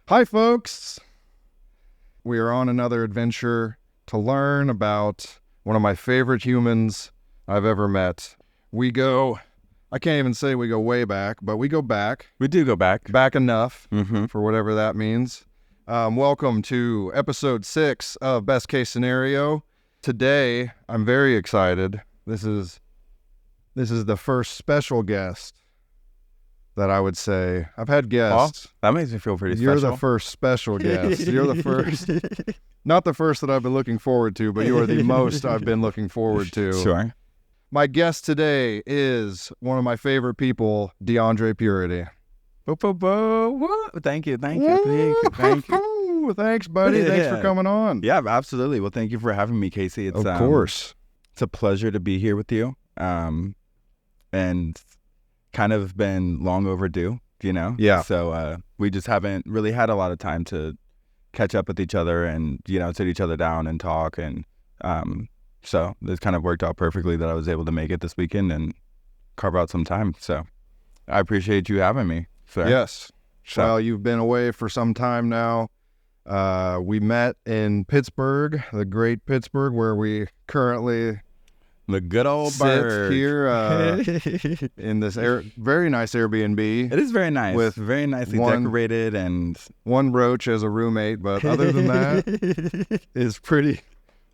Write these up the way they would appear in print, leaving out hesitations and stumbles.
Hi, folks. We are on another adventure to learn about one of my favorite humans I've ever met. I can't even say we go way back, but we go back. We do go back. Back enough Mm-hmm. for whatever that means. Welcome to episode 6 of Best Case Scenario. Today, I'm very excited. This is the first special guest that I would say. I've had guests. Oh, that makes me feel pretty You're special. the first special guest. You're the first. Not the first that I've been looking forward to, but you are the most I've been looking forward to. Sure. My guest today is one of my favorite people, DeAundre Puritty. Thank you. Thanks, buddy. Thanks for coming on. Yeah, absolutely. Well, thank you for having me, Casey. It's Of course. It's a pleasure to be here with you. And kind of been long overdue, you know? Yeah. So we just haven't really had a lot of time to catch up with each other and, sit each other down and talk. And so this kind of worked out perfectly that I was able to make it this weekend and carve out some time. So I appreciate you having me, sir. Yes. So, Well, you've been away for some time now. We met in Pittsburg, the great Pittsburg, where we currently the good old sit bird. here in this very nice Airbnb. It is very nice. With very nicely one- decorated and One roach as a roommate, but other than that, is pretty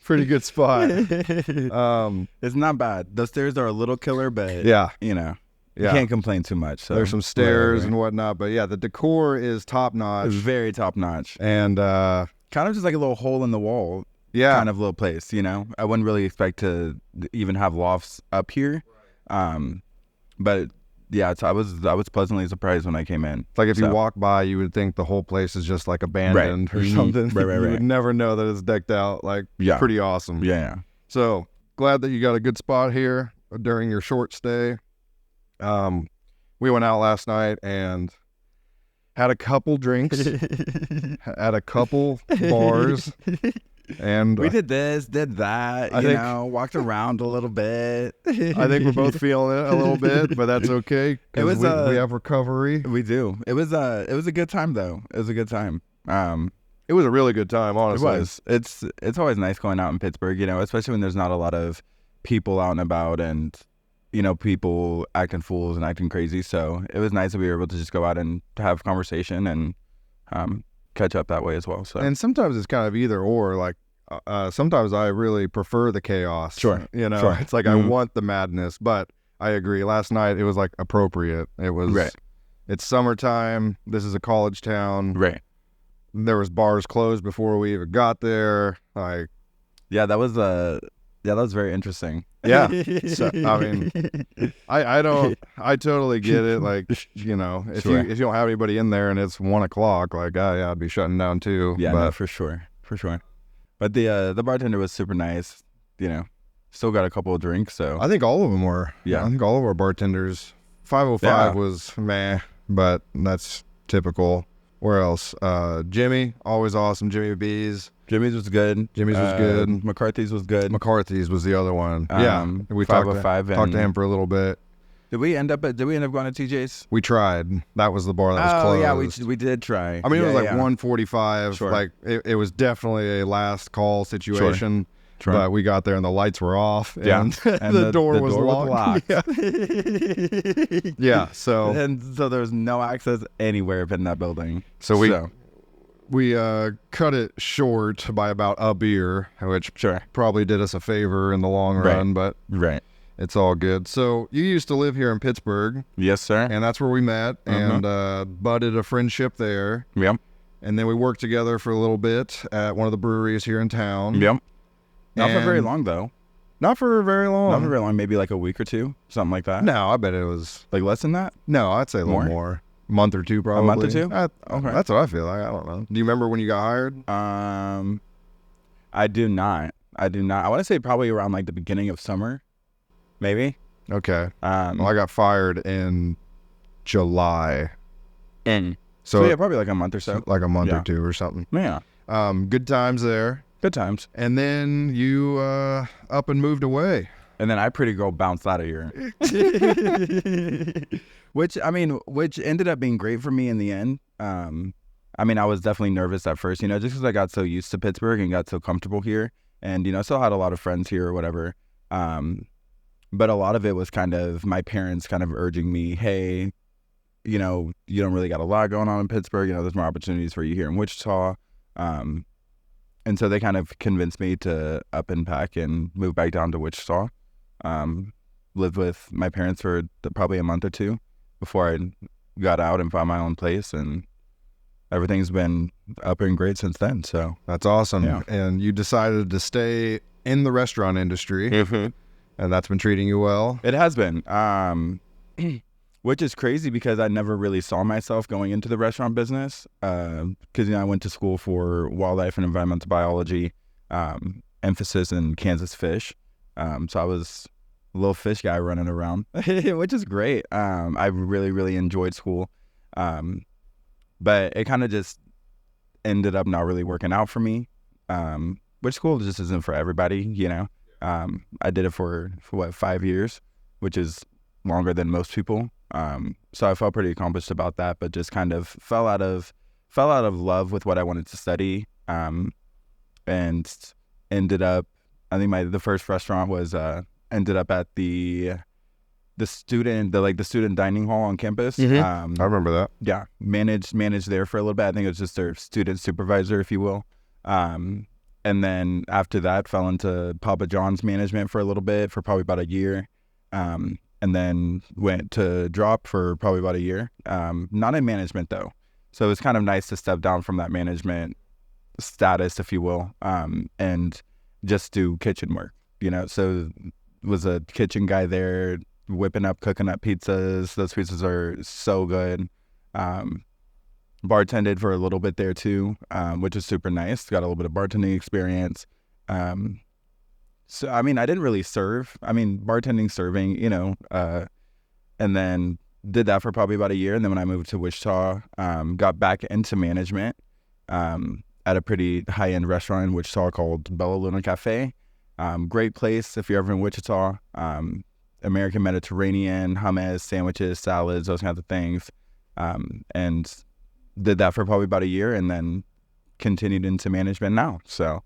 good spot. it's not bad. The stairs are a little killer, but Yeah, you yeah. can't complain too much. So There's some stairs whatever. and whatnot, but yeah, the decor is top notch. It's very top notch. And Kind of just like a little hole in the wall yeah, kind of little place, I wouldn't really expect to even have lofts up here. But yeah, I was pleasantly surprised when I came in. it's like if you So- walk by, you would think the whole place is just like abandoned or Mhm. something. Right. You would never know that it's decked out. Like, Yeah. pretty awesome. Yeah. So glad that you got a good spot here during your short stay. We went out last night and had a couple drinks at a couple bars, and We did this, did that, I think- walked around a little bit. I think we're both feeling it a little bit, but that's okay. 'Cause It was, we have recovery. We do. It was a good time though. It was a good time. It was a really good time, It honestly. was. It's always nice going out in Pittsburgh, especially when there's not a lot of people out and about and people acting fools and acting crazy. So it was nice that we were able to just go out and have conversation and catch up that way as well. So And sometimes it's kind of either or. Like sometimes I really prefer the chaos. Sure. Sure. It's like Mhm. I want the madness, but I agree. Last night it was like appropriate. It was. Right. It's summertime. This is a college town. right. There was bars closed before we even got there. Like, Yeah, that was very interesting. yeah. So, I mean, I totally get it. Like, if Sure. you don't have anybody in there and it's 1:00, like, yeah, I'd be shutting down too. Yeah, but no, for sure. But the bartender was super nice. Still got a couple of drinks. So I think all of them were. Yeah. I think all of our bartenders. 505 was meh, but that's typical. Where else? Jimmy, always awesome. Jimmy B's. Jimmy's was good. Jimmy's was good. McCarthy's was good. McCarthy's was the other one. Yeah, we talked to 505 him for a little bit. Did we end up going to TJ's? We tried. That was the bar that was closed. Yeah, we did try. I mean, it was like yeah. 1:45. Sure. Like it was definitely a last call situation. Sure. But we got there and the lights were off. Yeah. And, And the door was locked. locked. Yeah. So And so there was no access anywhere in that building. we cut it short by about a beer, which Sure. probably did us a favor in the long Right. run, but Right. it's all good. So you used to live here in Pittsburgh, Yes, sir. and that's where we met and budded a friendship there. Yep. And then we worked together for a little bit at one of the breweries here in town. Yep. Not for very And- long though. Not for very long. Not for very long. Maybe like a week or two, something like that. No, I bet it was. Like less than that. No, I'd say a little more. Month or two, probably. month or two? Okay. That's what I feel like. I don't know. Do you remember when you got hired? I do not. I want to say probably around like the beginning of summer, maybe. Okay. Um, Well, I got fired in July. so yeah, probably like a month or so. Like a month Yeah. or two or something. Yeah. Good times there. Good times. And then you up and moved away. And then I pretty girl bounced out of here. which ended up being great for me in the end. I mean, I was definitely nervous at first, just because I got so used to Pittsburgh and got so comfortable here, and I still had a lot of friends here or whatever. But a lot of it was kind of my parents kind of urging me, hey, you don't really got a lot going on in Pittsburgh. There's more opportunities for you here in Wichita. And so they kind of convinced me to up and pack and move back down to Wichita. Lived with my parents for probably a month or two before I got out and found my own place, and everything's been up and great since then. So that's awesome. Yeah. And you decided to stay in the restaurant industry, mm-hmm. and that's been treating you well. It has been, which is crazy because I never really saw myself going into the restaurant business. Because I went to school for wildlife and environmental biology, emphasis in Kansas fish. So I was a little fish guy running around, which is great. I really, really enjoyed school. But it kind of just ended up not really working out for me, which school just isn't for everybody, I did it for 5 years, which is longer than most people. So I felt pretty accomplished about that, but just kind of fell out of love with what I wanted to study, and ended up, I think the first restaurant was ended up at the student dining hall on campus. Mm-hmm. I remember that. Yeah, managed there for a little bit. I think it was just their student supervisor, if you will. And then after that, fell into Papa John's management for a little bit, for probably about a year. And then went to Drop for probably about a year. Not in management though, so it was kind of nice to step down from that management status, if you will, and just do kitchen work. So was a kitchen guy there, cooking up pizzas. Those pizzas are so good. Bartended for a little bit there too, which is super nice. Got a little bit of bartending experience. So, I mean, I didn't really serve. I mean, bartending, serving, and then did that for probably about a year. And then when I moved to Wichita, got back into management at a pretty high-end restaurant in Wichita called Bella Luna Cafe. Great place if you're ever in Wichita. American Mediterranean, hummus, sandwiches, salads, those kinds of things. And did that for probably about a year, and then continued into management now. So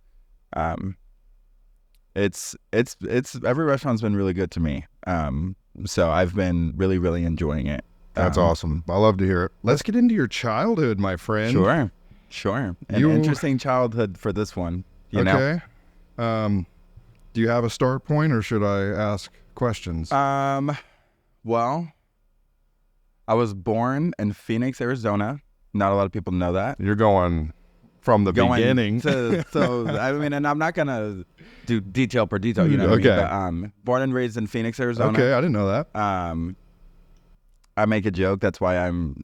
it's every restaurant's been really good to me. So I've been really, really enjoying it. That's awesome. I love to hear it. Let's get into your childhood, my friend. Sure. An interesting childhood for this one. You know? Do you have a start point, or should I ask questions? Well, I was born in Phoenix, Arizona. Not a lot of people know that. You're going from the beginning. So I mean, and I'm not gonna do detail per detail, Okay. But, born and raised in Phoenix, Arizona. Okay, I didn't know that. I make a joke. That's why I'm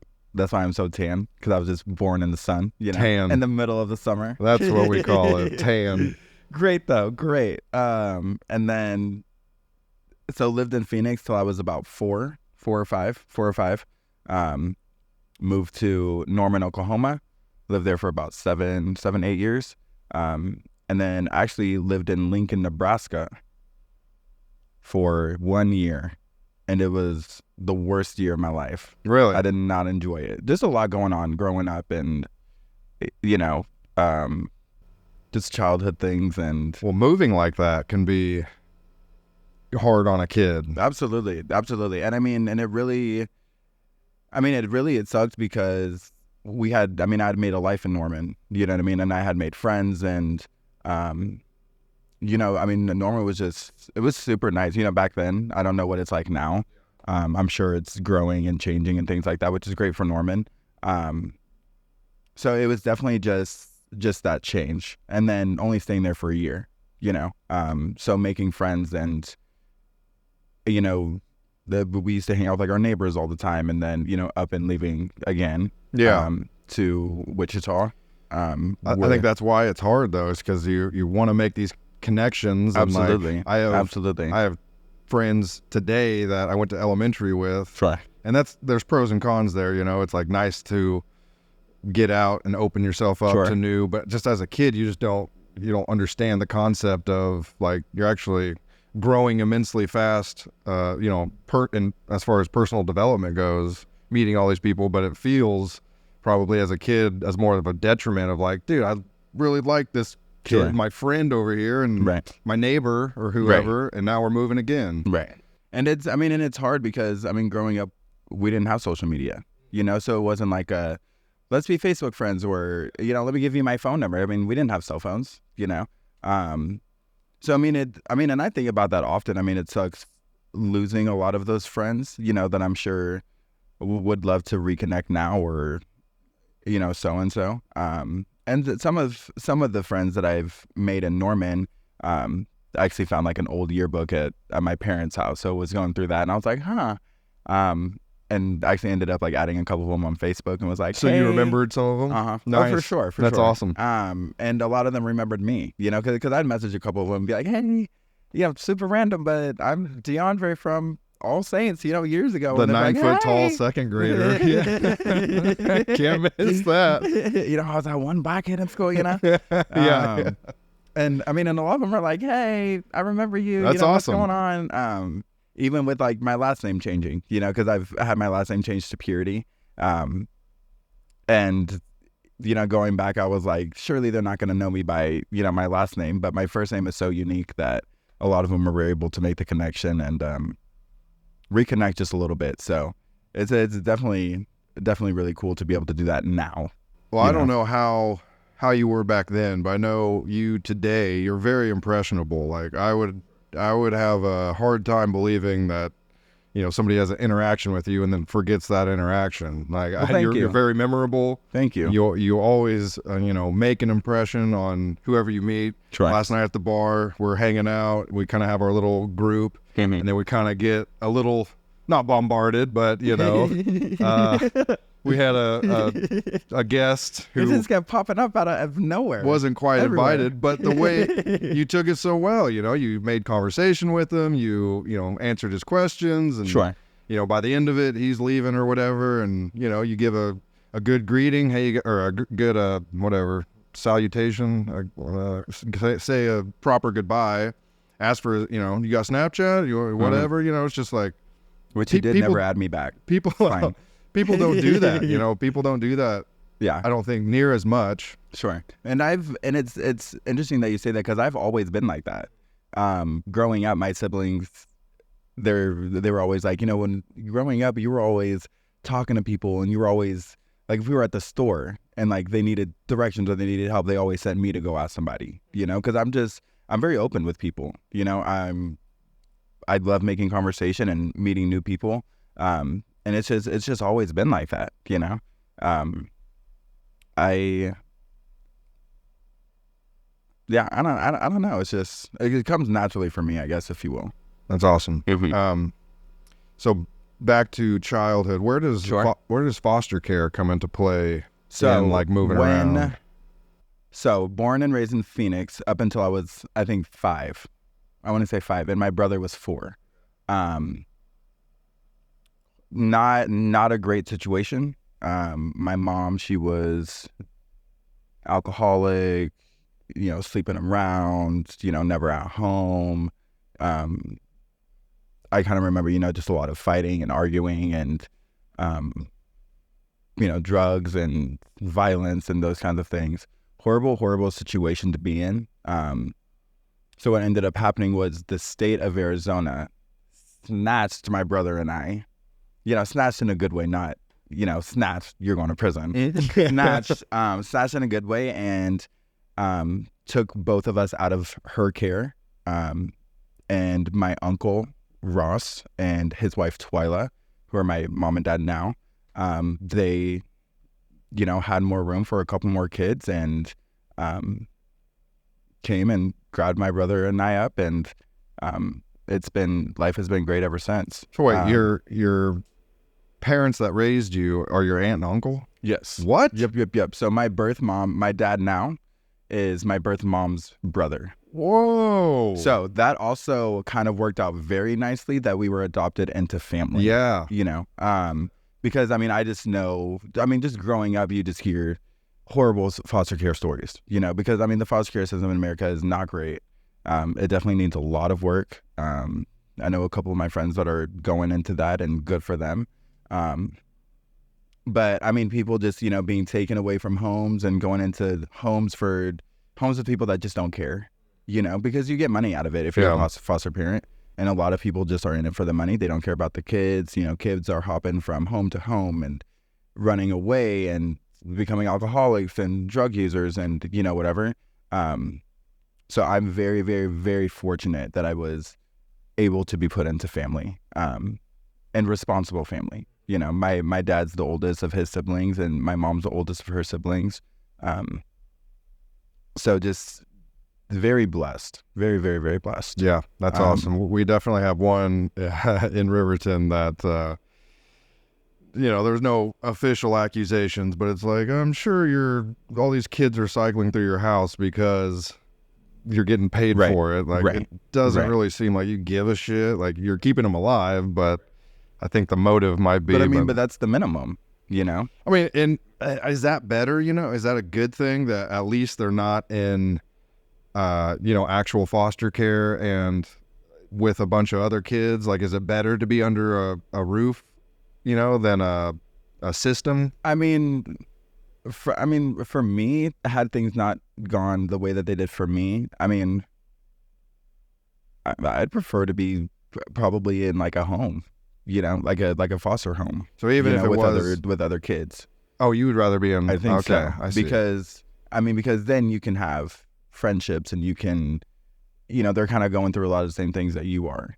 so tan, because I was just born in the sun. Tan. In the middle of the summer. That's what we call it, tan. Great though, great. And then, so lived in Phoenix till I was about four or five. Moved to Norman, Oklahoma. Lived there for about 8 years. And then actually lived in Lincoln, Nebraska for 1 year. And it was the worst year of my life. Really? I did not enjoy it. There's a lot going on growing up, and, just childhood things. And well, moving like that can be hard on a kid. Absolutely. And it sucked because I had made a life in Norman, you know what I mean? And I had made friends, and, Norman was it was super nice, back then. I don't know what it's like now. I'm sure it's growing and changing and things like that, which is great for Norman. So it was definitely just that change, and then only staying there for a year, so making friends, and, we used to hang out with like our neighbors all the time, and then, up and leaving again. Yeah. To Wichita. I think that's why it's hard though, is because you want to make these connections. Absolutely. And Absolutely. I have friends today that I went to elementary with. Right. And there's pros and cons there, it's like nice to get out and open yourself up to new, but just as a kid, you don't understand the concept of like, you're actually growing immensely fast, and as far as personal development goes, meeting all these people, but it feels probably as a kid as more of a detriment of like, dude, I really like this kid, Sure. my friend over here and Right. my neighbor or whoever, and now we're moving again. Right. And it's hard because, growing up, we didn't have social media, so it wasn't like let's be Facebook friends or, let me give you my phone number. We didn't have cell phones, So, and I think about that often. It sucks losing a lot of those friends, that I'm sure would love to reconnect now or, so-and-so. And some of the friends that I've made in Norman, I actually found like an old yearbook at my parents' house. So I was going through that and I was like, huh. And I actually ended up like adding a couple of them on Facebook and was like, So hey. you remembered some of them? Uh-huh. Nice. Oh, for sure. That's awesome. And a lot of them remembered me, because I'd message a couple of them and be like, hey, super random, but I'm DeAndre from All Saints, years ago. The And they're 9 like, foot tall hey. second grader. Yeah. Can't miss that. I was that one black kid in school, Yeah. And and a lot of them are like, hey, I remember you. That's What's awesome. going on? Even with like my last name changing, because I've had my last name changed to Puritty. And, going back, I was like, surely they're not going to know me by, my last name. But my first name is so unique that a lot of them were able to make the connection and reconnect just a little bit. So it's definitely really cool to be able to do that now. Well, I don't know how you were back then, but I know you today, you're very impressionable. Like I would have a hard time believing that, somebody has an interaction with you and then forgets that interaction. Like Well, you're very memorable. Thank you. You always, make an impression on whoever you meet. Try. Last night at the bar, we're hanging out. We kind of have our little group, and then we kind of get a little, not bombarded, but we had a guest who just kept popping up out of nowhere. wasn't quite Everywhere. invited, but the way you took it so well, you made conversation with him, you answered his questions, and Sure. by the end of it, he's leaving or whatever, and you give a good greeting, hey, or a good whatever salutation, say a proper goodbye, ask for you got Snapchat, whatever, it's just like. Which he did people- never add me back. People Fine. people don't do that, people don't do that. Yeah. I don't think near as much. Sure. And it's interesting that you say that because I've always been like that. Growing up, my siblings, they were always like, when growing up, you were always talking to people and you were always like, if we were at the store and like they needed directions or they needed help, they always sent me to go ask somebody, because I'm very open with people, I love making conversation and meeting new people. And it's just always been like that, I don't know. It's just, it comes naturally for me, I guess, if you will. That's awesome. Mm-hmm. So back to childhood, where does Sure. where does foster care come into play? So in, like moving around. So born and raised in Phoenix up until I was, I think, 5. I want to say 5, and my brother was 4. Not a great situation. My mom, she was alcoholic, sleeping around, never at home. I kind of remember, just a lot of fighting and arguing and, drugs and violence and those kinds of things. Horrible situation to be in. So what ended up happening was the state of Arizona snatched my brother and I, snatched in a good way, not, snatched, you're going to prison. Snatched in a good way and took both of us out of her care. And my uncle, Ross, and his wife, Twyla, who are my mom and dad now, they, had more room for a couple more kids and came and grabbed my brother and I up, and life has been great ever since. So wait, your parents that raised you are your aunt and uncle? Yes. What? Yep. So my birth mom, my dad now, is my birth mom's brother. Whoa. So that also kind of worked out very nicely that we were adopted into family. Yeah. Because I just know, just growing up, you just hear horrible foster care stories, because the foster care system in America is not great. It definitely needs a lot of work. I know a couple of my friends that are going into that, and good for them. But I mean, people just, being taken away from homes and going into homes with people that just don't care, because you get money out of it if you're a foster parent. And a lot of people just are in it for the money. They don't care about the kids. Kids are hopping from home to home and running away and becoming alcoholics and drug users and, whatever. So I'm very, very, very fortunate that I was able to be put into family, and responsible family. My dad's the oldest of his siblings and my mom's the oldest of her siblings. So just very blessed, very, very, very blessed. Yeah, that's awesome. We definitely have one in Riverton that, there's no official accusations, but it's like, I'm sure all these kids are cycling through your house because you're getting paid for it. Like, it doesn't really seem like you give a shit. Like, you're keeping them alive, but I think the motive might be. But that's the minimum, I mean, and is that better, Is that a good thing that at least they're not in, actual foster care and with a bunch of other kids? Like, is it better to be under a roof, than a system? I mean, for me, had things not gone the way that they did for me, I mean, I'd prefer to be probably in like a home, like a foster home. So even if it was with other kids. Oh, you would rather be in? I think so. I see. Because then you can have friendships and you can, they're kind of going through a lot of the same things that you are,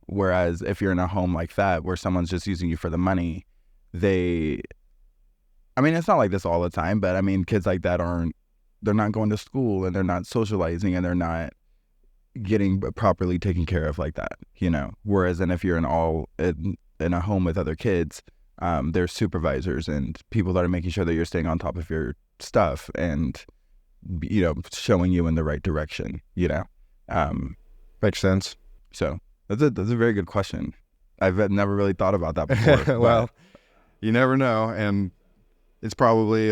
whereas if you're in a home like that where someone's just using you for the money, it's not like this all the time, but kids like that they're not going to school and they're not socializing and they're not getting properly taken care of like that, whereas then if you're in a home with other kids, there's supervisors and people that are making sure that you're staying on top of your stuff and showing you in the right direction, Makes sense. So that's a very good question. I've never really thought about that before. Well, you never know. And it's probably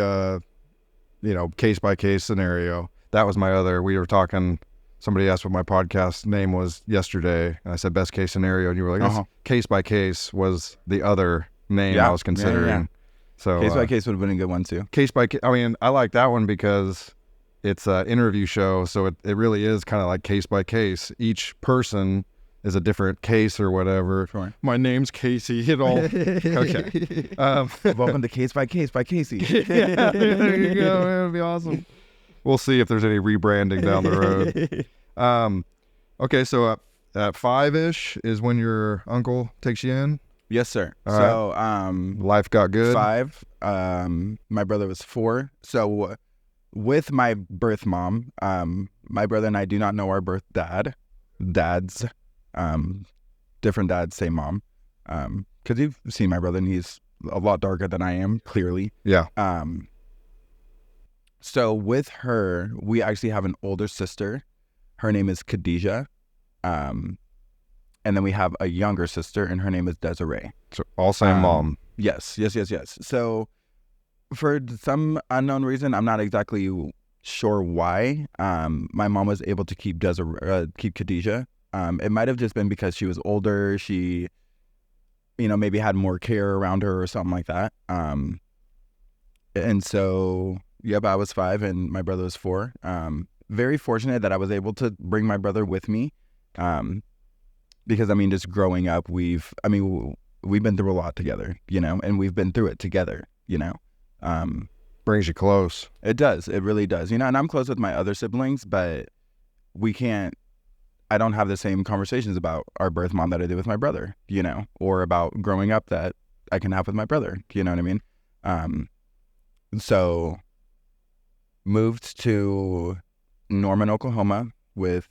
case by case scenario. That was we were talking, somebody asked what my podcast name was yesterday. And I said best case scenario. And you were like, case by case was the other name I was considering. Yeah. So case by case would have been a good one too. Case by case. I like that one because it's an interview show, so it really is kind of like case by case. Each person is a different case or whatever. Sure. My name's Casey. Okay. Welcome to Case by Casey. Yeah, there you go. Man, it'd be awesome. We'll see if there's any rebranding down the road. Okay, so at 5-ish is when your uncle takes you in? Yes, sir. All so right. Life got good? 5. My brother was 4. So with my birth mom, my brother and I do not know our birth dads, different dads, same mom, because you've seen my brother and he's a lot darker than I am, clearly. Yeah. So with her, we actually have an older sister. Her name is Khadijah. And then we have a younger sister and her name is Desiree. So all same mom. Yes. So for some unknown reason, I'm not exactly sure why, my mom was able to keep Khadijah. It might have just been because she was older. She, maybe had more care around her or something like that. And so, yep, I was 5 and my brother was 4. Very fortunate that I was able to bring my brother with me. Because just growing up, we've been through a lot together, and we've been through it together, Brings you close. It does. It really does. And I'm close with my other siblings, but I don't have the same conversations about our birth mom that I did with my brother, or about growing up that I can have with my brother. You know what I mean? So moved to Norman, Oklahoma with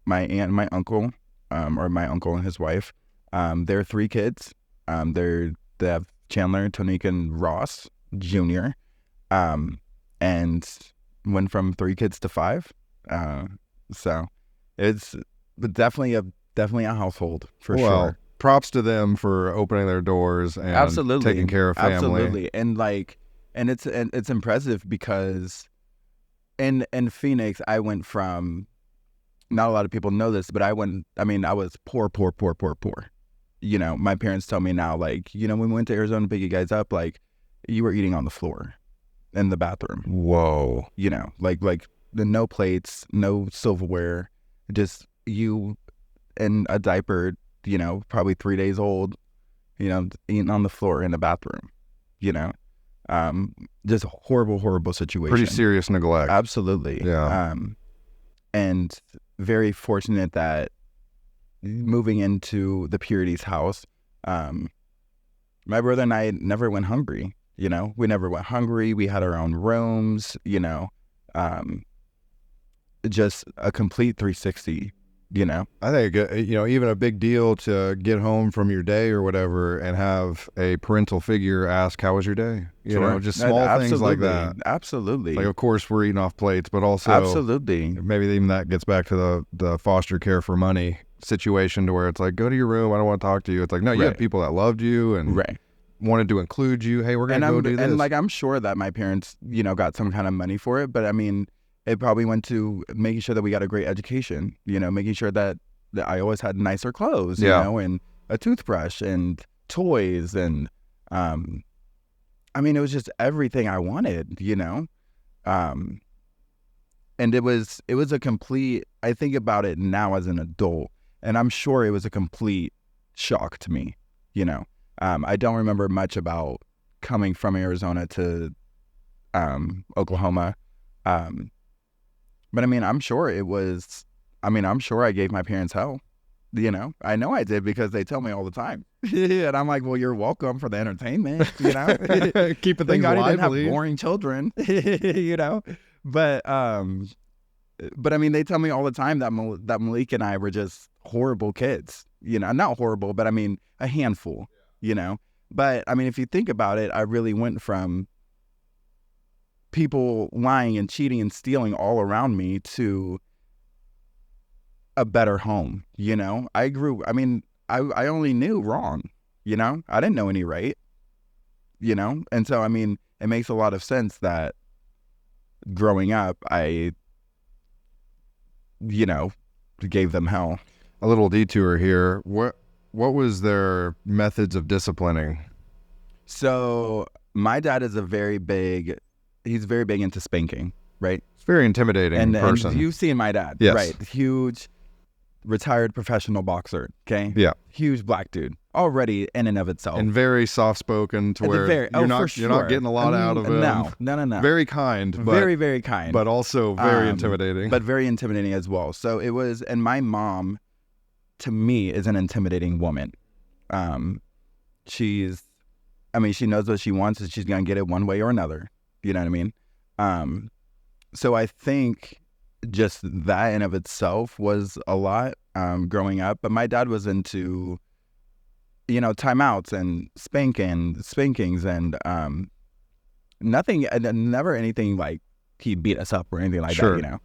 my aunt and my uncle, or my uncle and his wife. They're 3 kids. They have Chandler, Tonika, and Ross Jr. And went from 3 kids to 5. So it's definitely a household for sure. Props to them for opening their doors and absolutely taking care of family. Absolutely. And it's impressive because in Phoenix, I went from, not a lot of people know this, but I was poor. my parents tell me now, like, when we went to Arizona to pick you guys up, like, you were eating on the floor in the bathroom. Whoa. Like the no plates, no silverware, just you in a diaper, probably 3 days old, eating on the floor in the bathroom, just horrible situation. Pretty serious neglect. Absolutely. Yeah. And very fortunate that moving into the Puritty's house, my brother and I never went hungry. We never went hungry. We had our own rooms, just a complete 360, I think, even a big deal to get home from your day or whatever and have a parental figure ask, how was your day? Just small things like that. Absolutely. Like, of course, we're eating off plates, but also absolutely, maybe even that gets back to the foster care for money situation, to where it's like, go to your room, I don't want to talk to you. It's like, no, you had people that loved you and wanted to include you. Hey, we're going to go do this. And like, I'm sure that my parents, got some kind of money for it, but I mean, it probably went to making sure that we got a great education, making sure that I always had nicer clothes, and a toothbrush and toys. And, I mean, it was just everything I wanted, and it was a complete, I think about it now as an adult, and I'm sure it was a complete shock to me, I don't remember much about coming from Arizona to Oklahoma. But I mean, I'm sure I'm sure I gave my parents hell. I know I did, because they tell me all the time. And I'm like, well, you're welcome for the entertainment, Keeping Thank things God I lively. didn't have boring children, But I mean, they tell me all the time that Malik and I were just horrible kids. Not horrible, but I mean, a handful. But I mean, if you think about it, I really went from people lying and cheating and stealing all around me to a better home. I only knew wrong, I didn't know any right, and so I mean, it makes a lot of sense that growing up I gave them hell. A little detour here. What was their methods of disciplining? So my dad is he's very big into spanking, right? It's very intimidating person. And you've seen my dad, yes. Right? Huge, retired professional boxer, okay? Yeah. Huge black dude, already in and of itself. And very soft-spoken, to where you're not getting a lot out of him. No. Very kind. But, very, very kind. But also very intimidating. But very intimidating as well. So it was, and my mom, to me, is an intimidating woman. She knows what she wants, and she's going to get it one way or another. You know what I mean? So I think just that in of itself was a lot growing up. But my dad was into, timeouts and spankings and never anything like he beat us up or anything like that,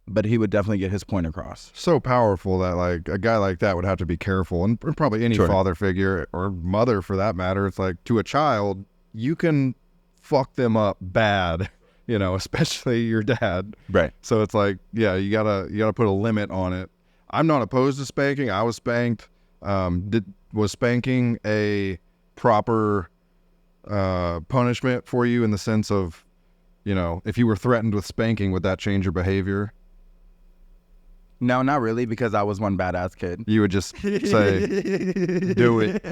but he would definitely get his point across. So powerful that like a guy like that would have to be careful, and probably any father figure or mother for that matter. It's like, to a child, you can fuck them up bad, especially your dad. Right. So it's like, yeah, you gotta put a limit on it. I'm not opposed to spanking. I was spanked. Was spanking a proper punishment for you, in the sense of, if you were threatened with spanking, would that change your behavior? No, not really, because I was one badass kid. You would just say, do it.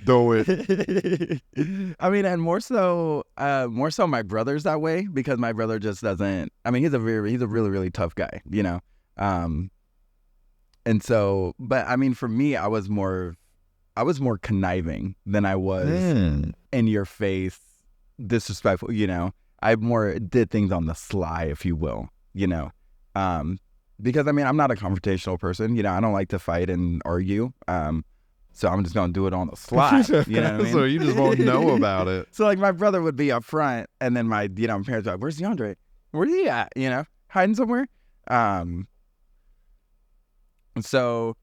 Do it. I mean, and more so my brother's that way, because my brother just doesn't, I mean, he's a really, really tough guy, and so, but I mean, for me, I was more conniving than I was in your face, disrespectful, I more did things on the sly, if you will, because I mean, I'm not a confrontational person, I don't like to fight and argue, so I'm just going to do it on the sly, you know what I mean? So you just won't know about it. So like, my brother would be up front, and then my parents would be like, where's DeAundre? Where's he at? Hiding somewhere? So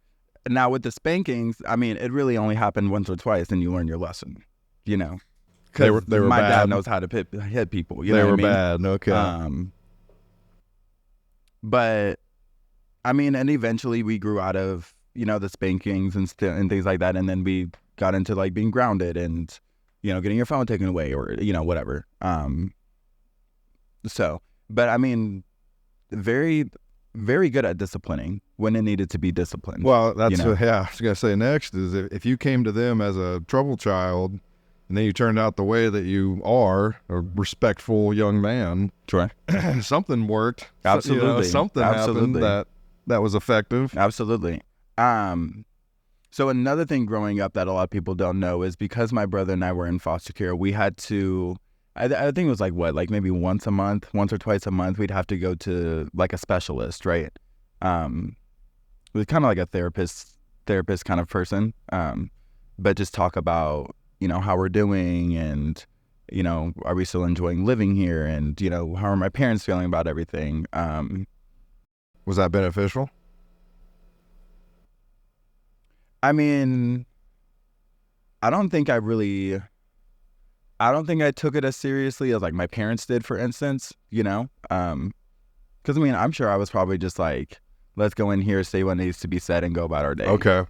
now with the spankings, I mean, it really only happened once or twice, and you learn your lesson, because they were my bad. dad knows how to hit people. They were bad. Okay. But I mean, and eventually we grew out of the spankings and things like that. And then we got into like being grounded and, getting your phone taken away or, whatever. But I mean, very, very good at disciplining when it needed to be disciplined. Well, that's I was going to say next is if you came to them as a trouble child and then you turned out the way that you are, a respectful young man, sure. Something worked. Absolutely. Something happened that was effective. Absolutely. So another thing growing up that a lot of people don't know is because my brother and I were in foster care, we had to, I think it was like maybe once or twice a month, we'd have to go to like a specialist, right? It was kind of like a therapist kind of person, but just talk about, how we're doing and, are we still enjoying living here? And, how are my parents feeling about everything? Was that beneficial? I mean, I don't think I took it as seriously as like my parents did, for instance, because I mean, I'm sure I was probably just like, let's go in here, say what needs to be said and go about our day. Okay.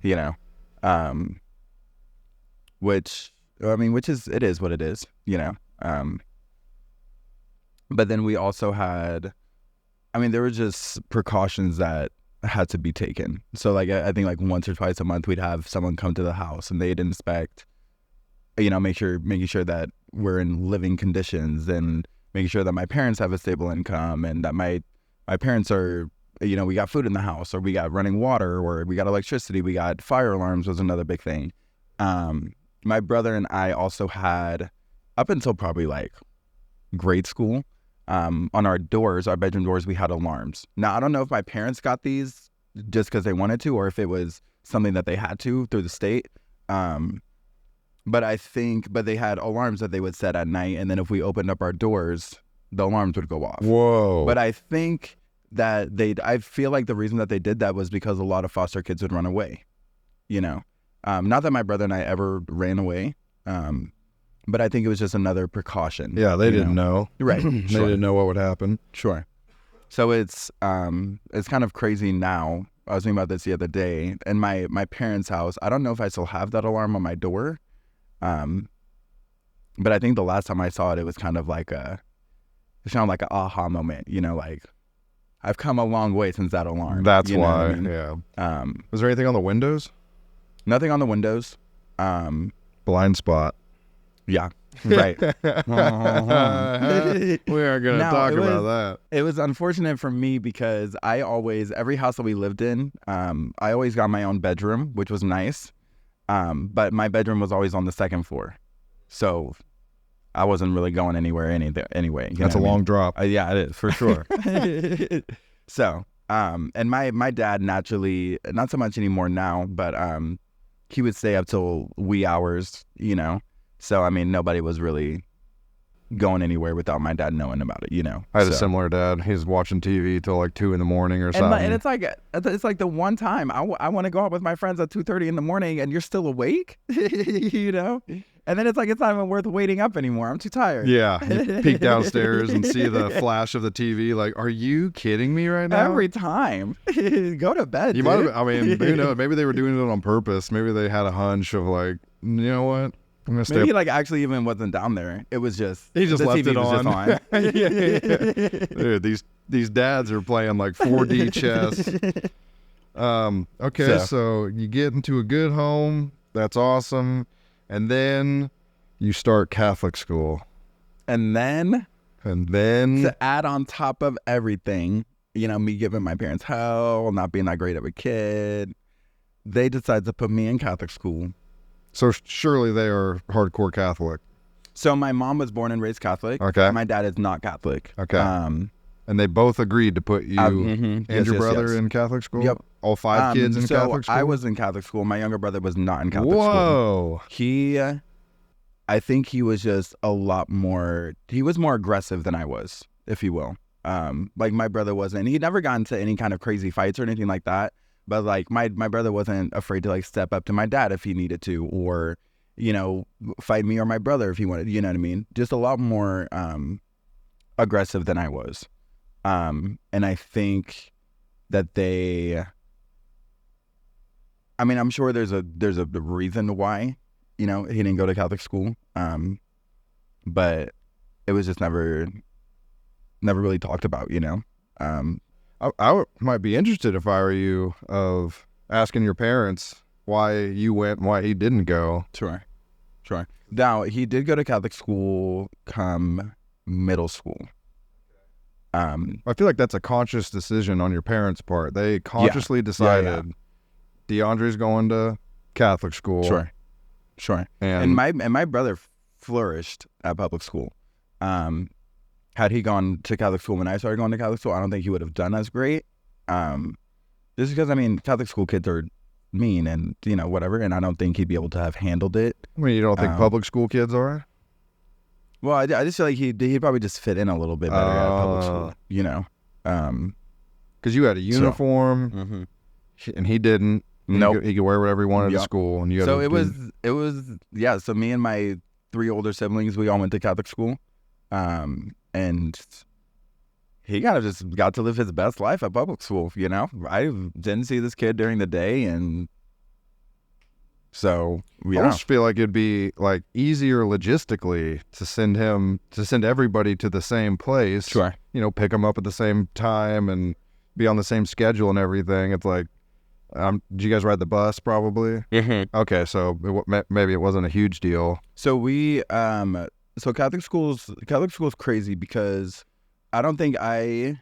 Which it is what it is, but then we also had, there were just precautions that had to be taken. So like, I think like once or twice a month, we'd have someone come to the house and they'd inspect, making sure that we're in living conditions and making sure that my parents have a stable income and that my parents are, we got food in the house or we got running water or we got electricity, we got fire alarms was another big thing. My brother and I also had, up until probably like grade school, on our bedroom doors, we had alarms. Now, I don't know if my parents got these just because they wanted to or if it was something that they had to through the state. But they had alarms that they would set at night. And then if we opened up our doors, the alarms would go off. Whoa. But I think that I feel like the reason that they did that was because a lot of foster kids would run away, not that my brother and I ever ran away. But I think it was just another precaution. Yeah, they didn't know. Right. They didn't know what would happen. Sure. So it's kind of crazy now. I was thinking about this the other day. In my parents' house, I don't know if I still have that alarm on my door. But I think the last time I saw it, it was kind of like an aha moment, like I've come a long way since that alarm. That's why, I mean? Yeah. Was there anything on the windows? Nothing on the windows. Blind spot. Yeah, right. We aren't going to talk about that. It was unfortunate for me because every house that we lived in, I always got my own bedroom, which was nice. But my bedroom was always on the second floor. So I wasn't really going anywhere anyway. That's a long drop. Yeah, it is, for sure. So, and my dad naturally, not so much anymore now, but he would stay up till wee hours, So, nobody was really going anywhere without my dad knowing about it, I had a similar dad. He's watching TV till like 2 a.m. or something. And it's like the one time I want to go out with my friends at 2:30 in the morning and you're still awake, And then it's like, it's not even worth waiting up anymore. I'm too tired. Yeah. You peek downstairs and see the flash of the TV. Like, are you kidding me right now? Every time. Go to bed, You might have, who knows? Maybe they were doing it on purpose. Maybe they had a hunch of like, you know what? I'm gonna stay Maybe he actually even wasn't down there. It was just he just left TV it was on. Just on. Yeah. Dude, these dads are playing like 4D chess. Okay, so you get into a good home. That's awesome. And then you start Catholic school. And then to add on top of everything, me giving my parents hell, not being that great of a kid, they decide to put me in Catholic school. So surely they are hardcore Catholic. So my mom was born and raised Catholic. Okay. My dad is not Catholic. Okay. And they both agreed to put you and your brother in Catholic school? Yep. All 5 kids in Catholic school? I was in Catholic school. My younger brother was not in Catholic school. Whoa. I think he was just he was more aggressive than I was, if you will. Like my brother wasn't. He never got into any kind of crazy fights or anything like that. But like my brother wasn't afraid to like step up to my dad if he needed to, or, fight me or my brother if he wanted, you know what I mean? Just a lot more aggressive than I was. And I think that they I mean, I'm sure there's a reason why, he didn't go to Catholic school. But it was just never really talked about, I might be interested, if I were you, of asking your parents why you went and why he didn't go. Sure. Now, he did go to Catholic school come middle school. I feel like that's a conscious decision on your parents' part. They consciously decided DeAndre's going to Catholic school. Sure. And my brother flourished at public school. Had he gone to Catholic school when I started going to Catholic school, I don't think he would have done as great. Just because, Catholic school kids are mean and, whatever, and I don't think he'd be able to have handled it. I mean, you don't think public school kids are? Well, I just feel like he'd probably just fit in a little bit better at public school, Because you had a uniform, and he didn't. Nope. He could wear whatever he wanted to school. And you had so it was, so me and my 3 older siblings, we all went to Catholic school. And he kind of just got to live his best life at public school, I didn't see this kid during the day, and so I almost feel like it'd be like easier logistically to send everybody to the same place. Sure. Pick them up at the same time and be on the same schedule and everything. It's like, did you guys ride the bus probably? Mm-hmm. Okay, so maybe it wasn't a huge deal. So we, so Catholic school's crazy because I don't think every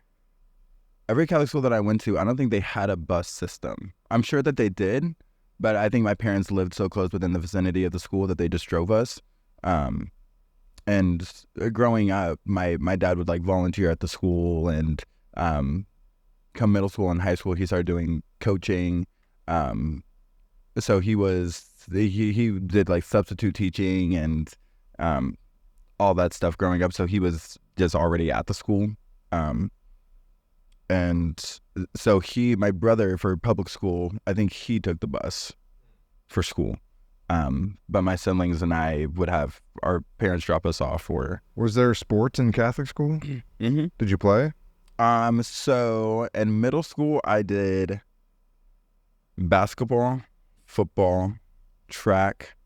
Catholic school that I went to, I don't think they had a bus system. I'm sure that they did, but I think my parents lived so close within the vicinity of the school that they just drove us. And growing up, my dad would like volunteer at the school, and come middle school and high school, he started doing coaching. So he did like substitute teaching and all that stuff growing up. So he was just already at the school. And so my brother for public school, I think he took the bus for school. But my siblings and I would have our parents drop us off. Was there sports in Catholic school? Mm-hmm. Did you play? So in middle school, I did basketball, football, track.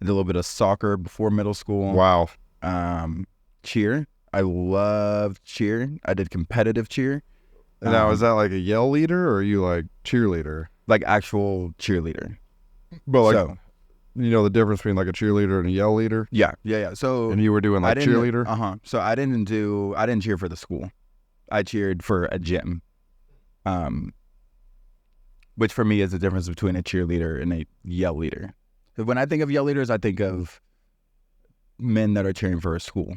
I did a little bit of soccer before middle school. Wow. Cheer. I loved cheer. I did competitive cheer. Now, is that like a yell leader, or are you like cheerleader? Like actual cheerleader. But like, the difference between like a cheerleader and a yell leader? Yeah. So, and you were doing like cheerleader? So I didn't cheer for the school. I cheered for a gym. Which for me is the difference between a cheerleader and a yell leader. When I think of yell leaders, I think of men that are cheering for a school.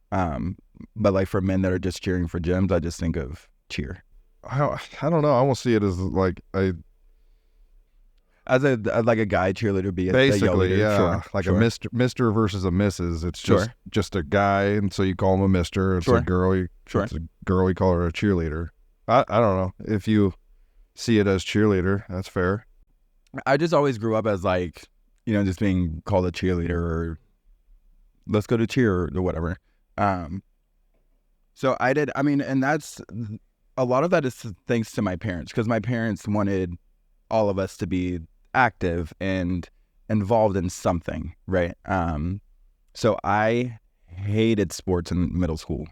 But like for men that are just cheering for gyms, I just think of cheer. I don't know. I almost see it as like a guy cheerleader be basically, a yell leader. Yeah, sure, like sure. a Mr. versus a Mrs. It's just a guy, and so you call him a Mr. It's a girl. It's a girl. We call her a cheerleader. I don't know if you see it as cheerleader. That's fair. I just always grew up as like, just being called a cheerleader or let's go to cheer or whatever. So I did. And that's a lot of that is thanks to my parents, because my parents wanted all of us to be active and involved in something, right? So I hated sports in middle school.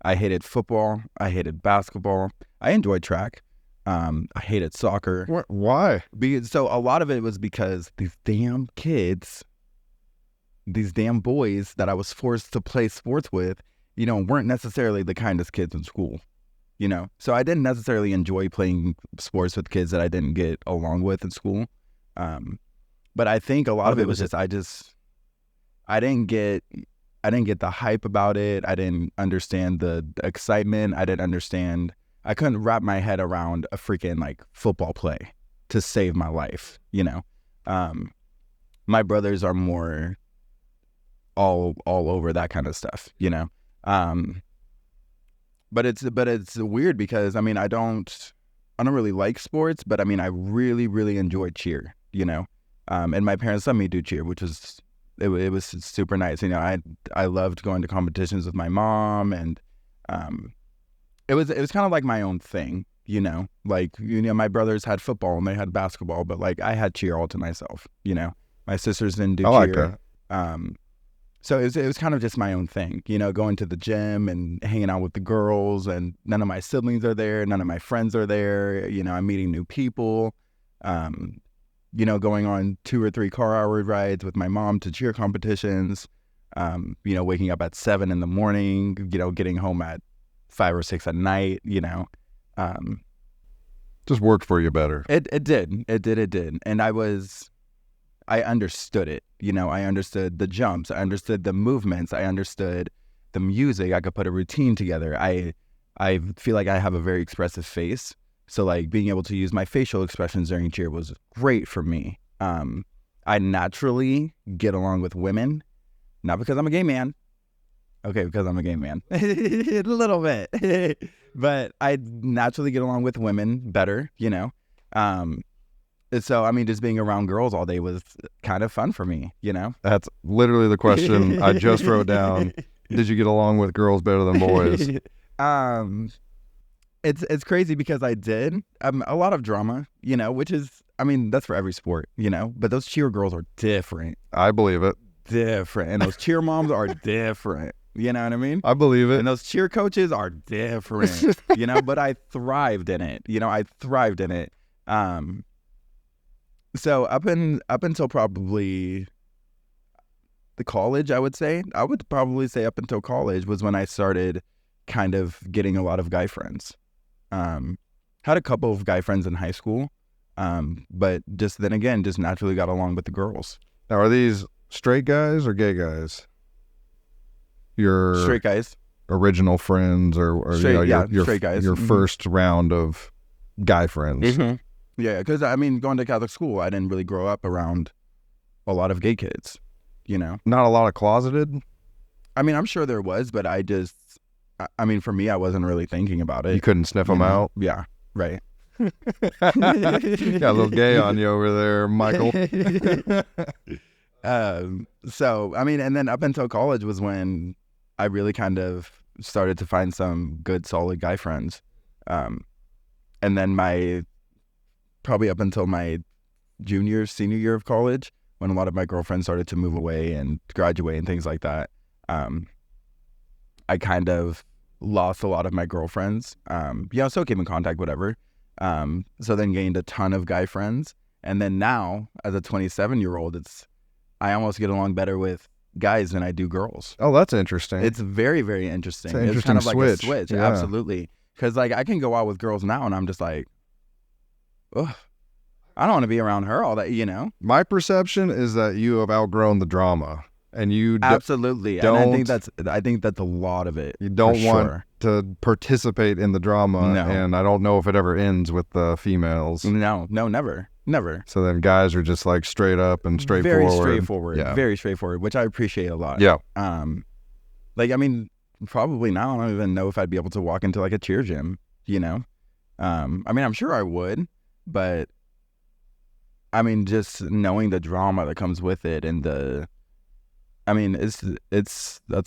I hated football. I hated basketball. I enjoyed track. I hated soccer. Why? So a lot of it was because these damn kids, these damn boys that I was forced to play sports with, weren't necessarily the kindest kids in school, So I didn't necessarily enjoy playing sports with kids that I didn't get along with in school. But I think a lot of it was just I didn't get the hype about it. I didn't understand the excitement. I couldn't wrap my head around a freaking like football play to save my life, My brothers are more all over that kind of stuff, But it's weird because I don't really like sports, but I really, really enjoy cheer, And my parents let me do cheer, which was it was super nice. I loved going to competitions with my mom, and it was kind of like my own thing, you know, like, you know, my brothers had football and they had basketball, but like I had cheer all to myself, you know, my sisters didn't do I like cheer. that. So it was kind of just my own thing, you know, going to the gym and hanging out with the girls, and none of my siblings are there. None of my friends are there. You know, I'm meeting new people, you know, going on 2 or 3 car-hour rides with my mom to cheer competitions, you know, waking up at 7 in the morning, you know, getting home at 5 or 6 at night, you know. Just worked for you better. It did. And I understood it. You know, I understood the jumps. I understood the movements. I understood the music. I could put a routine together. I feel like I have a very expressive face. So like being able to use my facial expressions during cheer was great for me. I naturally get along with women, not because I'm a gay man. Okay, because I'm a gay man. A little bit. But I naturally get along with women better, you know. So, I mean, just being around girls all day was kind of fun for me, you know? That's literally the question I just wrote down. Did you get along with girls better than boys? It's crazy because I did. A lot of drama, you know, which is, I mean, that's for every sport, you know? But those cheer girls are different. I believe it. Different. And those cheer moms are different. You know what I mean? I believe it. And those cheer coaches are different, you know? But I thrived in it. You know, I thrived in it. So up until probably the college, I would probably say up until college was when I started kind of getting a lot of guy friends. Had a couple of guy friends in high school, but just then again, just naturally got along with the girls. Now, are these straight guys or gay guys? Your Straight guys. Original friends, or Straight, you know, your straight guys. Your first round of guy friends. Mm-hmm. Yeah, because I mean, going to Catholic school, I didn't really grow up around a lot of gay kids, you know? Not a lot of closeted? I mean, I'm sure there was, but I mean, for me, I wasn't really thinking about it. You couldn't sniff them out? Yeah, right. Got a little gay on you over there, Michael. So, I mean, and then up until college was when I really kind of started to find some good, solid guy friends. And then probably up until my senior year of college, when a lot of my girlfriends started to move away and graduate and things like that, I kind of lost a lot of my girlfriends. Yeah, still keep in contact, whatever. So then gained a ton of guy friends. And then now, as a 27-year-old, I almost get along better with guys than I do girls. Oh, that's interesting. It's very, very interesting. It's an interesting kind of like a switch. switch, Yeah. Absolutely. Because like I can go out with girls now and I'm just like, ugh, I don't want to be around her all that, you know? My perception is that you have outgrown the drama, and you Absolutely. And I think that's a lot of it. You don't want sure. to participate in the drama, No. and I don't know if it ever ends with the females. No, never. So then guys are just like straight up and straightforward. Very straightforward. Yeah. Very straightforward, which I appreciate a lot. Yeah. Like, I mean, probably now I don't even know if I'd be able to walk into like a cheer gym, you know? I mean, I'm sure I would, but I mean, just knowing the drama that comes with it and that's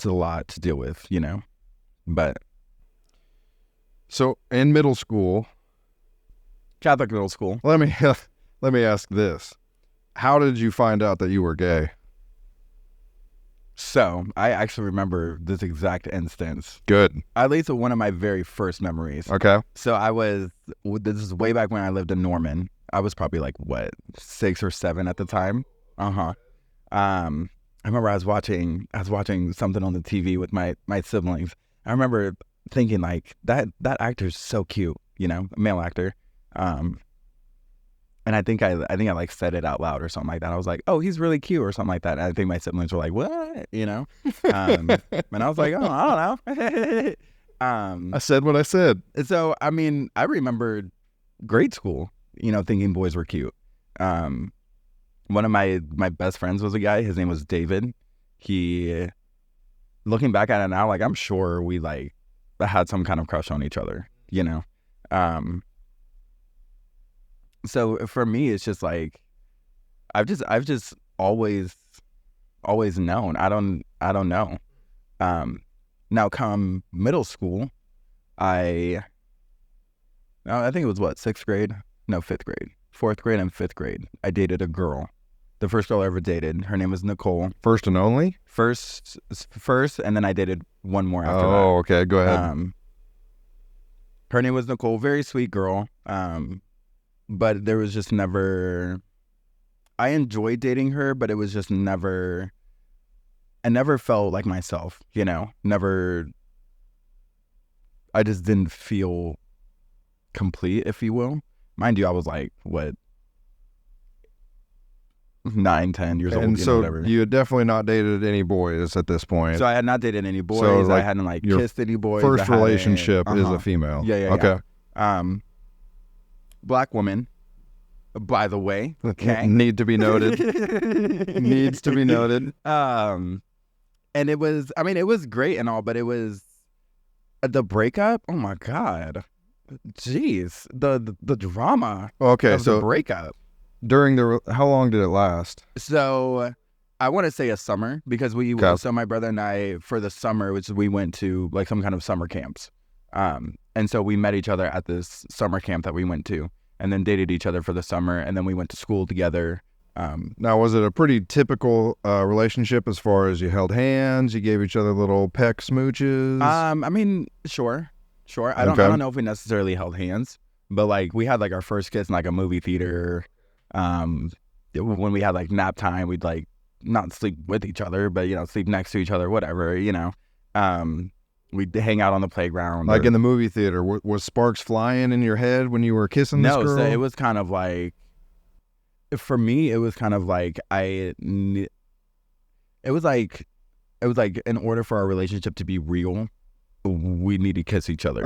a lot to deal with, you know? But So in middle school, Catholic middle school. let me ask this. How did you find out that you were gay? So I actually remember this exact instance. Good. At least one of my very first memories. Okay. So this is way back when I lived in Norman. I was probably like, 6 or 7 at the time. I remember I was watching something on the TV with my siblings. I remember thinking like that actor's so cute, you know, a male actor. And I think I like said it out loud or something like that. I was like, oh, he's really cute or something like that. And I think my siblings were like, what? You know? And I was like, oh, I don't know. I said what I said. So, I mean, I remembered grade school, you know, thinking boys were cute. One of my best friends was a guy. His name was David. Looking back at it now, like, I'm sure we like had some kind of crush on each other, you know? So for me, it's just like, I've just always known. I don't know. Now come middle school, I I think it was what, sixth grade? No, fifth grade. Fourth grade and fifth grade. I dated a girl. The first girl I ever dated. Her name was Nicole. First and only? First, and then I dated one more after that. Oh, okay. Go ahead. Her name was Nicole. Very sweet girl. But there was just never... I enjoyed dating her, but it was just never... I never felt like myself, you know? Never... I just didn't feel complete, if you will. Mind you, I was like, what, 9, 10 years old, and so whatever. You had definitely not dated any boys at this point. So I had not dated any boys. So, like, I hadn't like your kissed any boys. first relationship is a female. Yeah. Okay. Black woman, by the way. Okay. Need to be noted. Needs to be noted. And it was, I mean, it was great and all, but it was the breakup. Oh my God. Jeez. The drama. Okay. Of the breakup. During how long did it last? So I want to say a summer because so my brother and I, for the summer, we went to like some kind of summer camps. And so we met each other at this summer camp that we went to and then dated each other for the summer. And then we went to school together. Now, was it a pretty typical relationship as far as you held hands, you gave each other little peck smooches? I mean, sure. I don't know if we necessarily held hands, but like we had like our first kiss in like a movie theater. When we had like nap time, we'd like not sleep with each other, but sleep next to each other, whatever, we'd hang out on the playground. Like in the movie theater, was sparks flying in your head when you were kissing this girl? No, so it was kind of like, for me, it was kind of like it was like in order for our relationship to be real, we need to kiss each other,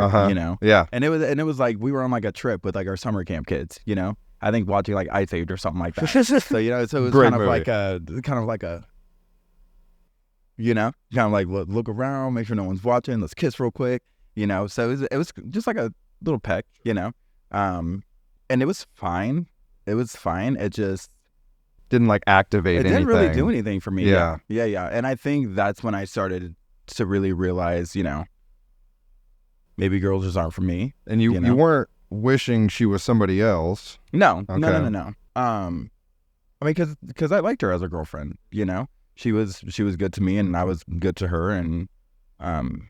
Yeah. And it was like we were on like a trip with like our summer camp kids, I think watching like Ice Age or something like that. So so it was Great kind of movie. look around, make sure no one's watching, let's kiss real quick, So it was just like a little peck, and it was fine. It just didn't like activate anything. It didn't really do anything for me. Yeah. And I think that's when I started to really realize, maybe girls just aren't for me. And you weren't wishing she was somebody else. No. Okay. No. I mean, because I liked her as a girlfriend. She was good to me, and I was good to her, and then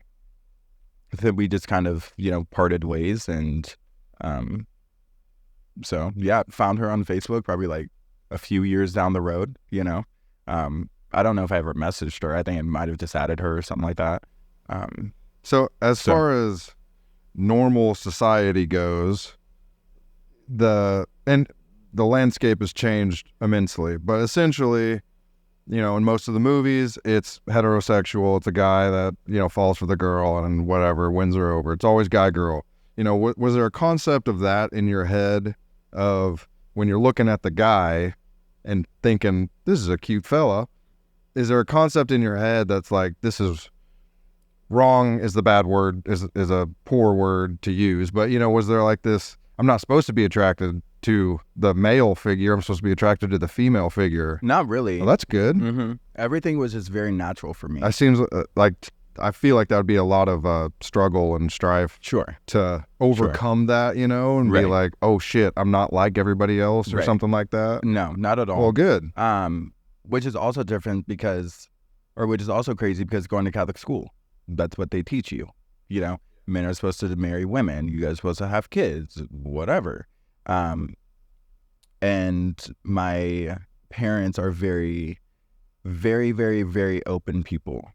we just kind of parted ways, and so yeah, found her on Facebook probably like a few years down the road. I don't know if I ever messaged her. I think I might have just added her or something like that. So far as normal society goes, the landscape has changed immensely. But essentially, in most of the movies, it's heterosexual. It's a guy that, falls for the girl and whatever, wins her over. It's always guy-girl. Was there a concept of that in your head of when you're looking at the guy and thinking, this is a cute fella? Is there a concept in your head that's like, this is wrong is the bad word, is a poor word to use, but was there like this, I'm not supposed to be attracted to the male figure, I'm supposed to be attracted to the female figure? Not really. Well, that's good. Mm-hmm. Everything was just very natural for me. It seems like, I feel like that would be a lot of struggle and strife to overcome that, and be like, oh shit, I'm not like everybody else or something like that. No, not at all. Well, good. Which is also different which is also crazy because going to Catholic school, that's what they teach you. Men are supposed to marry women. You guys are supposed to have kids, whatever. And my parents are very, very, very, very open people.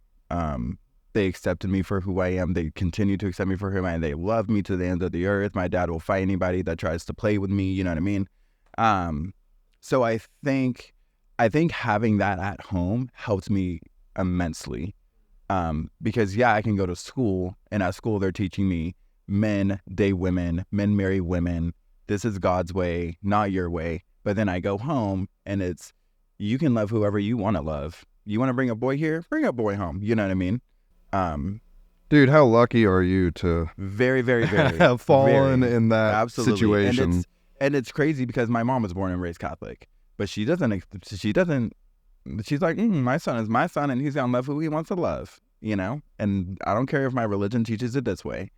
They accepted me for who I am. They continue to accept me for who I am. They love me to the ends of the earth. My dad will fight anybody that tries to play with me. You know what I mean? So I think having that at home helped me immensely. Because I can go to school, and at school they're teaching me men date women, men marry women. This is God's way, not your way. But then I go home, and it's, you can love whoever you want to love. You want to bring a boy here? Bring a boy home. You know what I mean? Dude, how lucky are you to very, very, very have fallen in that situation? And it's crazy because my mom was born and raised Catholic, but she's like, my son is my son, and he's gonna love who he wants to love, and I don't care if my religion teaches it this way,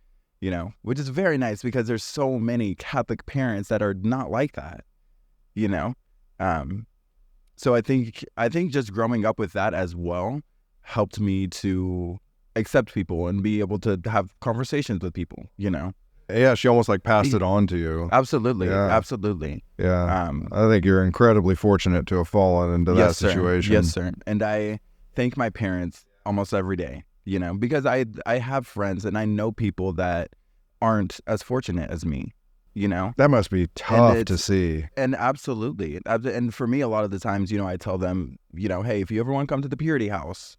which is very nice because there's so many Catholic parents that are not like that, So I think just growing up with that as well helped me to accept people and be able to have conversations with people, Yeah, she almost like passed it on to you. Absolutely. Yeah. Absolutely. Yeah. I think you're incredibly fortunate to have fallen into that situation. Yes, sir. And I thank my parents almost every day, because I have friends and I know people that aren't as fortunate as me, That must be tough to see. And absolutely. And for me, a lot of the times, I tell them, hey, if you ever want to come to the Puritty house,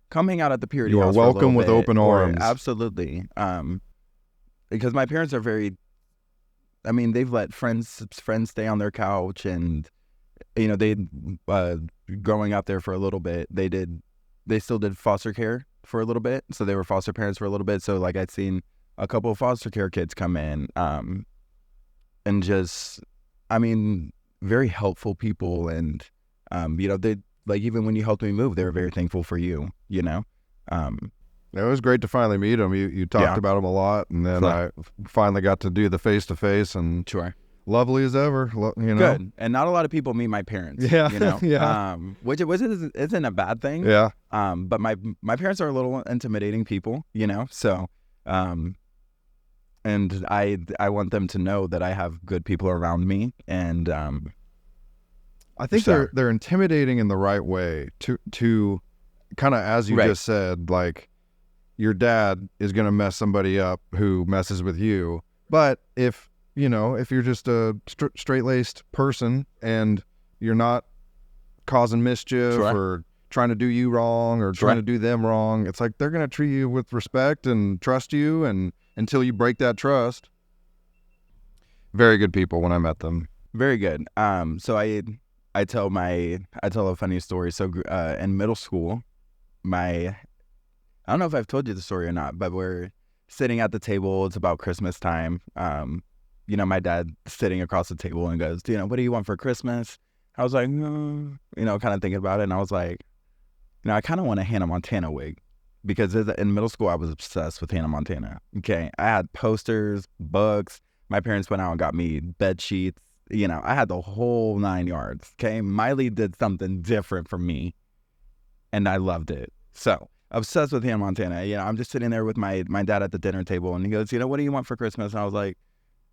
come hang out at the Puritty house. You are welcome with open arms. Absolutely. Because my parents are they've let friends stay on their couch, and they growing up there for a little bit, they still did foster care for a little bit, so they were foster parents for a little bit. So like I'd seen a couple of foster care kids come in, and just very helpful people, and they like, even when you helped me move, they were very thankful for you. It was great to finally meet him. You talked about him a lot, and then I finally got to do the face-to-face, and lovely as ever, Good. And not a lot of people meet my parents. Yeah. Yeah. Which isn't a bad thing. Yeah. But my parents are a little intimidating people, so, and I want them to know that I have good people around me, and, I think they're intimidating in the right way to kind of, as you just said, like, your dad is going to mess somebody up who messes with you. But if you're just a straight-laced person and you're not causing mischief or trying to do you wrong or trying to do them wrong, it's like they're going to treat you with respect and trust you, and until you break that trust. Very good people when I met them. Very good. So I tell a funny story. So in middle school, I don't know if I've told you the story or not, but we're sitting at the table. It's about Christmas time. My dad sitting across the table and goes, what do you want for Christmas? I was like, kind of thinking about it. And I was like, I kind of want a Hannah Montana wig, because in middle school, I was obsessed with Hannah Montana. Okay. I had posters, books. My parents went out and got me bed sheets. I had the whole 9 yards. Okay. Miley did something different for me, and I loved it. So obsessed with Hannah Montana. I'm just sitting there with my dad at the dinner table, and he goes, what do you want for Christmas? And I was like,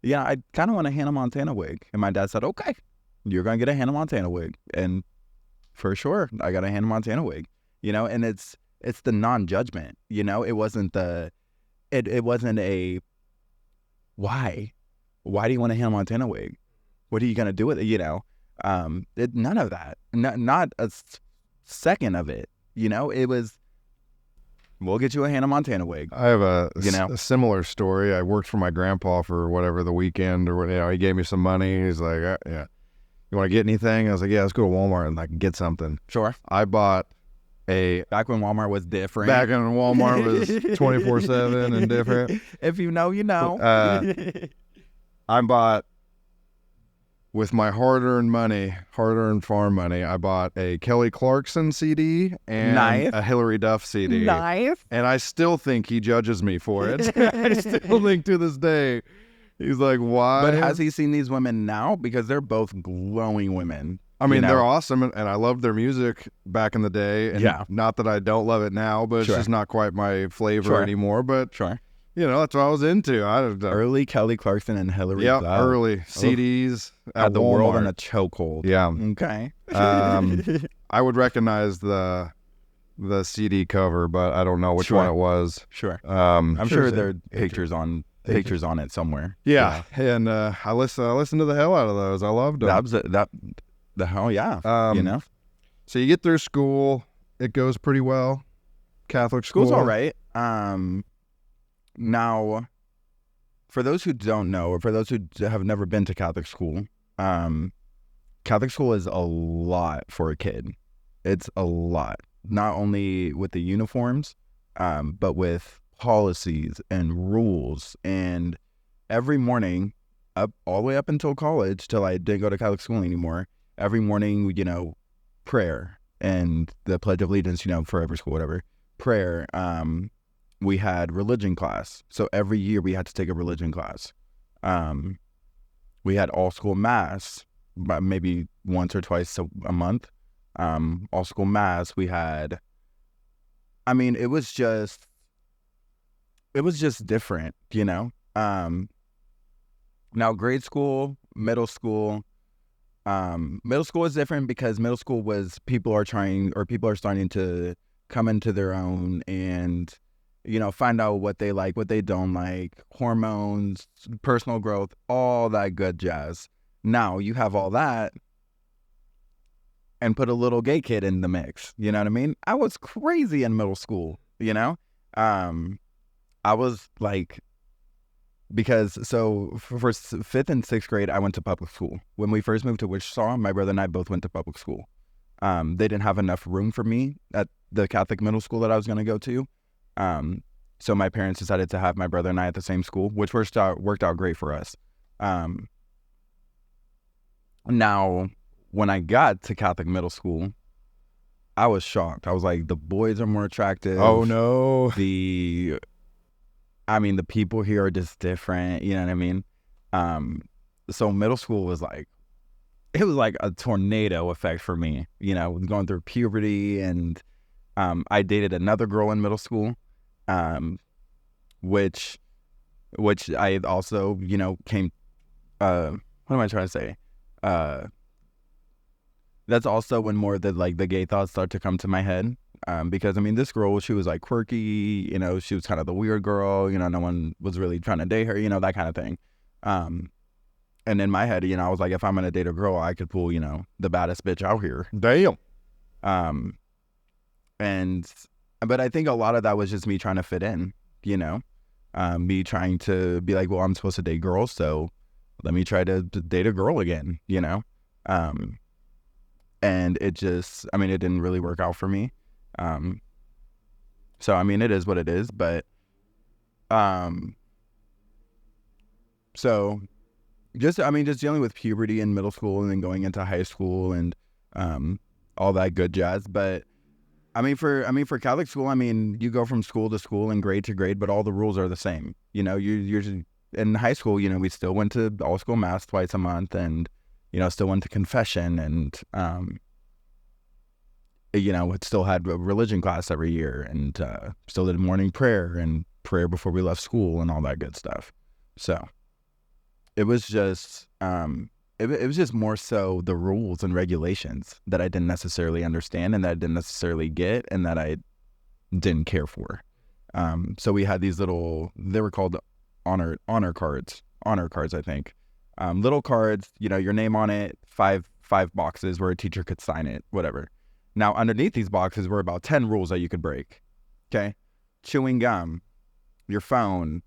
I kind of want a Hannah Montana wig. And my dad said, okay, you're going to get a Hannah Montana wig. And for sure, I got a Hannah Montana wig, and it's the non-judgment, it wasn't it wasn't a, why do you want a Hannah Montana wig? What are you going to do with it? None of that, not a second of it, it was, we'll get you a Hannah Montana wig. I have a similar story. I worked for my grandpa for whatever the weekend, or he gave me some money. He's like, yeah, you want to get anything? I was like, yeah, let's go to Walmart and like get something. Sure. I bought back when Walmart was different. Back when Walmart was 24/7 and different. If you know, you know. I bought, with my hard-earned farm money, I bought a Kelly Clarkson CD and a Hillary Duff CD. Nice. And I still think he judges me for it. I still think to this day, he's like, why? But has he seen these women now? Because they're both glowing women. I mean, they're awesome, and I loved their music back in the day. And not that I don't love it now, but it's just not quite my flavor anymore. But that's what I was into. Early Kelly Clarkson and Hillary Duff. Early CDs had the Walmart. World in a chokehold. Yeah. Okay. I would recognize the CD cover, but I don't know which one it was. Sure. I'm sure there are pictures on it somewhere. Yeah. And I listened to the hell out of those. I loved them. The hell yeah. So you get through school, it goes pretty well. Catholic school. School's all right. Now, for those who don't know, or for those who have never been to Catholic school is a lot for a kid. It's a lot. Not only with the uniforms, but with policies and rules. And every morning, all the way up until college, till I didn't go to Catholic school anymore, every morning, prayer and the Pledge of Allegiance, forever school, whatever, prayer, we had religion class. So every year we had to take a religion class. We had all school mass, maybe once or twice a month. All school mass. We had, I mean, it was just different, you know? Now grade school, middle school is different because middle school was people are starting to come into their own and, you know, find out what they like, what they don't like, hormones, personal growth, all that good jazz. Now you have all that and put a little gay kid in the mix. You know what I mean? I was crazy in middle school, you know? I was like, because so for 5th and 6th grade, I went to public school. When we first moved to Wichita, my brother and I both went to public school. They didn't have enough room for me at the Catholic middle school that I was going to go to. So my parents decided to have my brother and I at the same school, which worked out great for us. Now, when I got to Catholic middle school, I was shocked. I was like, the boys are more attractive. Oh, no. The people here are just different. You know what I mean? So middle school was like, it was like a tornado effect for me, you know, going through puberty. And I dated another girl in middle school, which I also, you know, what am I trying to say? That's also when more of the gay thoughts start to come to my head. Because I mean, this girl, she was like quirky, you know, she was kind of the weird girl, you know, no one was really trying to date her, you know, that kind of thing. And in my head, you know, I was like, if I'm going to date a girl, I could pull, you know, the baddest bitch out here. Damn. But I think a lot of that was just me trying to fit in, you know, me trying to be like, well, I'm supposed to date girls, so let me try to date a girl again, you know? And it just, I mean, it didn't really work out for me. So, I mean, it is what it is, but, so just dealing with puberty in middle school and then going into high school and, all that good jazz. But I mean, for Catholic school, I mean, you go from school to school and grade to grade, but all the rules are the same. You know, you're in high school, you know, we still went to all school mass twice a month and, you know, still went to confession and, you know, it still had a religion class every year and still did morning prayer and prayer before we left school and all that good stuff. So it was just, it was just more so the rules and regulations that I didn't necessarily understand and that I didn't necessarily get and that I didn't care for. So we had these little, they were called honor cards, I think. Little cards, you know, your name on it, five boxes where a teacher could sign it, whatever. Now, underneath these boxes were about 10 rules that you could break, okay? Chewing gum, your phone,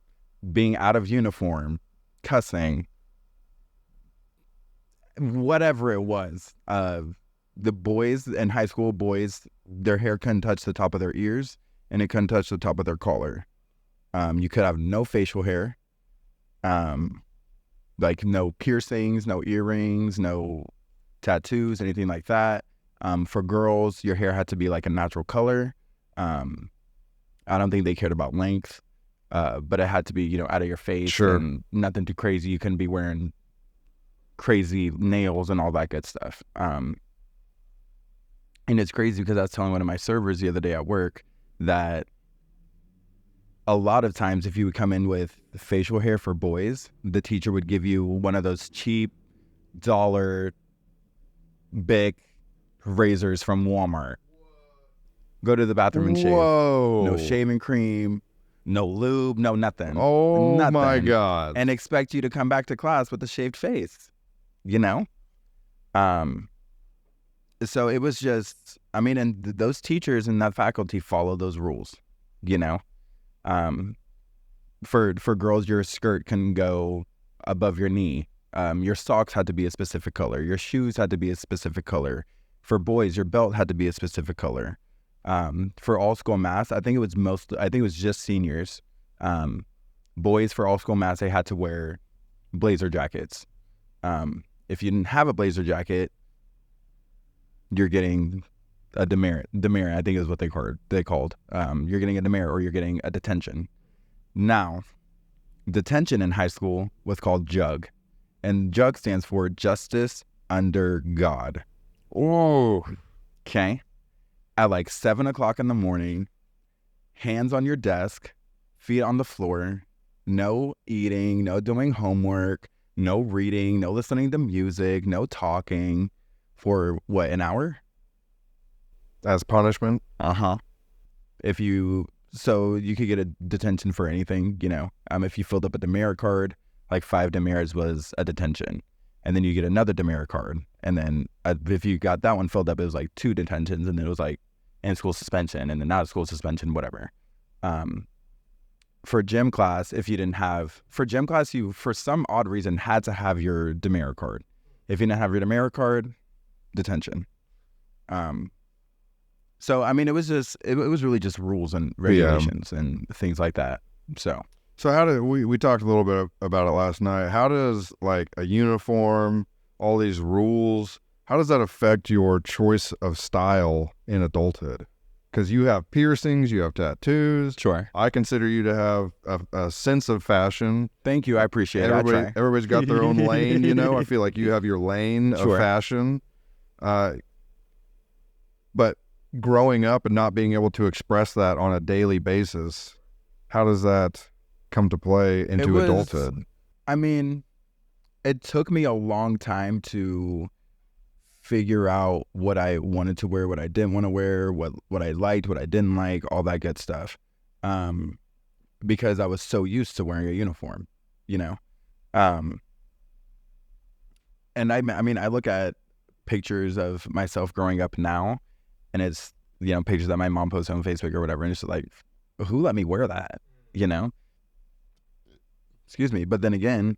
being out of uniform, cussing, whatever it was. The boys in high school, their hair couldn't touch the top of their ears, and it couldn't touch the top of their collar. You could have no facial hair, like no piercings, no earrings, no tattoos, anything like that. For girls, your hair had to be like a natural color. I don't think they cared about length, but it had to be, you know, out of your face. Sure. And nothing too crazy. You couldn't be wearing crazy nails and all that good stuff. And it's crazy because I was telling one of my servers the other day at work that a lot of times if you would come in with facial hair for boys, the teacher would give you one of those cheap dollar Bic razors from Walmart. Go to the bathroom and shave. Whoa. No shaving cream, no lube, no nothing. Oh, nothing. my God. And expect you to come back to class with a shaved face, you know? So it was just, I mean, and those teachers and that faculty follow those rules, you know? For girls, your skirt can go above your knee. Your socks had to be a specific color. Your shoes had to be a specific color. For boys, your belt had to be a specific color. For all school mass, I think it was just seniors. Boys for all school mass, they had to wear blazer jackets. If you didn't have a blazer jacket, you're getting a demerit. Demerit, I think, is what they called. You're getting a demerit or you're getting a detention. Now, detention in high school was called JUG, and JUG stands for Justice Under God. Oh, Okay, at like 7 o'clock in the morning, hands on your desk, feet on the floor, no eating, no doing homework, no reading, no listening to music, no talking for what, an hour? as punishment. So you could get a detention for anything, if you filled up a demerit card, like 5 demerits was a detention. And then you get another demerit card. And then if you got that one filled up, it was like 2 detentions, and then it was like in-school suspension, and then out of school suspension, whatever. For gym class, you, for some odd reason, had to have your demerit card. If you didn't have your demerit card, detention. So, I mean, it was really just rules and regulations and things like that. So how did we talked a little bit about it last night. How does like a uniform, all these rules, how does that affect your choice of style in adulthood? Because you have piercings, you have tattoos. Sure. I consider you to have a sense of fashion. Thank you. I appreciate it. Everybody's got their own lane, I feel like you have your lane of fashion. But growing up and not being able to express that on a daily basis, how does that come to play into adulthood? I mean, it took me a long time to figure out what I wanted to wear, what I didn't want to wear, what I liked, what I didn't like, all that good stuff. Because I was so used to wearing a uniform, And I mean, I look at pictures of myself growing up now, and it's, pictures that my mom posts on Facebook or whatever, and it's just like, who let me wear that, Excuse me. But then again,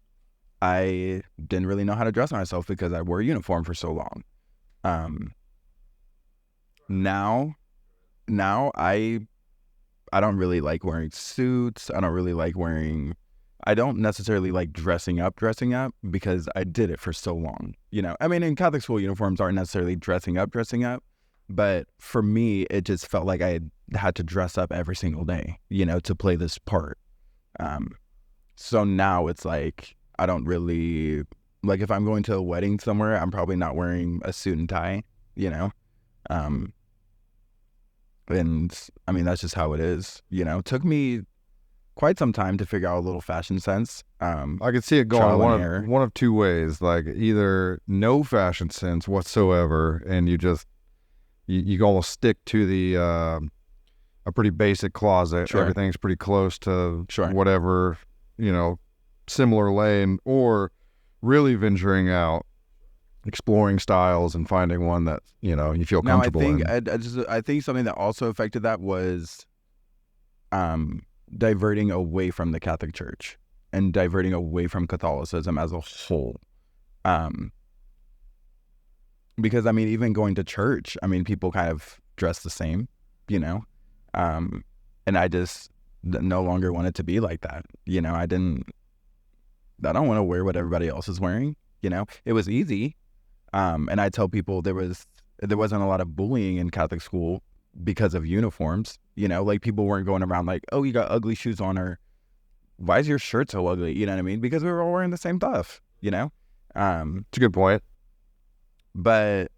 I didn't really know how to dress myself because I wore a uniform for so long. Now I don't really like wearing suits. I don't necessarily like dressing up because I did it for so long. I mean, in Catholic school, uniforms aren't necessarily dressing up, but for me, it just felt like I had to dress up every single day, to play this part. So now it's like, I don't really, like, if I'm going to a wedding somewhere, I'm probably not wearing a suit and tie, and I mean, that's just how it is, It took me quite some time to figure out a little fashion sense. I could see it going one of 2 ways, like either no fashion sense whatsoever, and you almost stick to the a pretty basic closet. Sure. Everything's pretty close to whatever, similar lane, or really venturing out, exploring styles and finding one that, you feel comfortable in. I think something that also affected that was diverting away from the Catholic Church and diverting away from Catholicism as a whole. Because, I mean, even going to church, I mean, people kind of dress the same, and I just no longer want it to be like that. I don't want to wear what everybody else is wearing. It was easy. And I tell people there wasn't a lot of bullying in Catholic school because of uniforms. Like, people weren't going around like, oh, you got ugly shoes on, or why is your shirt so ugly? You know what I mean? Because we were all wearing the same stuff, It's a good point. But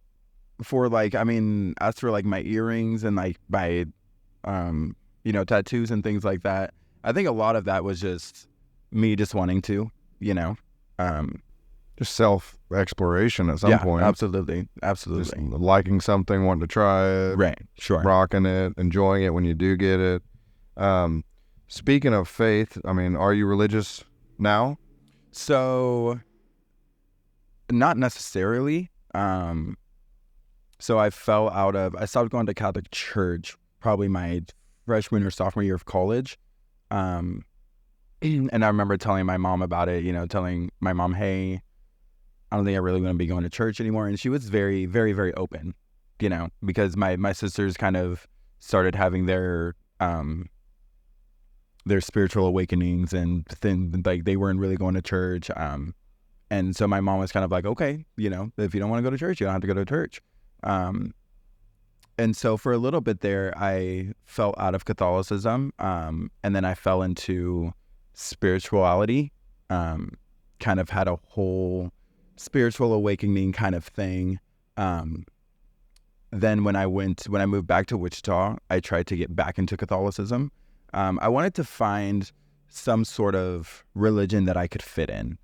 for like, I mean, as for like my earrings and like my, tattoos and things like that, I think a lot of that was just me just wanting to, just self-exploration at some point. Absolutely. Just liking something, wanting to try it. Right, sure. Rocking it, enjoying it when you do get it. Speaking of faith, I mean, are you religious now? So, not necessarily. So I stopped going to Catholic church probably my freshman or sophomore year of college. And I remember telling my mom about it, telling my mom, hey, I don't think I really want to be going to church anymore. And she was very, very, very open, because my sisters kind of started having their spiritual awakenings and like they weren't really going to church. And so my mom was kind of like, okay, if you don't want to go to church, you don't have to go to church. And so for a little bit there, I fell out of Catholicism, and then I fell into spirituality, kind of had a whole spiritual awakening kind of thing. Then when I moved back to Wichita, I tried to get back into Catholicism. I wanted to find some sort of religion that I could fit in.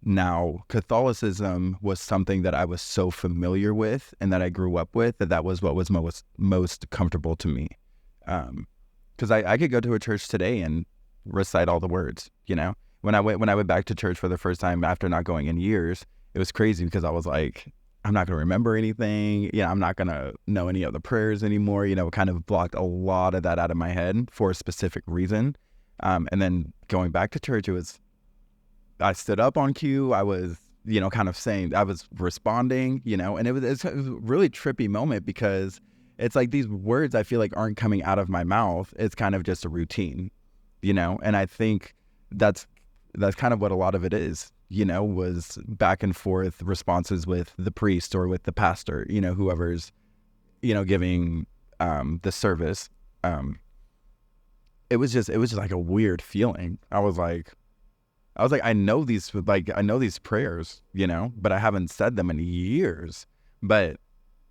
Now, Catholicism was something that I was so familiar with and that I grew up with that was what was most comfortable to me. Because I could go to a church today and recite all the words, you know? When I went back to church for the first time after not going in years, it was crazy because I was like, I'm not going to remember anything. Yeah, I'm not going to know any of the prayers anymore. You know, it kind of blocked a lot of that out of my head for a specific reason. And then going back to church, I stood up on cue. I was, you know, kind of saying, I was responding, you know, and it's a really trippy moment because it's like these words I feel like aren't coming out of my mouth. It's kind of just a routine, you know, and I think that's kind of what a lot of it is, you know, was back and forth responses with the priest or with the pastor, you know, whoever's, you know, giving the service. It was just like a weird feeling. I was like, I know these prayers, you know, but I haven't said them in years. But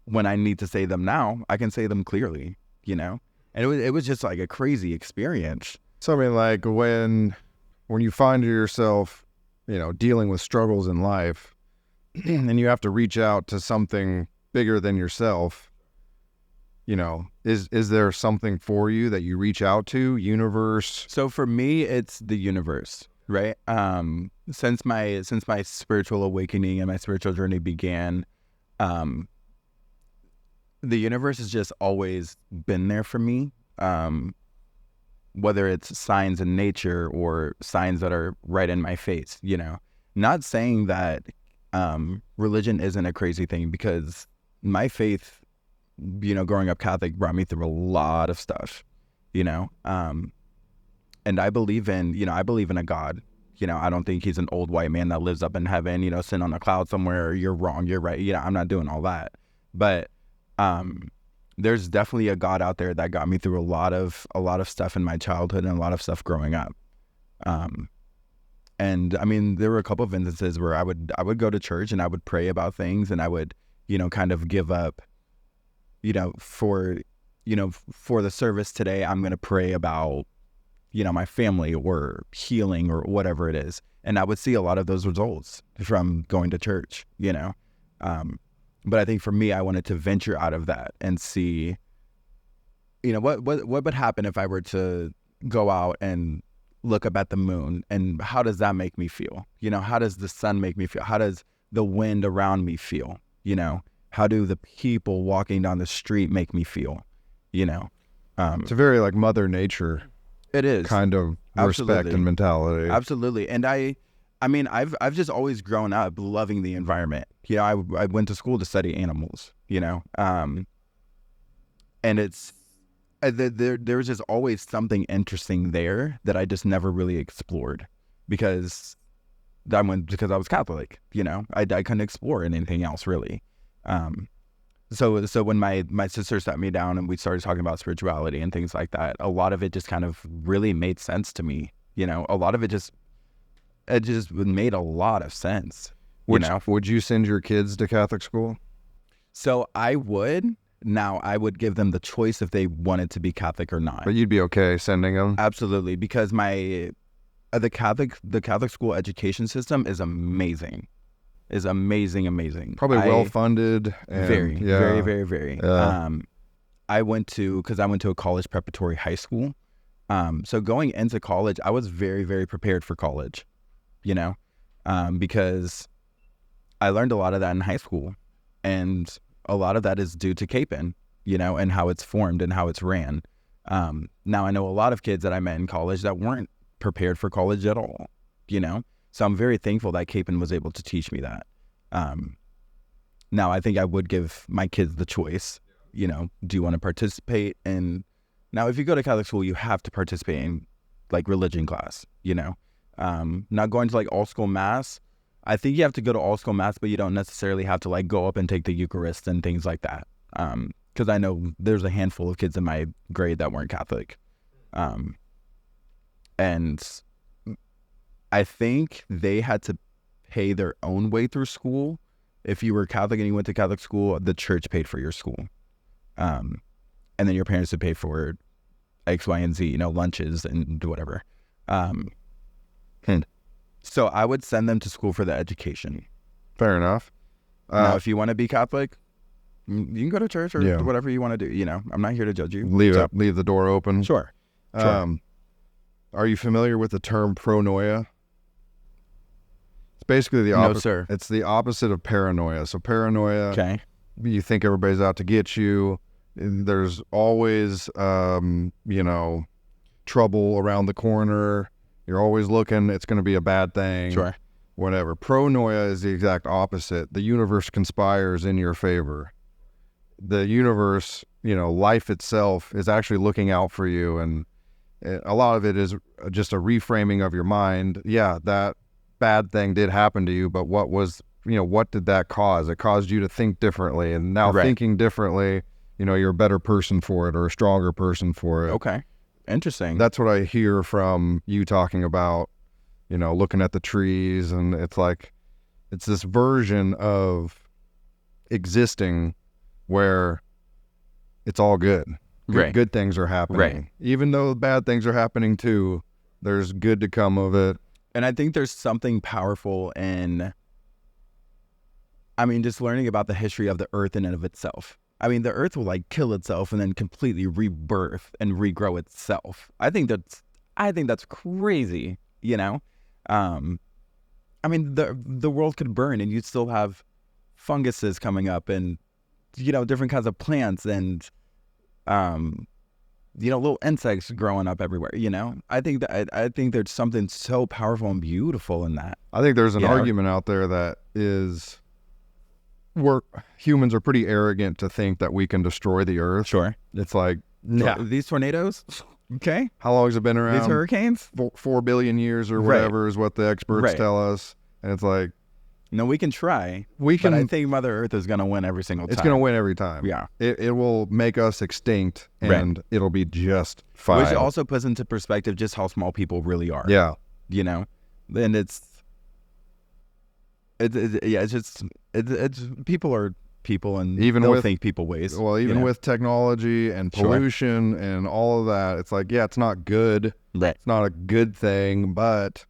when I need to say them now, I can say them clearly, you know. And it was just like a crazy experience. So I mean, like when you find yourself, you know, dealing with struggles in life, and you have to reach out to something bigger than yourself, you know, is there something for you that you reach out to, universe? So for me, it's the universe. Right. Since my spiritual awakening and my spiritual journey began, the universe has just always been there for me. Whether it's signs in nature or signs that are right in my face, you know, not saying that religion isn't a crazy thing, because my faith, you know, growing up Catholic brought me through a lot of stuff, you know. And I believe in a God. You know, I don't think he's an old white man that lives up in heaven, you know, sitting on a cloud somewhere. You're wrong. You're right. You know, I'm not doing all that. But there's definitely a God out there that got me through a lot of stuff in my childhood and a lot of stuff growing up. And I mean, there were a couple of instances where I would go to church and I would pray about things, and I would, you know, kind of give up, you know, for the service today, I'm going to pray about, you know, my family or healing or whatever it is. And I would see a lot of those results from going to church, you know. But I think for me, I wanted to venture out of that and see, you know, what would happen if I were to go out and look up at the moon, and how does that make me feel? You know, how does the sun make me feel? How does the wind around me feel? You know, how do the people walking down the street make me feel? You know, it's a very like Mother Nature. It is kind of respect and mentality. Absolutely. And I mean, I've just always grown up loving the environment. You know, I went to school to study animals, you know, and it's, there's just always something interesting there that I just never really explored because I was Catholic, you know, I couldn't explore anything else really. So when my sister sat me down and we started talking about spirituality and things like that, a lot of it just kind of really made sense to me. You know, a lot of it just made a lot of sense. Would you send your kids to Catholic school? So I would. Now I would give them the choice if they wanted to be Catholic or not. But you'd be okay sending them? Absolutely, because the Catholic school education system is amazing. Is amazing. Probably well funded. Very. Yeah. I went to a college preparatory high school. So going into college, I was very, very prepared for college, you know, because I learned a lot of that in high school, and a lot of that is due to Capon, you know, and how it's formed and how it's ran. Now I know a lot of kids that I met in college that weren't prepared for college at all, you know. So I'm very thankful that Capon was able to teach me that. Now I think I would give my kids the choice, you know, do you want to participate in, now if you go to Catholic school, you have to participate in like religion class, you know, not going to like all school mass. I think you have to go to all school mass, but you don't necessarily have to like go up and take the Eucharist and things like that. because I know there's a handful of kids in my grade that weren't Catholic. And I think they had to pay their own way through school. If you were Catholic and you went to Catholic school, the church paid for your school. And then your parents would pay for X, Y, and Z, lunches and whatever. So I would send them to school for the education. Fair enough. Now, if you want to be Catholic, you can go to church or whatever you want to do. I'm not here to judge you. Leave the door open. Sure. Are you familiar with the term pronoia? It's basically the opposite. No, sir. It's the opposite of paranoia. So paranoia, you think everybody's out to get you. There's always, trouble around the corner. You're always looking. It's going to be a bad thing. Sure. Whatever. Pronoia is the exact opposite. The universe conspires in your favor. The universe, life itself is actually looking out for you, and a lot of it is just a reframing of your mind. Yeah, that bad thing did happen to you, but what did that cause? It caused you to think differently, and now thinking differently, you're a better person for it or a stronger person for it. Okay. Interesting. That's what I hear from you talking about, looking at the trees, and it's like, it's this version of existing where it's all good. Good things are happening. Right. Even though bad things are happening too, there's good to come of it. And I think there's something powerful in, just learning about the history of the earth in and of itself. The earth will kill itself and then completely rebirth and regrow itself. I think that's crazy, the world could burn and you'd still have funguses coming up and, different kinds of plants and, little insects growing up everywhere, I think there's something so powerful and beautiful in that. I think there's an argument out there that is, humans are pretty arrogant to think that we can destroy the earth. Sure. It's like, these tornadoes, okay. How long has it been around? These hurricanes? 4 billion years or whatever is what the experts tell us. And it's like, no, we can try. But I think Mother Earth is going to win every single time. It's going to win every time. Yeah. It will make us extinct, and it'll be just fine. Which also puts into perspective just how small people really are. Yeah. And it's people are people, and they'll think people ways. Well, even with technology and pollution and all of that, it's like, it's not good. Right. It's not a good thing, but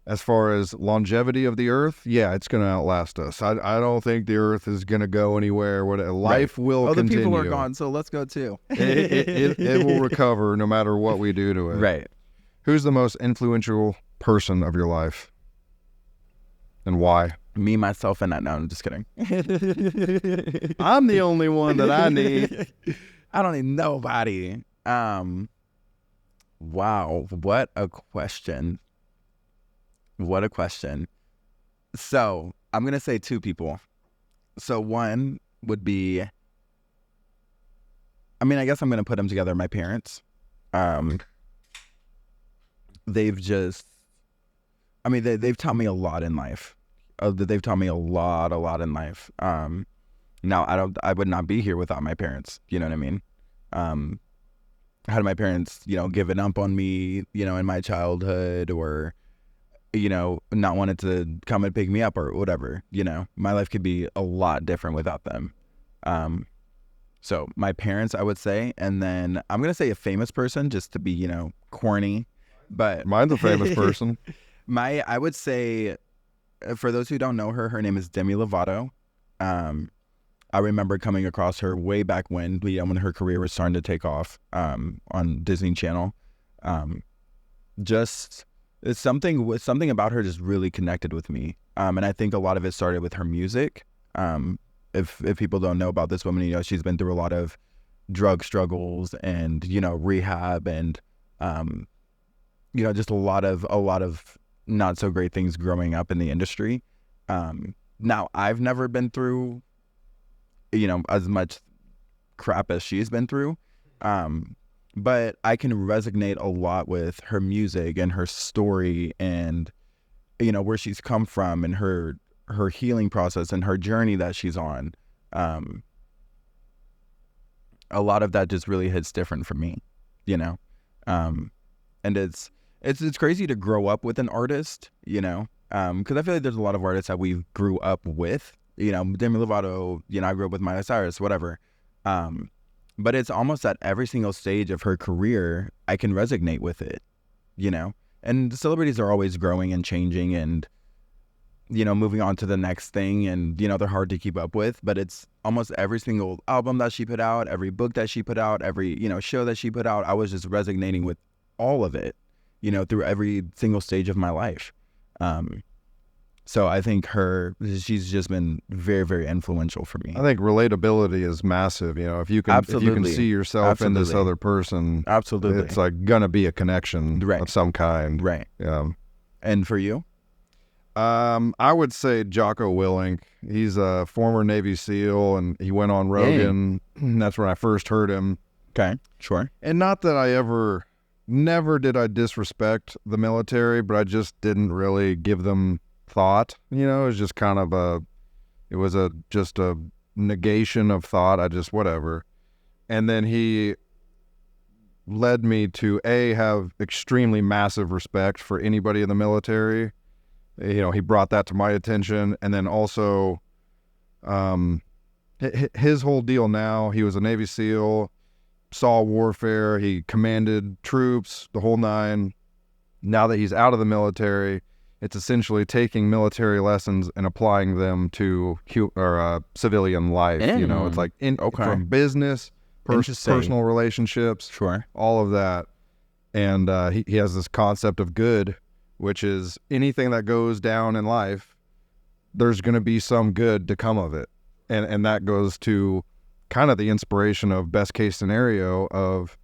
as far as longevity of the earth, it's going to outlast us. I don't think the earth is going to go anywhere. Life will continue. The people are gone, so let's go too. It will recover no matter what we do to it. Right. Who's the most influential person of your life, and why? Me, myself, and that. No, I'm just kidding. I'm the only one that I need. I don't need nobody. Wow, what a question. What a question. So I'm going to say two people. So one would be, I guess I'm going to put them together, my parents. They've taught me a lot in life. They've taught me a lot in life. Now I would not be here without my parents. You know what I mean? Had my parents, given up on me, in my childhood, or, not wanted to come and pick me up or whatever, my life could be a lot different without them. So my parents, I would say, and then I'm going to say a famous person just to be, corny, but mine's a famous person. I would say, for those who don't know her, her name is Demi Lovato. I remember coming across her way back when her career was starting to take off, on Disney Channel. It's something about her just really connected with me. And I think a lot of it started with her music. If people don't know about this woman, she's been through a lot of drug struggles and, rehab and, just a lot of not so great things growing up in the industry. Now I've never been through, as much crap as she's been through. But I can resonate a lot with her music and her story and, where she's come from and her healing process and her journey that she's on. a lot of that just really hits different for me, you know? And it's crazy to grow up with an artist, you know? Because I feel like there's a lot of artists that we grew up with, you know, Demi Lovato, you know, I grew up with Miley Cyrus, whatever. But it's almost at every single stage of her career, I can resonate with it, you know? And celebrities are always growing and changing and, you know, moving on to the next thing. And, you know, they're hard to keep up with, but it's almost every single album that she put out, every book that she put out, every, you know, show that she put out, I was just resonating with all of it, you know, through every single stage of my life. So I think she's just been very, very influential for me. I think relatability is massive. You know, if you can see yourself in this other person, absolutely, it's like gonna be a connection of some kind. Right. Yeah. And for you? I would say Jocko Willink. He's a former Navy SEAL, and he went on Rogan. That's when I first heard him. Okay, sure. And not that never did I disrespect the military, but I just didn't really give them thought. You know, it was just kind of just a negation of thought. I just, whatever. And then he led me to have extremely massive respect for anybody in the military. You know, he brought that to my attention. And then also, his whole deal now, he was a Navy SEAL, saw warfare, he commanded troops, the whole nine. Now that he's out of the military, it's essentially taking military lessons and applying them to civilian life. You know, it's like from business, personal relationships, sure, all of that. And he has this concept of good, which is anything that goes down in life, there's going to be some good to come of it. And that goes to kind of the inspiration of best case scenario of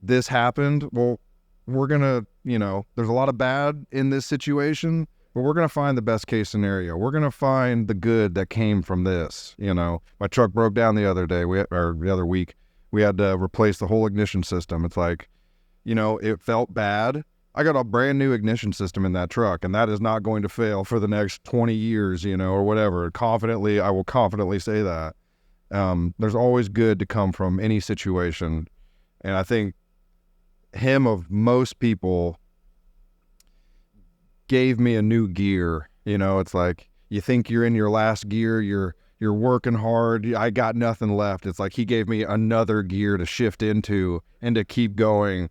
this happened. Well, we're going to, you know, there's a lot of bad in this situation, but we're going to find the best case scenario. We're going to find the good that came from this. You know, my truck broke down the other week. We had to replace the whole ignition system. It's like, you know, it felt bad. I got a brand new ignition system in that truck, and that is not going to fail for the next 20 years, you know, or whatever. I will confidently say that. There's always good to come from any situation. And I think him of most people gave me a new gear. You know, it's like you think you're in your last gear, you're working hard, I got nothing left. It's like he gave me another gear to shift into and to keep going,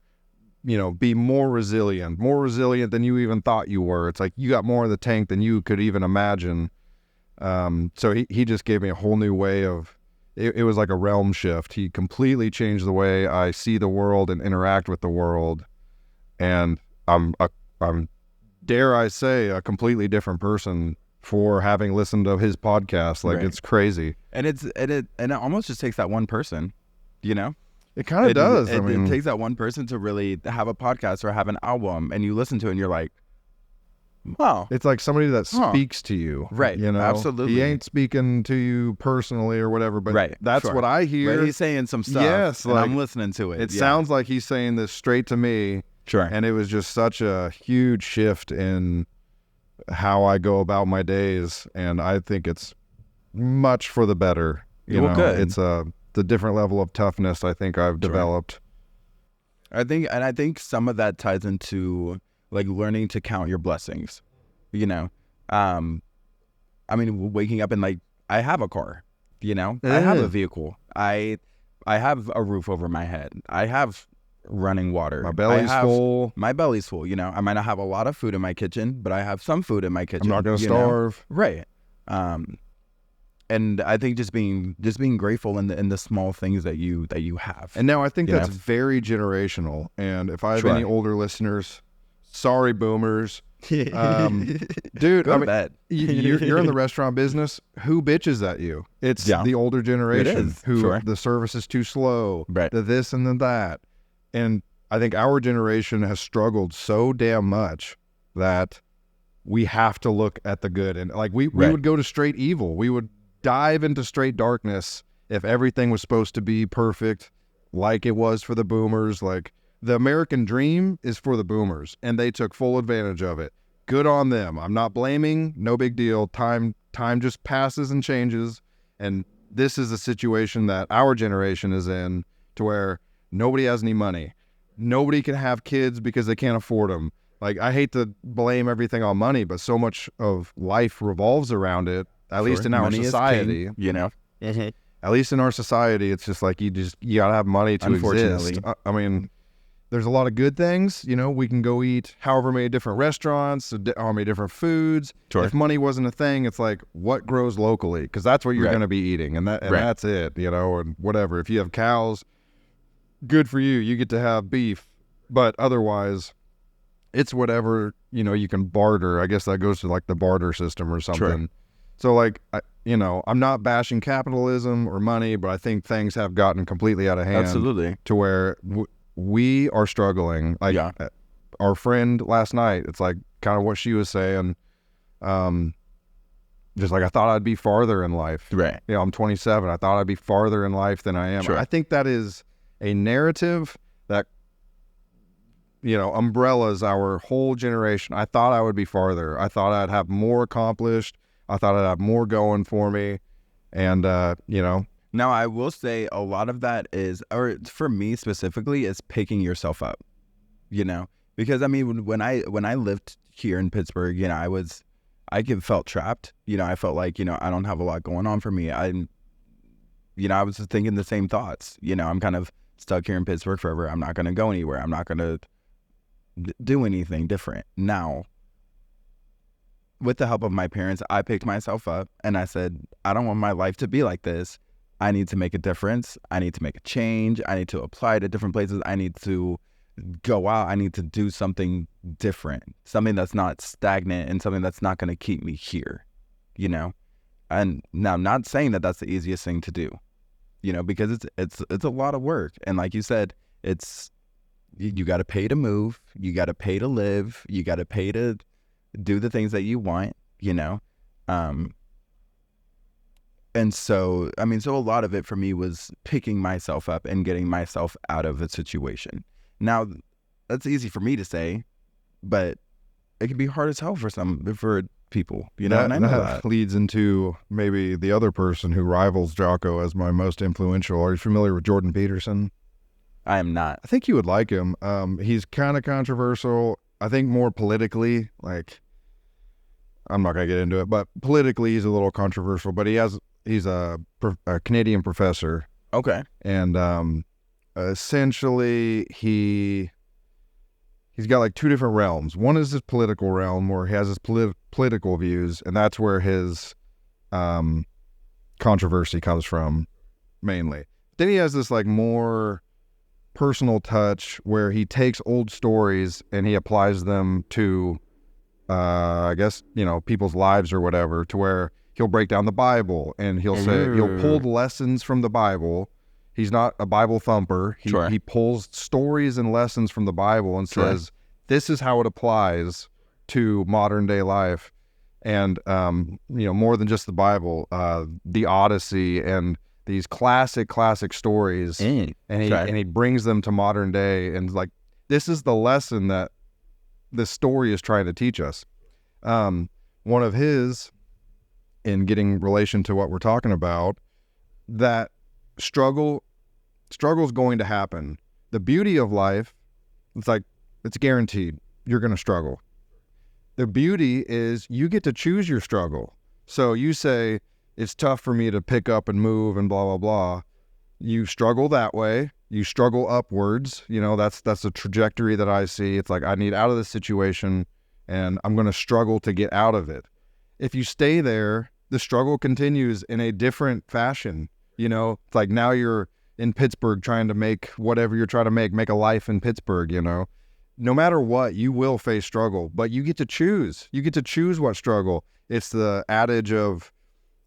you know, be more resilient than you even thought you were. It's like you got more in the tank than you could even imagine. So he just gave me a whole new way of, it was like a realm shift. He completely changed the way I see the world and interact with the world. And I'm dare I say, a completely different person for having listened to his podcast. Like, It's crazy. And it almost just takes that one person, you know? It kind of does. It takes that one person to really have a podcast or have an album, and you listen to it and you're like, wow. It's like somebody that speaks to you. Right. You know, absolutely. He ain't speaking to you personally or whatever, but that's what I hear. Right. He's saying some stuff. Yes. And I'm listening to it. It sounds like he's saying this straight to me. Sure. And it was just such a huge shift in how I go about my days. And I think it's much for the better. You know, good. It's the different level of toughness I think I've developed. I think some of that ties into like learning to count your blessings, you know. I mean, waking up and like, I have a car, you know, I have a vehicle, I have a roof over my head, I have running water, my belly's full, you know. I might not have a lot of food in my kitchen, but I have some food in my kitchen. I'm not gonna starve. Know? Right. And I think just being grateful in the small things that you have. And now I think that's very generational. And if I have any older listeners, sorry, boomers. Dude, Go to bed. You're in the restaurant business. Who bitches at you? It's the older generation who the service is too slow, the this and the that. And I think our generation has struggled so damn much that we have to look at the good. And like we would go to straight evil. We would dive into straight darkness if everything was supposed to be perfect like it was for the boomers. Like, the American dream is for the boomers, and they took full advantage of it. Good on them. I'm not blaming. No big deal. Time just passes and changes, and this is a situation that our generation is in, to where nobody has any money. Nobody can have kids because they can't afford them. Like, I hate to blame everything on money, but so much of life revolves around it, at least in our Money is society. king, you know? At least in our society, it's just like you gotta have money to exist. I mean, there's a lot of good things. You know, we can go eat however many different restaurants, however many different foods. Sure. If money wasn't a thing, it's like, what grows locally? Because that's what you're going to be eating, and that's it. You know, and whatever. If you have cows, good for you. You get to have beef, but otherwise, it's whatever, you know, you can barter. I guess that goes to like the barter system or something. Sure. So like, you know, I'm not bashing capitalism or money, but I think things have gotten completely out of hand. Absolutely. To where we are struggling. Like our friend last night, it's like kind of what she was saying. Just like, I thought I'd be farther in life. Right. You know, I'm 27. I thought I'd be farther in life than I am. Sure. I think that is a narrative that, you know, umbrellas our whole generation. I thought I would be farther. I thought I'd have more accomplished. I thought I'd have more going for me. And, you know. Now, I will say a lot of that is, or for me specifically, is picking yourself up, you know? Because, I mean, when I lived here in Pittsburgh, you know, I felt trapped. You know, I felt like, you know, I don't have a lot going on for me. You know, I was just thinking the same thoughts. You know, I'm kind of stuck here in Pittsburgh forever. I'm not going to go anywhere. I'm not going to do anything different. Now, with the help of my parents, I picked myself up and I said, I don't want my life to be like this. I need to make a difference. I need to make a change. I need to apply to different places. I need to go out. I need to do something different, something that's not stagnant and something that's not going to keep me here, you know? And now, I'm not saying that that's the easiest thing to do, you know, because it's a lot of work. And like you said, you got to pay to move. You got to pay to live. You got to pay to do the things that you want, you know? And so, I mean, so a lot of it for me was picking myself up and getting myself out of a situation. Now, that's easy for me to say, but it can be hard as hell for people, you know? And I know that leads into maybe the other person who rivals Jocko as my most influential. Are you familiar with Jordan Peterson? I am not. I think you would like him. He's kind of controversial. I think more politically, like, I'm not going to get into it, but politically he's a little controversial, but he's a Canadian professor. Okay. And essentially he's got like two different realms. One is his political realm where he has his political views, and that's where his controversy comes from mainly. Then he has this like more personal touch where he takes old stories and he applies them to I guess, you know, people's lives or whatever, to where he'll break down the Bible and he'll pull lessons from the Bible. He's not a Bible thumper. He pulls stories and lessons from the Bible and says, this is how it applies to modern day life. And, you know, more than just the Bible, the Odyssey and these classic stories. And he brings them to modern day. And like, this is the lesson that this story is trying to teach us. One of his, in getting relation to what we're talking about, that struggle's going to happen. The beauty of life, it's like, it's guaranteed. You're going to struggle. The beauty is you get to choose your struggle. So you say, it's tough for me to pick up and move and blah, blah, blah. You struggle that way. You struggle upwards. You know, that's the trajectory that I see. It's like, I need out of this situation and I'm going to struggle to get out of it. If you stay there, the struggle continues in a different fashion. You know, it's like now you're in Pittsburgh trying to make whatever you're trying to make a life in Pittsburgh, you know. No matter what, you will face struggle, but you get to choose. You get to choose what struggle. It's the adage of,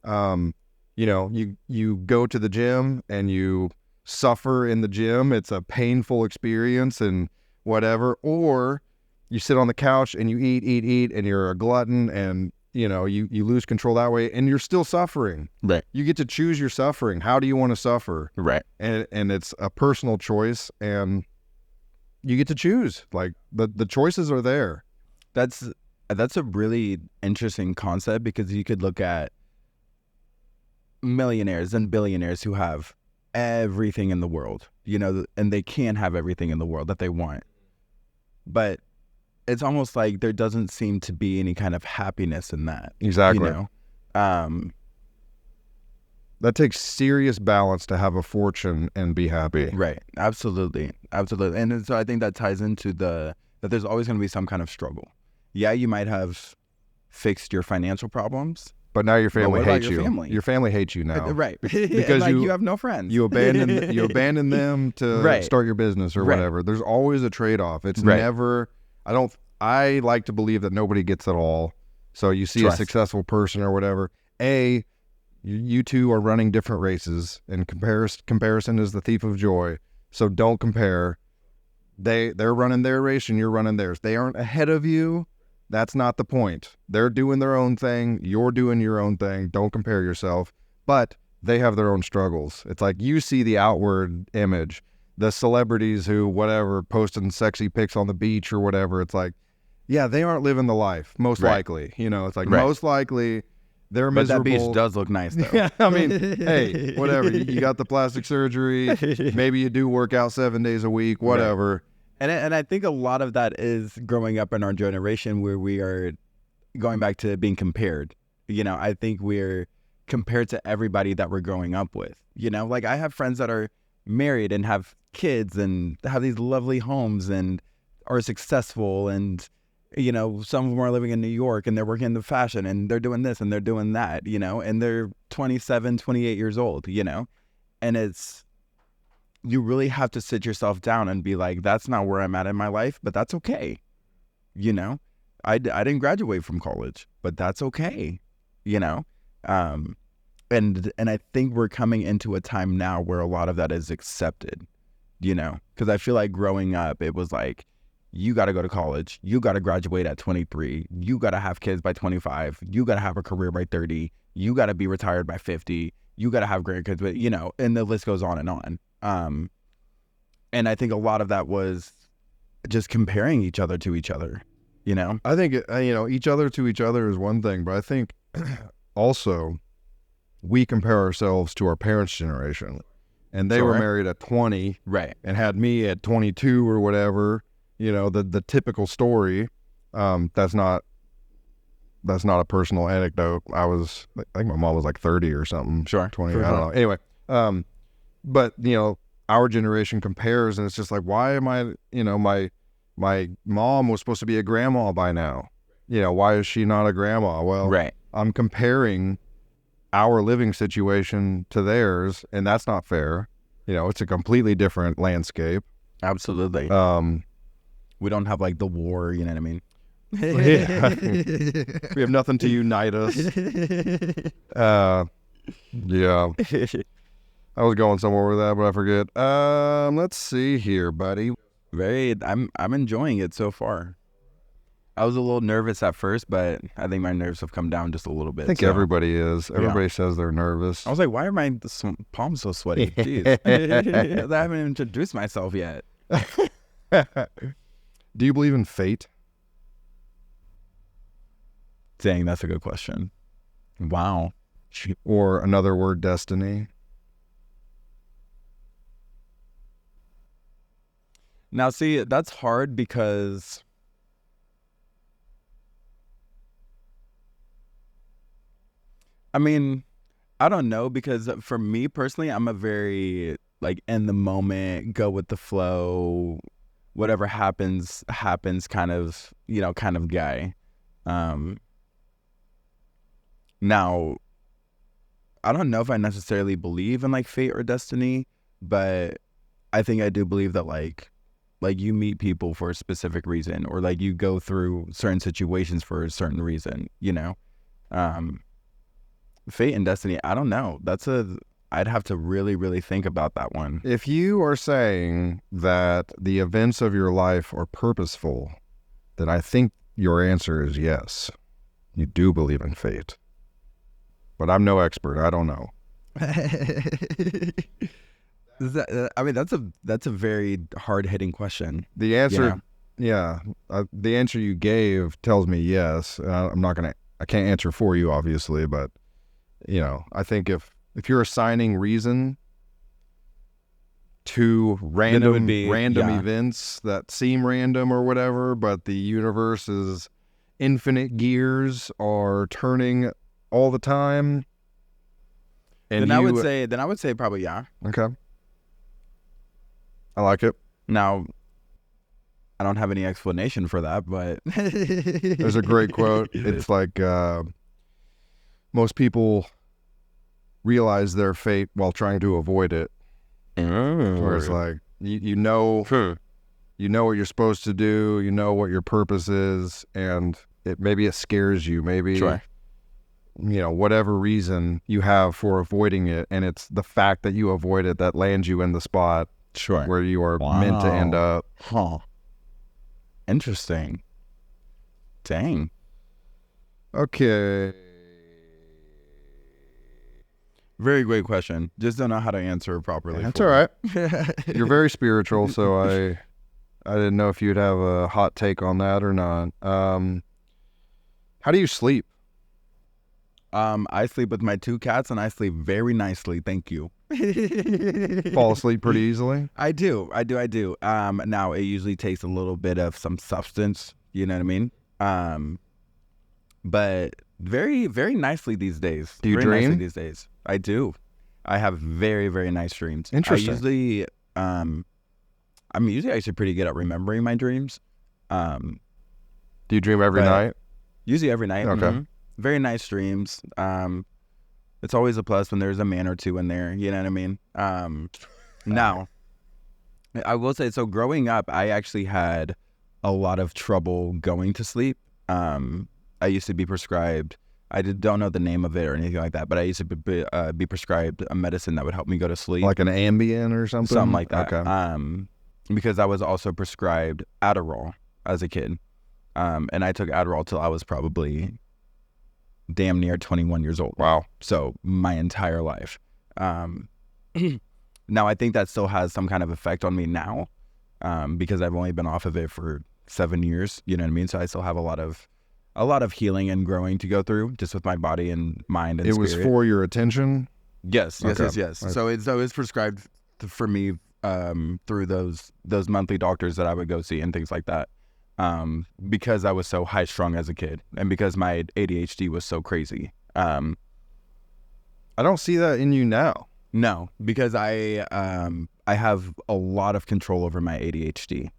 you know, you go to the gym and you suffer in the gym. It's a painful experience and whatever. Or you sit on the couch and you eat, and you're a glutton and, you know, you lose control that way and you're still suffering. Right. You get to choose your suffering. How do you want to suffer? Right. And it's a personal choice and you get to choose. Like the choices are there. That's a really interesting concept because you could look at millionaires and billionaires who have everything in the world, and they can have everything in the world that they want. But it's almost like there doesn't seem to be any kind of happiness in that. Exactly. That takes serious balance to have a fortune and be happy. Right. Absolutely. Absolutely. And so I think that ties into that there's always going to be some kind of struggle. Yeah, you might have fixed your financial problems, but now your family hates your you. family? Your family hates you now. Right. Because you have no friends. You abandon them to start your business or whatever. There's always a trade-off. It's never, I like to believe that nobody gets it all. So you see a successful person or whatever. You two are running different races, and comparison is the thief of joy. So don't compare. They're running their race and you're running theirs. They aren't ahead of you. That's not the point. They're doing their own thing. You're doing your own thing. Don't compare yourself. But they have their own struggles. It's like you see the outward image, the celebrities who, whatever, posting sexy pics on the beach or whatever. It's like, yeah, they aren't living the life, most likely. It's like most likely they're miserable. But that beach does look nice, though. Yeah, I mean, hey, whatever. You got the plastic surgery. Maybe you do work out 7 days a week, whatever. Right. And I think a lot of that is growing up in our generation where we are going back to being compared. I think we're compared to everybody that we're growing up with. Like I have friends that are married and have kids and have these lovely homes and are successful, and some of them are living in New York and they're working in the fashion and they're doing this and they're doing that, and they're 27, 28 years old, and you really have to sit yourself down and be like, that's not where I'm at in my life, but that's okay. I didn't graduate from college, but that's okay. And I think we're coming into a time now where a lot of that is accepted, because I feel like growing up, it was like, you got to go to college. You got to graduate at 23. You got to have kids by 25. You got to have a career by 30. You got to be retired by 50. You got to have grandkids, but, and the list goes on and on. And I think a lot of that was just comparing each other to each other, I think, each other to each other is one thing, but I think also we compare ourselves to our parents' generation, and they were married at 20 and had me at 22 or whatever. The typical story. That's not a personal anecdote. I think my mom was like 30 or something. 20. I don't know. Anyway, but our generation compares, and it's just like, why am I? My mom was supposed to be a grandma by now. Why is she not a grandma? Well, I'm comparing our living situation to theirs, and that's not fair. It's a completely different landscape. Absolutely. We don't have like the war, you know what I mean? We have nothing to unite us. Yeah. I was going somewhere with that, but I forget. Let's see here, buddy. I'm enjoying it so far. I was a little nervous at first, but I think my nerves have come down just a little bit. I think everybody is. Everybody says they're nervous. I was like, why are my palms so sweaty? Jeez. I haven't even introduced myself yet. Do you believe in fate? Dang, that's a good question. Wow. Or another word, destiny? Now, see, that's hard because I don't know, because for me personally, I'm a very like in the moment, go with the flow, whatever happens kind of guy. Now, I don't know if I necessarily believe in like fate or destiny, but I think I do believe that like you meet people for a specific reason, or like you go through certain situations for a certain reason, fate and destiny, I don't know. I'd have to really, really think about that one. If you are saying that the events of your life are purposeful, then I think your answer is yes. You do believe in fate. But I'm no expert. I don't know. That's a very hard-hitting question. The answer, the answer you gave tells me yes. I can't answer for you, obviously, but I think if if you're assigning reason to random events that seem random or whatever, but the universe's infinite gears are turning all the time. And then I would say probably yeah. Okay. I like it. Now, I don't have any explanation for that, but there's a great quote. It's like most people realize their fate while trying to avoid it. Where it's like you know what you're supposed to do, you know what your purpose is, and maybe it scares you, maybe sure. Whatever reason you have for avoiding it, and it's the fact that you avoid it that lands you in the spot where you are meant to end up. Huh. Interesting. Dang. Okay. Very great question. Just don't know how to answer it properly. That's all right. You're very spiritual, so I didn't know if you'd have a hot take on that or not. How do you sleep? I sleep with my 2 cats, and I sleep very nicely. Thank you. Fall asleep pretty easily? I do. Now it usually takes a little bit of some substance. You know what I mean? But very, very nicely these days. Do you very dream? Nicely these days. I do. I have very, very nice dreams. Interesting. I'm usually actually pretty good at remembering my dreams. Do you dream every night? Usually every night. Okay. Mm-hmm. Very nice dreams. It's always a plus when there's a man or two in there. You know what I mean? Now, I will say, so growing up, I actually had a lot of trouble going to sleep. I used to be prescribed, don't know the name of it or anything like that, but I used to be prescribed a medicine that would help me go to sleep. Like an Ambien or something? Something like that. Okay. Because I was also prescribed Adderall as a kid. And I took Adderall till I was probably damn near 21 years old. Wow. So my entire life. Now I think that still has some kind of effect on me now, because I've only been off of it for 7 years. You know what I mean? So I still have a lot of healing and growing to go through, just with my body and mind and it spirit. Was for your attention? Yes. Okay. So it's prescribed for me through those monthly doctors that I would go see and things like that. Because I was so high strung as a kid, and because my ADHD was so crazy. I don't see that in you now. No, because I have a lot of control over my ADHD.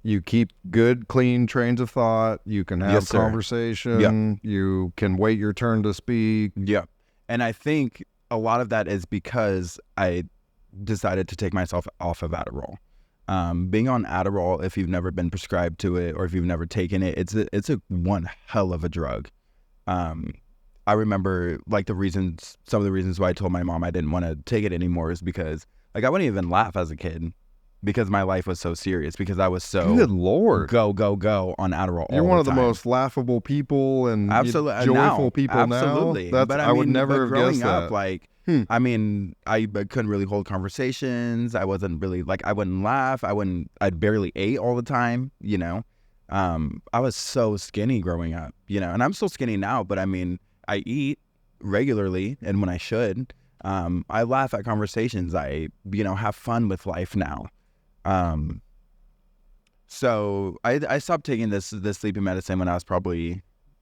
You keep good, clean trains of thought. You can have conversation. Yep. You can wait your turn to speak. Yeah. And I think a lot of that is because I decided to take myself off of Adderall. Being on Adderall, if you've never been prescribed to it or if you've never taken it, it's a one hell of a drug. I remember like some of the reasons why I told my mom I didn't want to take it anymore is because like I wouldn't even laugh as a kid because my life was so serious, because I was so good Lord go on Adderall. You're one of the most laughable people and joyful people absolutely. now. But I would never have guessed that. Up, like, I mean, I couldn't really hold conversations. I wasn't really I wouldn't laugh. I'd barely ate all the time, you know. I was so skinny growing up, you know, and I'm still skinny now, but I mean, I eat regularly and when I should. I laugh at conversations. I, have fun with life now. So I stopped taking this sleeping medicine when I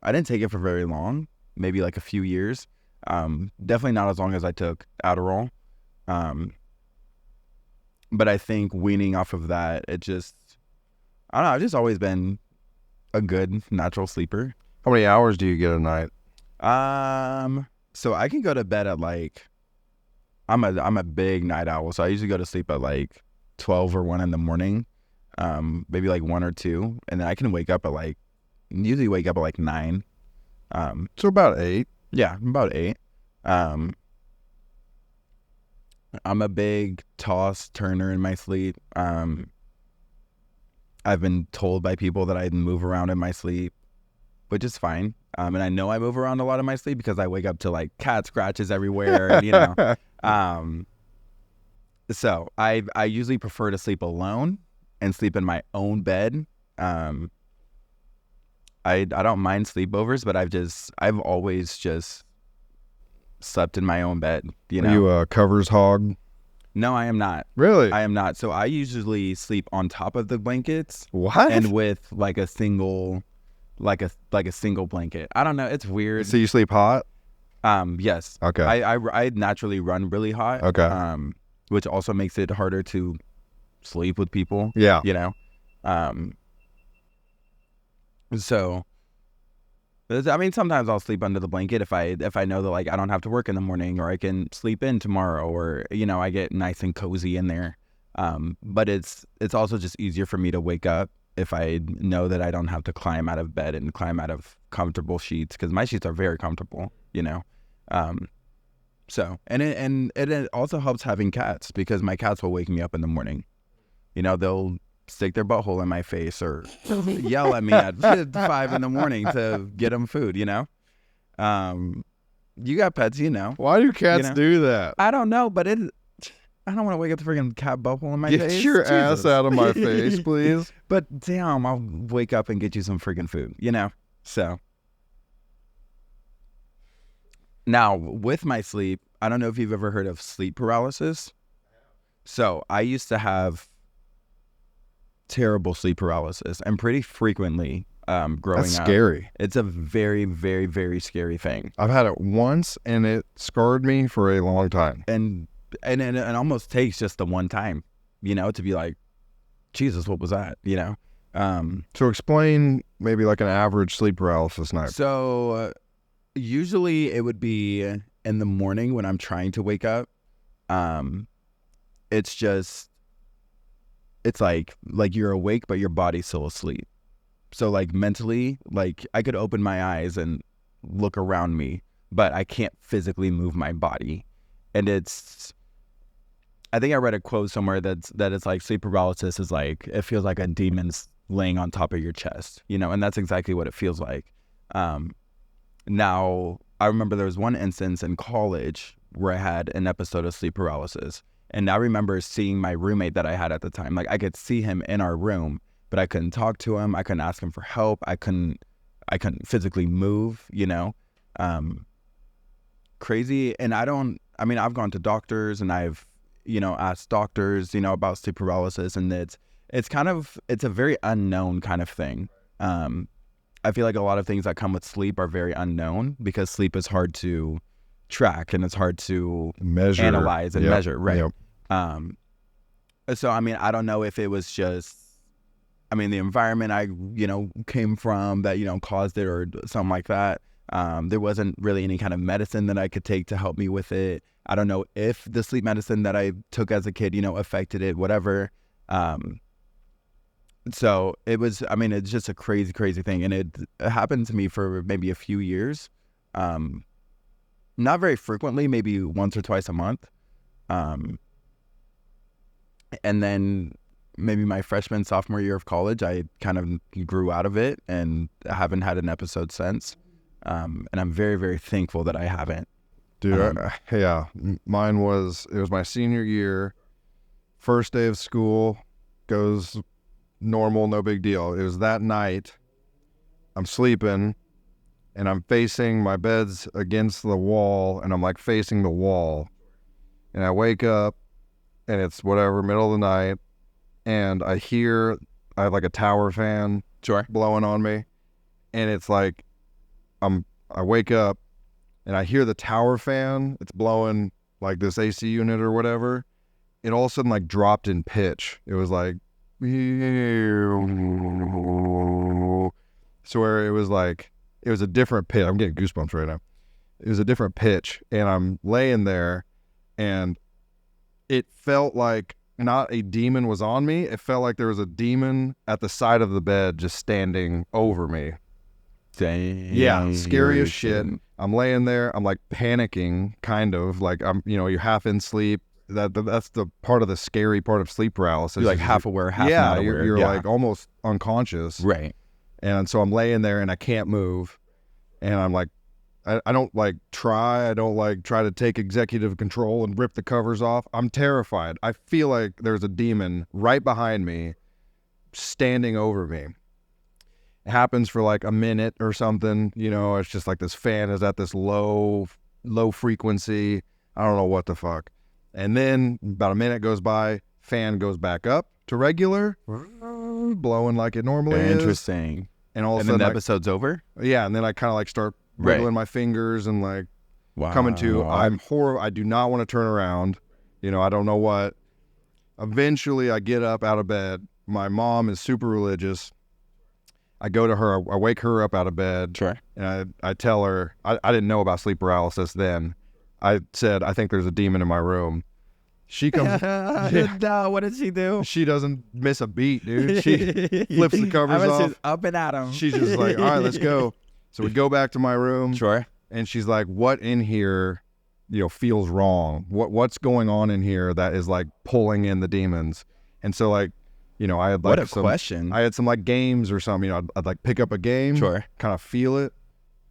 didn't take it for very long, maybe like a few years. Definitely not as long as I took Adderall. But I think weaning off of that, I don't know, I've just always been a good natural sleeper. How many hours do you get a night? So I can go to bed at I'm a big night owl, so I usually go to sleep at 12 or 1 in the morning, maybe 1 or 2, and then I can usually wake up at 9. So about 8. Yeah, about 8. I'm a big turner in my sleep. I've been told by people that I move around in my sleep, which is fine. And I know I move around a lot in my sleep because I wake up to cat scratches everywhere, So I usually prefer to sleep alone and sleep in my own bed. I don't mind sleepovers, but I've always just slept in my own bed. You Are know, you a covers hog? no, I am not. Really? I am not. So I usually sleep on top of the blankets What? and with like a single blanket. I don't know. It's weird. So you sleep hot? Yes. Okay. I naturally run really hot. Okay. Which also makes it harder to sleep with people. Yeah. You know. So, I mean, sometimes I'll sleep under the blanket if I know that like I don't have to work in the morning, or I can sleep in tomorrow, or you know, I get nice and cozy in there. But it's also just easier for me to wake up if I know that I don't have to climb out of bed and climb out of comfortable sheets, because my sheets are very comfortable, you know. So and it also helps having cats, because my cats will wake me up in the morning. You know, they'll stick their butthole in my face or yell at me at 5 in the morning to get them food, you know. You got pets, you know. Why do cats know? do that? I don't know, but I don't want to wake up to freaking cat butthole in my face. Get your ass Jesus. out of my face, please. But damn, I'll wake up and get you some freaking food, you know. So now with my sleep, I don't know if you've ever heard of sleep paralysis. So I used to have terrible sleep paralysis, and pretty frequently growing That's up. scary. It's a very, very, very scary thing. I've had it once, and it scarred me for a long time. And it almost takes just the one time, you know, to be like, Jesus, what was that? You know? So explain maybe like an average sleep paralysis night. So usually it would be in the morning when I'm trying to wake up. It's like you're awake, but your body's still asleep. So like mentally, like I could open my eyes and look around me, but I can't physically move my body. And I think I read a quote somewhere that it's like sleep paralysis is like, it feels like a demon's laying on top of your chest, you know, and that's exactly what it feels like. Now, I remember there was one instance in college where I had an episode of sleep paralysis. And I remember seeing my roommate that I had at the time. Like I could see him in our room, but I couldn't talk to him. I couldn't ask him for help. I couldn't physically move, you know. Crazy. And I've gone to doctors, and I've, you know, asked doctors, you know, about sleep paralysis, and it's a very unknown kind of thing. I feel like a lot of things that come with sleep are very unknown, because sleep is hard to track and it's hard to measure, analyze and measure, right? Yep. So I mean, I don't know if it was just, the environment I, you know, came from that, you know, caused it, or something like that. There wasn't really any kind of medicine that I could take to help me with it. I don't know if the sleep medicine that I took as a kid, you know, affected it, whatever. So it was, it's just a crazy, crazy thing. And it happened to me for maybe a few years. Not very frequently, maybe once or twice a month. And then maybe my freshman, sophomore year of college, I kind of grew out of it, and I haven't had an episode since. And I'm very, very thankful that I haven't. Dude, mine was my senior year, first day of school, goes normal, no big deal. It was that night, I'm sleeping, and I'm facing, my bed's against the wall, and I'm like facing the wall. And I wake up, and it's whatever, middle of the night, and I have like a tower fan blowing on me. And it's like, I wake up, and I hear the tower fan, it's blowing like this AC unit or whatever. It all of a sudden like dropped in pitch. It was like, so where it was a different pitch. I'm getting goosebumps right now. It was a different pitch, and I'm laying there, and it felt like not a demon was on me. It felt like there was a demon at the side of the bed just standing over me. Dang. Yeah, scary as shit. I'm laying there, I'm like panicking, kind of like you're half in sleep. That's the part of the scary part of sleep paralysis. You're like half aware, half not aware. You're like almost unconscious. Right. And so I'm laying there, and I can't move. And I'm like, I don't like try. I don't like try to take executive control and rip the covers off. I'm terrified. I feel like there's a demon right behind me, standing over me. It happens for like a minute or something. You know, it's just like this fan is at this low low frequency. I don't know what the fuck. And then about a minute goes by, fan goes back up to regular, blowing like it normally is. Interesting. And all of a And then sudden, the episode's over? yeah, and then I kind of like start wiggling my fingers and like coming to, I do not want to turn around. You know, I don't know what. Eventually, I get up out of bed. My mom is super religious. I go to her, I wake her up out of bed. Sure. And I tell her, I didn't know about sleep paralysis then. I said, I think there's a demon in my room. She comes. No, what did she do? She doesn't miss a beat, dude. She flips the covers off. She's up and at him. She's just like, all right, let's go. So we go back to my room. Sure. And she's like, what in here, feels wrong? What's going on in here that is like pulling in the demons? And so like, I had like question. I had some like games or something. I'd like pick up a game. Sure. Kind of feel it.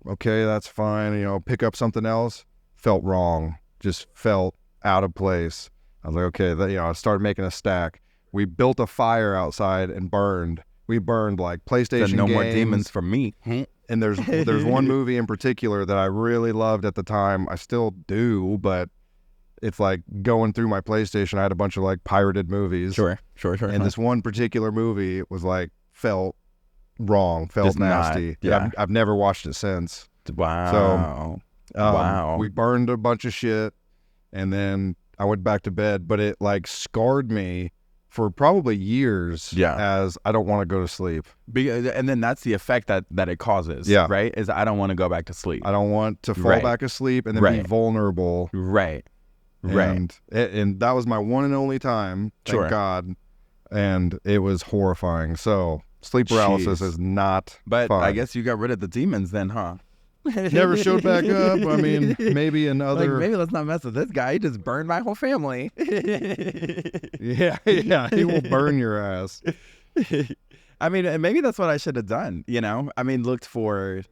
Okay, that's fine. Pick up something else. Felt wrong. Just felt out of place. I was like, okay, I started making a stack. We built a fire outside and burned. We burned like PlayStation no games. more demons for me. And there's one movie in particular that I really loved at the time. I still do, but it's like going through my PlayStation. I had a bunch of like pirated movies. Sure. And this one particular movie was like felt wrong, felt Just nasty. I've never watched it since. Wow. So we burned a bunch of shit, and then I went back to bed. But it like scarred me for probably years. Yeah. As I don't want to go to sleep. And then that's the effect that it causes. Yeah. Right. Is I don't want to go back to sleep. I don't want to fall back asleep and then be vulnerable. Right. And that was my one and only time. Thank God. And it was horrifying. So sleep paralysis is not But fun. I guess you got rid of the demons then, huh? Never showed back up. I mean, maybe another. Like, maybe let's not mess with this guy. He just burned my whole family. Yeah, he will burn your ass. I mean, maybe that's what I should have done. I mean, looked for.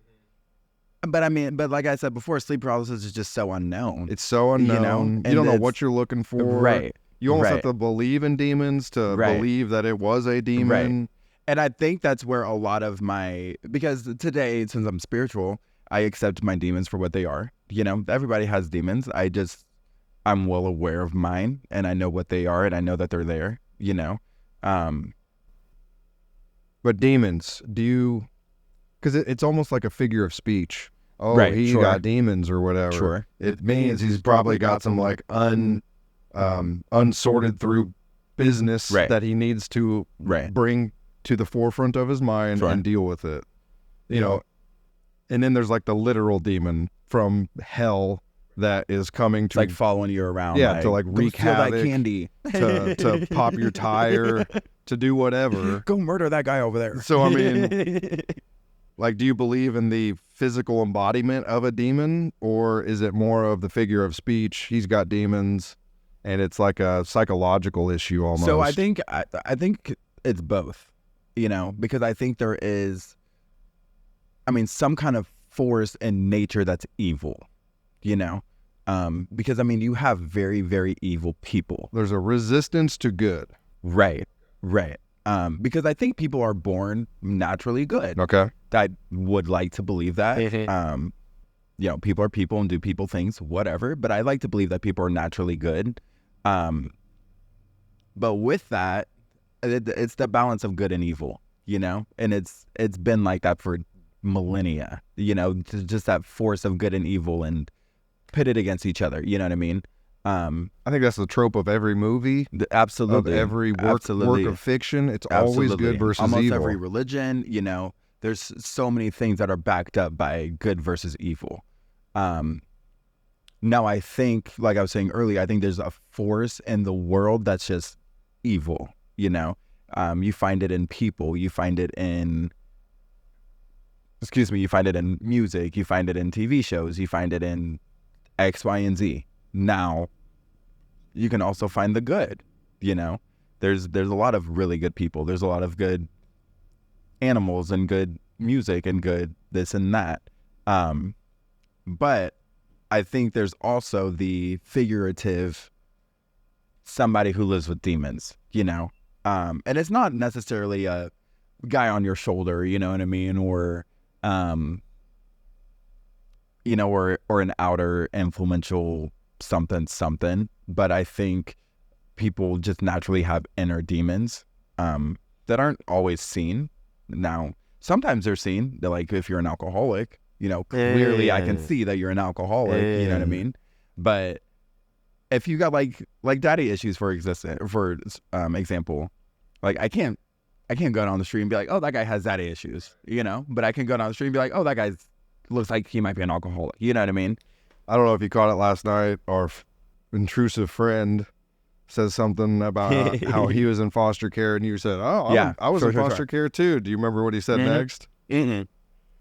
But like I said before, sleep paralysis is just so unknown. It's so unknown. You don't know what you're looking for. Right. You almost have to believe in demons to believe that it was a demon. Right. And I think that's where a lot of because today, since I'm spiritual, I accept my demons for what they are. Everybody has demons. I'm well aware of mine, and I know what they are, and I know that they're there, But demons, because it's almost like a figure of speech. Oh, he got demons or whatever. Sure. It means he's probably got some like unsorted through business that he needs to bring to the forefront of his mind and deal with it. And then there's like the literal demon from hell that is coming to like following you around. Yeah, to like wreak havoc, that candy, to pop your tire, to do whatever. Go murder that guy over there. So I mean, like, do you believe in the physical embodiment of a demon, or is it more of the figure of speech? He's got demons, and it's like a psychological issue almost. So I think it's both, because I think there is. Some kind of force in nature that's evil, because you have very, very evil people. There's a resistance to good. Right. Because I think people are born naturally good. Okay. I would like to believe that. People are people and do people things, whatever. But I like to believe that people are naturally good. But with that, it's the balance of good and evil, and it's been like that for millennia, just that force of good and evil and pitted against each other. You know what I mean? I think that's the trope of every movie. Absolutely. Of every work of fiction. It's always good versus almost evil. Every religion, there's so many things that are backed up by good versus evil. Now I think, like I was saying earlier, I think there's a force in the world that's just evil, you find it in people, you find it in music, you find it in TV shows, you find it in X, Y, and Z. Now, you can also find the good, There's a lot of really good people. There's a lot of good animals and good music and good this and that. But I think there's also the figurative somebody who lives with demons, and it's not necessarily a guy on your shoulder, you know what I mean? Or or an outer influential something, but I think people just naturally have inner demons that aren't always seen. Now, sometimes they're seen. They're like, if you're an alcoholic, clearly I can see that you're an alcoholic. You know what I mean? But if you got like daddy issues, for example, like I can't go down the street and be like, oh, that guy has daddy issues, but I can go down the street and be like, oh, that guy looks like he might be an alcoholic. You know what I mean? I don't know if you caught it last night. Our intrusive friend says something about how he was in foster care, and you said, oh, I was in foster care too. Do you remember what he said next?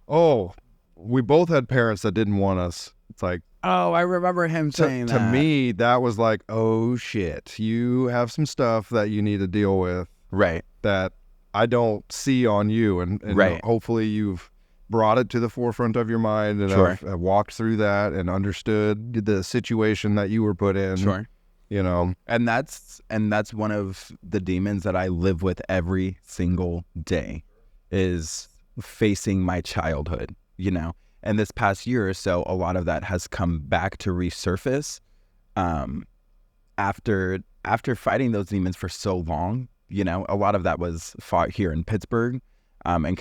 Oh, we both had parents that didn't want us. It's like, oh, I remember him saying that. To me, that was like, oh shit, you have some stuff that you need to deal with. Right. That I don't see on you. And right. Hopefully you've brought it to the forefront of your mind and Sure. I've walked through that and understood the situation that you were put in. Sure. And that's one of the demons that I live with every single day is facing my childhood, And this past year or so, a lot of that has come back to resurface after fighting those demons for so long. A lot of that was fought here in Pittsburgh, and I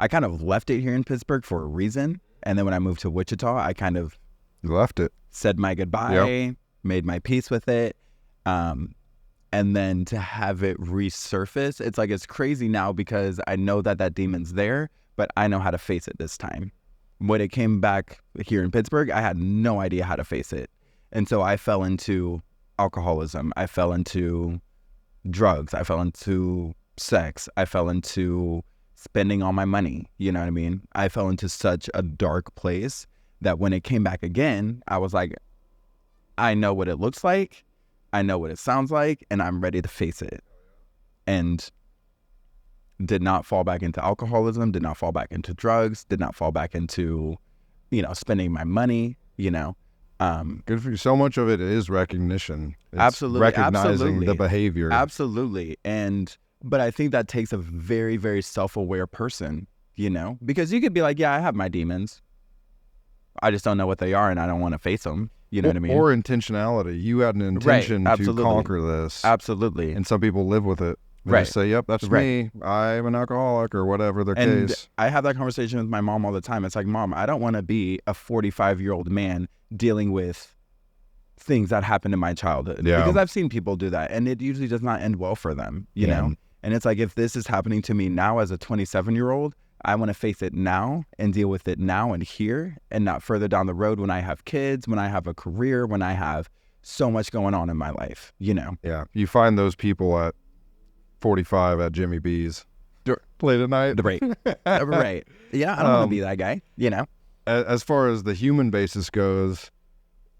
kind of left it here in Pittsburgh for a reason. And then when I moved to Wichita, I kind of left it, said my goodbye, made my peace with it. And then to have it resurface, it's like, it's crazy now because I know that demon's there, but I know how to face it this time. When it came back here in Pittsburgh, I had no idea how to face it. And so I fell into alcoholism. I fell into drugs. I fell into sex. I fell into spending all my money. You know what I mean? I fell into such a dark place that when it came back again, I was like, I know what it looks like. I know what it sounds like, and I'm ready to face it. And did not fall back into alcoholism, did not fall back into drugs, did not fall back into, spending my money, Good for you. So much of it is recognition. It's absolutely. recognizing the behavior. Absolutely. But I think that takes a very, very self-aware person, because you could be like, yeah, I have my demons. I just don't know what they are, and I don't want to face them. You know what I mean? Or intentionality. You had an intention to conquer this. Absolutely. And some people live with it. They Right. just say, yep, that's me. I'm an alcoholic or whatever their And case. I have that conversation with my mom all the time. It's like, Mom, I don't want to be a 45-year-old man dealing with things that happened in my childhood. Yeah. Because I've seen people do that, and it usually does not end well for them, you know? And it's like, if this is happening to me now as a 27-year-old, I want to face it now and deal with it now and here, and not further down the road when I have kids, when I have a career, when I have so much going on in my life, Yeah. You find those people at 45 at Jimmy B's late at night. Right. Right. Yeah, I don't want to be that guy, As far as the human basis goes,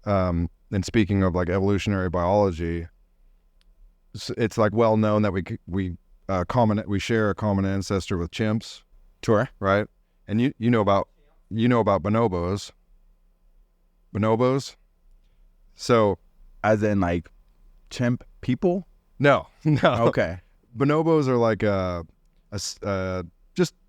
and speaking of like evolutionary biology, it's like well known that we share a common ancestor with chimps. Sure. Right? And you know about bonobos. Bonobos? So, as in like chimp people? No. Okay. Bonobos are like just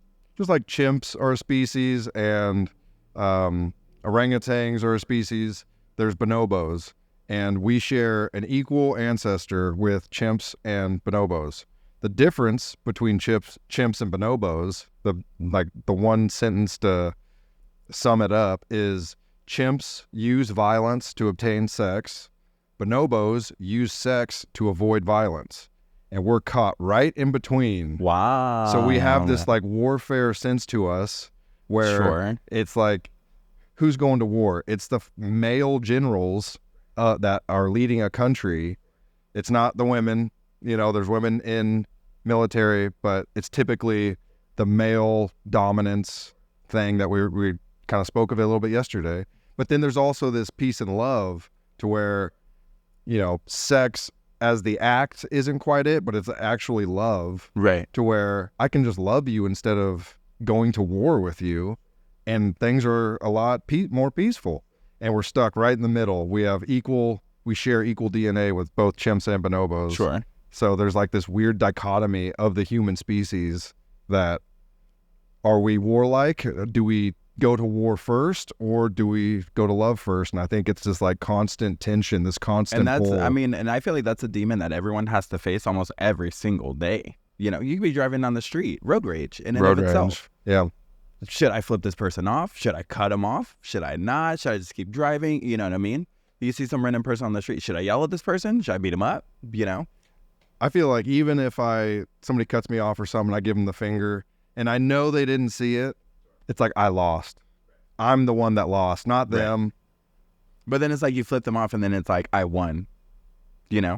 like chimps are a species, and orangutans are a species. There's bonobos, and we share an equal ancestor with chimps and bonobos. The difference between chimps and bonobos, the one sentence to sum it up, is chimps use violence to obtain sex. Bonobos use sex to avoid violence. And we're caught right in between. Wow. So we have this like warfare sense to us where it's like, who's going to war? It's the male generals that are leading a country. It's not the women. There's women in military, but it's typically the male dominance thing that we kind of spoke of it a little bit yesterday. But then there's also this peace and love to where, sex as the act isn't quite it, but it's actually love. Right. To where I can just love you instead of going to war with you, and things are a lot more peaceful. And we're stuck right in the middle. We share equal DNA with both chimps and bonobos. Sure. So there's like this weird dichotomy of the human species that, are we warlike? Do we go to war first, or do we go to love first? And I think it's just like constant tension, this constant And that's, pull. and I feel like that's a demon that everyone has to face almost every single day. You could be driving down the street, road rage in and of itself. Yeah. Should I flip this person off? Should I cut him off? Should I not? Should I just keep driving? You know what I mean? You see some random person on the street. Should I yell at this person? Should I beat him up? I feel like even if somebody cuts me off or something, I give them the finger and I know they didn't see it, it's like I lost. I'm the one that lost, not them. Right. But then it's like you flip them off and then it's like I won.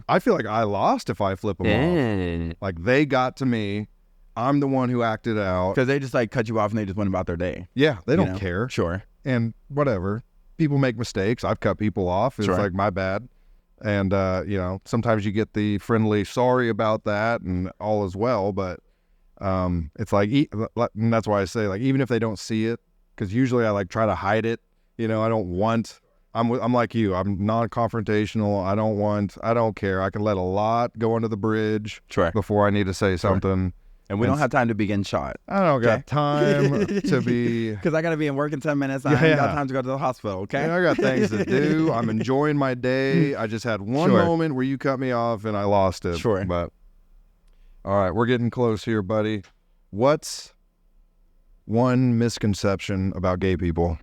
I feel like I lost if I flip them off. Like they got to me. I'm the one who acted out. Because they just like cut you off and they just went about their day. Yeah, they don't care. Sure. And whatever. People make mistakes. I've cut people off. It's like my bad. And, sometimes you get the friendly sorry about that and all is well. But it's like, and that's why I say, like, even if they don't see it, because usually I like try to hide it. I don't want, I'm like you. I'm non-confrontational. I don't care. I can let a lot go under the bridge before I need to say something. And we don't have time to be getting shot. I don't got time to be... Because I got to be in work in 10 minutes. I ain't got time to go to the hospital, okay? Yeah, I got things to do. I'm enjoying my day. I just had one moment where you cut me off and I lost it. Sure. But, all right, we're getting close here, buddy. What's one misconception about gay people?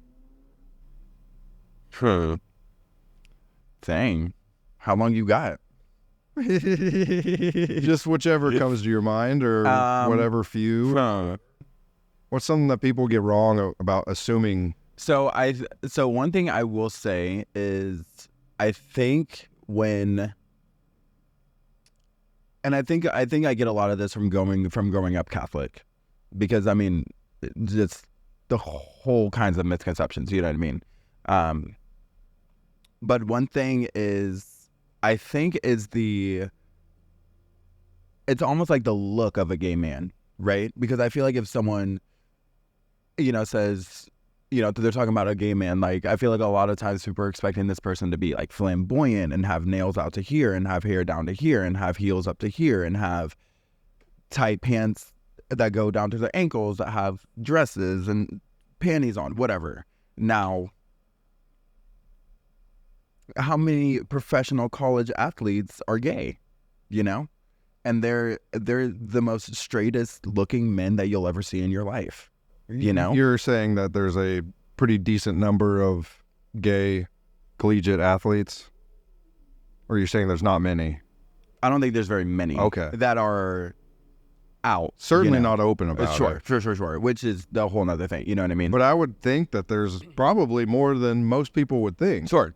Dang. How long you got? Just whichever comes to your mind or whatever few. What's something that people get wrong about assuming? So one thing I will say is I think I get a lot of this from growing up Catholic, because just the whole kinds of misconceptions, you know what I mean? But one thing is, I think it's almost like the look of a gay man, right? Because I feel like if someone, says, they're talking about a gay man, like I feel like a lot of times people are expecting this person to be like flamboyant and have nails out to here and have hair down to here and have heels up to here and have tight pants that go down to their ankles, that have dresses and panties on, whatever. Now, how many professional college athletes are gay, and they're the most straightest looking men that you'll ever see in your life, You're saying that there's a pretty decent number of gay collegiate athletes, or you're saying there's not many? I don't think there's very many that are out. Certainly not open about it. Sure. Which is the whole nother thing, you know what I mean? But I would think that there's probably more than most people would think. Sure.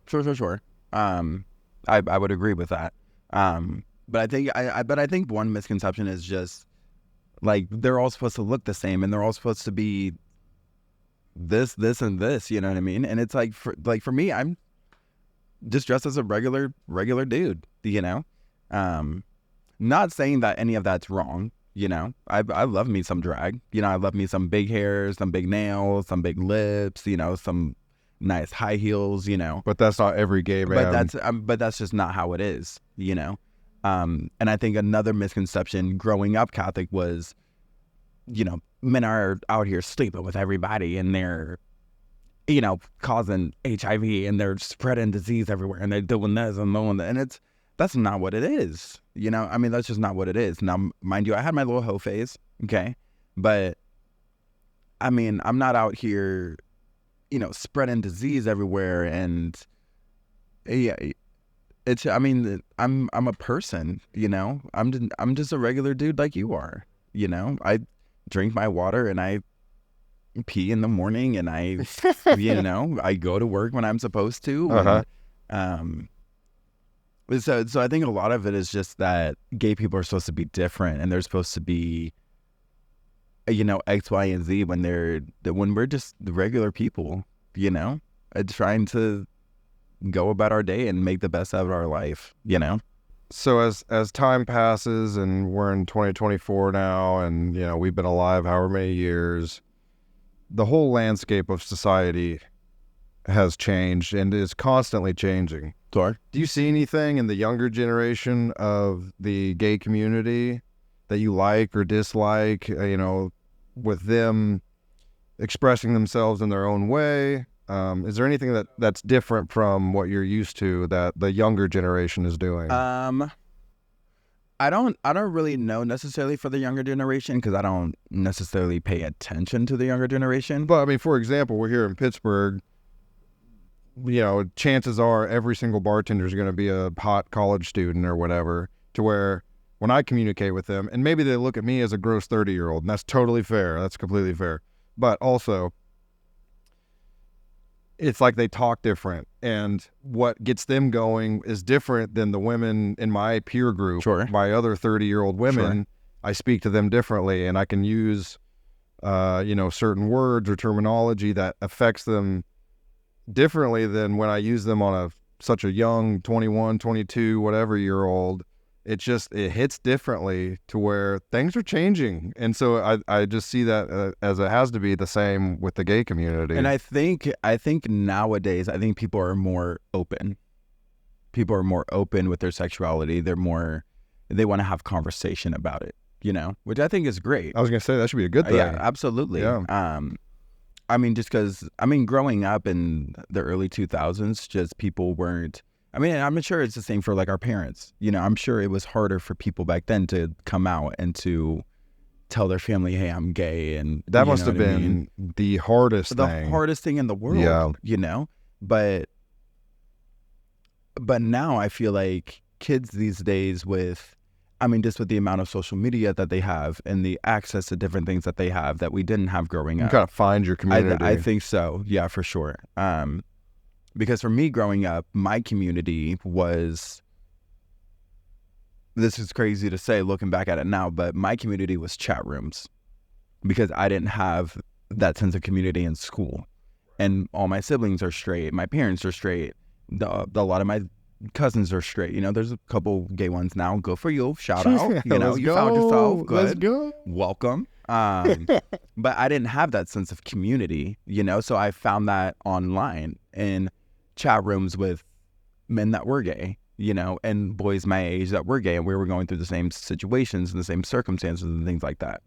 I would agree with that. But I think one misconception is just like they're all supposed to look the same and they're all supposed to be this, and this, you know what I mean? And it's like for me, I'm just dressed as a regular dude, Not saying that any of that's wrong. I love me some drag. I love me some big hair, some big nails, some big lips, some nice high heels, But that's not every gay man. But that's just not how it is, And I think another misconception growing up Catholic was, men are out here sleeping with everybody and they're, causing HIV and they're spreading disease everywhere and they're doing this and doing that. And that's not what it is. That's just not what it is. Now, mind you, I had my little hoe phase, okay? But, I'm not out here, spreading disease everywhere and, yeah, I'm a person, I'm just a regular dude like you are, I drink my water and I pee in the morning and I, I go to work when I'm supposed to. And, So I think a lot of it is just that gay people are supposed to be different and they're supposed to be, X, Y, and Z when we're just the regular people, trying to go about our day and make the best out of our life, So as time passes and we're in 2024 now and, we've been alive however many years, the whole landscape of society has changed and is constantly changing. Sure. Do you see anything in the younger generation of the gay community that you like or dislike, with them expressing themselves in their own way. Is there anything that's different from what you're used to that the younger generation is doing? I don't really know necessarily for the younger generation because I don't necessarily pay attention to the younger generation. But I mean, for example, we're here in Pittsburg. Chances are every single bartender is going to be a hot college student or whatever, to where when I communicate with them, and maybe they look at me as a gross 30-year-old, and that's totally fair. That's completely fair. But also, it's like they talk different, and what gets them going is different than the women in my peer group. Sure. My other 30-year-old women, Sure. I speak to them differently, and I can use, certain words or terminology that affects them differently than when I use them on such a young 21, 22, whatever year old. It hits differently to where things are changing. And so I just see that as it has to be the same with the gay community. And I think nowadays, I think people are more open. People are more open with their sexuality. They want to have conversation about it, which I think is great. I was going to say that should be a good thing. Yeah, absolutely. Yeah. I mean, just because, growing up in the early 2000s, just people weren't, I'm sure it's the same for like our parents. I'm sure it was harder for people back then to come out and to tell their family, hey, I'm gay. And that must have been the hardest thing. The hardest thing in the world, But now I feel like kids these days just with the amount of social media that they have and the access to different things that they have that we didn't have growing up. You kind of find your community. I think so. Yeah, for sure. Because for me growing up, my community was, this is crazy to say looking back at it now, but my community was chat rooms because I didn't have that sense of community in school. And all my siblings are straight. My parents are straight. A lot of my cousins are straight. There's a couple gay ones now. Go for you. Shout out. You found yourself. Good. Let's go. Welcome. But I didn't have that sense of community, so I found that online in chat rooms with men that were gay, and boys my age that were gay, and we were going through the same situations and the same circumstances and things like that.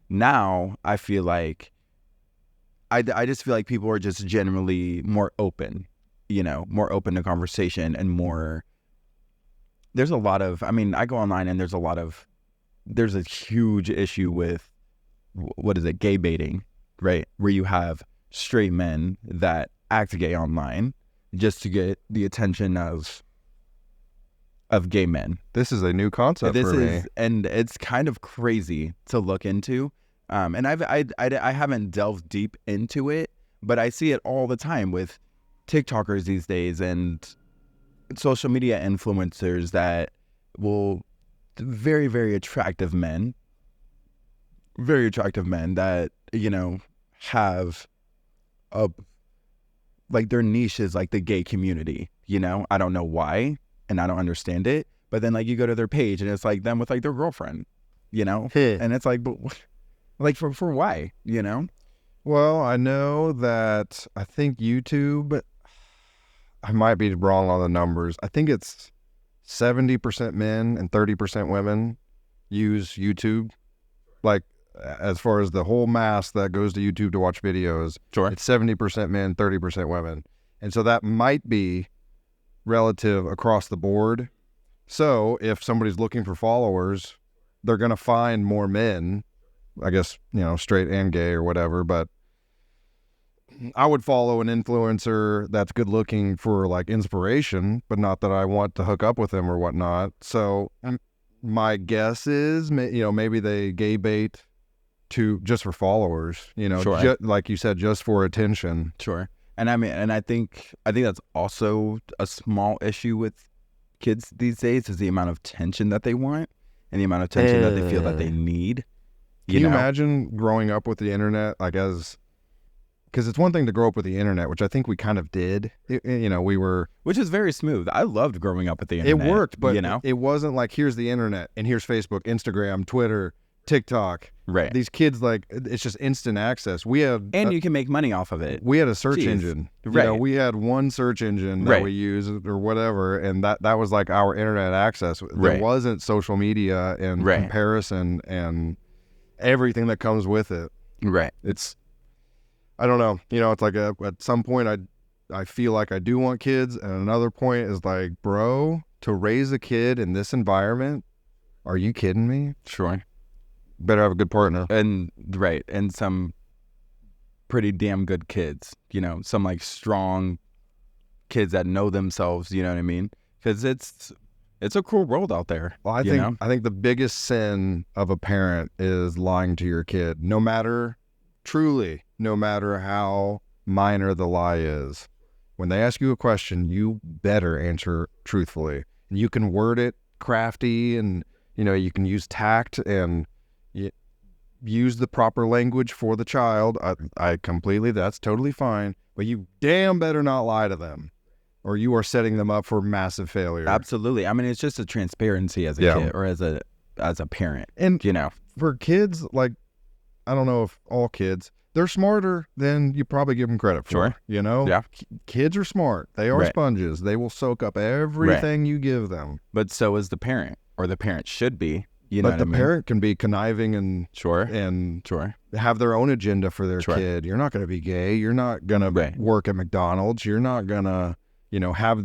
Now I feel like I just feel like people are just generally more open, more open to conversation and more. There's a lot of, I go online and there's a huge issue with, what is it, gay baiting, right? Where you have straight men that act gay online just to get the attention of gay men. This is a new concept for me. And it's kind of crazy to look into. And I haven't delved deep into it, but I see it all the time with TikTokers these days and social media influencers that will, very, very attractive men that, have their niche is like the gay community, I don't know why, and I don't understand it. But then you go to their page and it's like them with their girlfriend, and it's like, but for why, Well, I know that I think YouTube, I might be wrong on the numbers. I think it's 70% men and 30% women use YouTube. As far as the whole mass that goes to YouTube to watch videos, sure, it's 70% men, 30% women. And so that might be relative across the board. So if somebody's looking for followers, they're going to find more men, I guess, straight and gay or whatever. But I would follow an influencer that's good looking for inspiration, but not that I want to hook up with them or whatnot. So my guess is, maybe they gay bait just for followers, sure. Like you said, just for attention. Sure. And I think that's also a small issue with kids these days is the amount of attention that they want and the amount of attention that they feel that they need. Can you imagine growing up with the internet, because it's one thing to grow up with the internet, which I think we kind of did. Which is very smooth. I loved growing up with the internet. It worked, but it wasn't like, here's the internet and here's Facebook, Instagram, Twitter, TikTok. Right. These kids, it's just instant access. And you can make money off of it. We had a search engine. Right. We had one search engine that we used or whatever, and that was like our internet access. There wasn't social media and comparison and everything that comes with it. Right. I don't know. It's like at some point I feel like I do want kids, and another point is like, bro, to raise a kid in this environment, are you kidding me? Sure. Better have a good partner. And some pretty damn good kids, some like strong kids that know themselves, you know what I mean? Because it's a cruel world out there. Well, I think the biggest sin of a parent is lying to your kid, no matter how minor the lie is. When they ask you a question, you better answer truthfully. And you can word it crafty, and you can use tact and use the proper language for the child. That's totally fine. But you damn better not lie to them, or you are setting them up for massive failure. Absolutely. I mean, it's just a transparency as a kid or as a parent. And for kids, like, I don't know if all kids, they're smarter than you probably give them credit for. Sure. Yeah. Kids are smart. They are sponges. They will soak up everything you give them. But so is the parent, or the parent should be. But the parent can be conniving and have their own agenda for their kid. You're not going to be gay. You're not going to work at McDonald's. You're not going to, have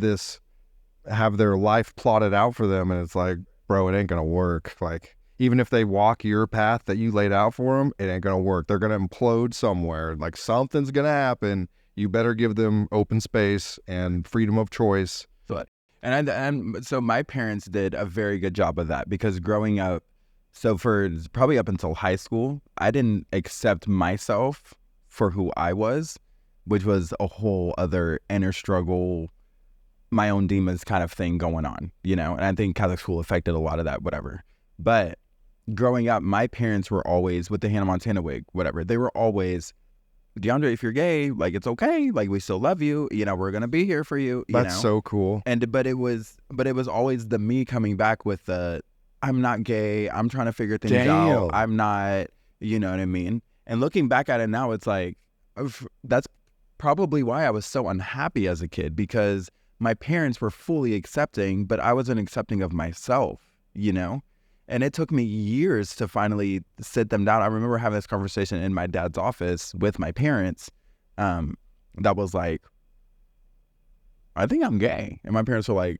their life plotted out for them. And it's like, bro, it ain't going to work. Like, even if they walk your path that you laid out for them, it ain't going to work. They're going to implode somewhere. Like, something's going to happen. You better give them open space and freedom of choice. And so my parents did a very good job of that, because growing up, so for probably up until high school, I didn't accept myself for who I was, which was a whole other inner struggle, my own demons kind of thing going on, and I think Catholic school affected a lot of that, whatever. But growing up, my parents were always, with the Hannah Montana wig, whatever, they were always, DeAundre, if you're gay, like, it's okay. Like, we still love you. We're going to be here for you. That's so cool. But it was always the me coming back with the, I'm not gay. I'm trying to figure things out. I'm not, you know what I mean? And looking back at it now, it's like, that's probably why I was so unhappy as a kid, because my parents were fully accepting, but I wasn't accepting of myself, And it took me years to finally sit them down. I remember having this conversation in my dad's office with my parents that was like, I think I'm gay. And my parents were like,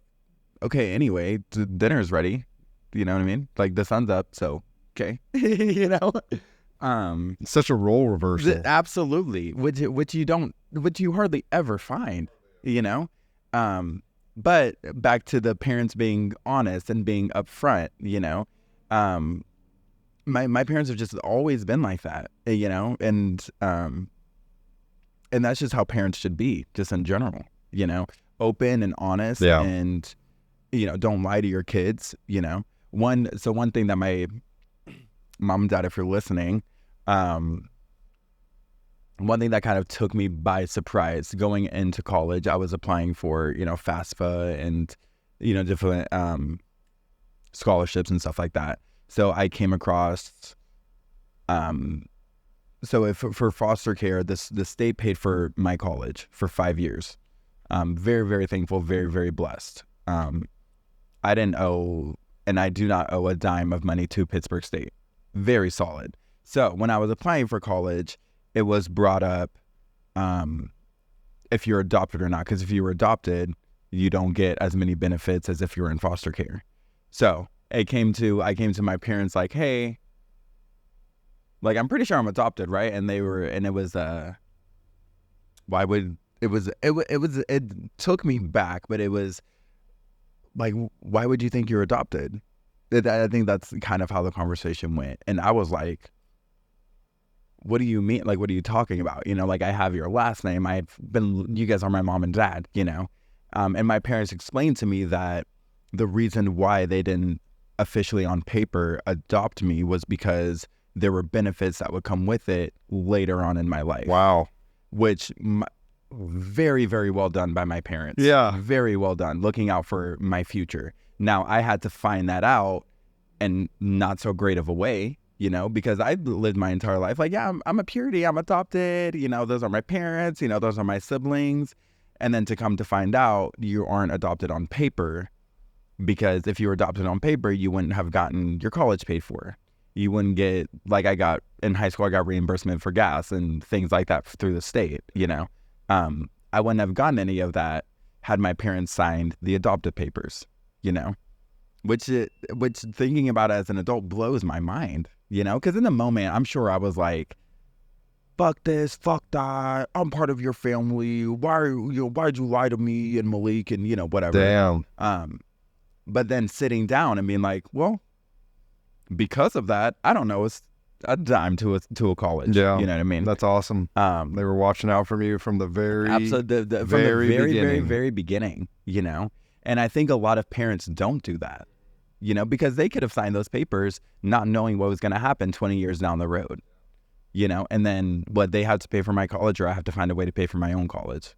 okay, anyway, dinner's ready. You know what I mean? Like, the sun's up, so, okay. Such a role reversal. Absolutely. Which you hardly ever find, But back to the parents being honest and being upfront, my parents have just always been like that, and that's just how parents should be, just in general, open and honest, and don't lie to your kids. One thing that my mom and dad, if you're listening, one thing that kind of took me by surprise going into college, I was applying for FAFSA and different scholarships and stuff like that. So I came across, for foster care, the state paid for my college for 5 years. Very, very thankful, very, very blessed. I didn't owe, and I do not owe a dime of money to Pittsburg State. Very solid. So when I was applying for college, it was brought up if you're adopted or not, because if you were adopted, you don't get as many benefits as if you were in foster care. So I came to my parents like, hey, like, I'm pretty sure I'm adopted, right? And it was it took me back, but it was like, why would you think you're adopted? I think that's kind of how the conversation went. And I was like, what do you mean? Like, what are you talking about? Like, I have your last name. You guys are my mom and dad, and my parents explained to me that the reason why they didn't officially on paper adopt me was because there were benefits that would come with it later on in my life. Wow. Which very, very well done by my parents. Yeah. Very well done, looking out for my future. Now, I had to find that out, and not so great of a way, because I lived my entire life like, yeah, I'm a Puritty, I'm adopted, those are my parents, those are my siblings. And then to come to find out you aren't adopted on paper, because if you were adopted on paper, you wouldn't have gotten your college paid for. You wouldn't get, like in high school, I got reimbursement for gas and things like that through the state, I wouldn't have gotten any of that had my parents signed the adoptive papers, which thinking about it as an adult blows my mind, because in the moment, I'm sure I was like, fuck this, fuck that, I'm part of your family, why'd you lie to me and Malik and, whatever. Damn. But then sitting down and being like, well, because of that, I don't know, it's a dime to a college. Yeah. You know what I mean? That's awesome. They were watching out for you from the very, absolutely, from the very beginning, And I think a lot of parents don't do that, because they could have signed those papers not knowing what was going to happen 20 years down the road, and then what they have to pay for my college, or I have to find a way to pay for my own college.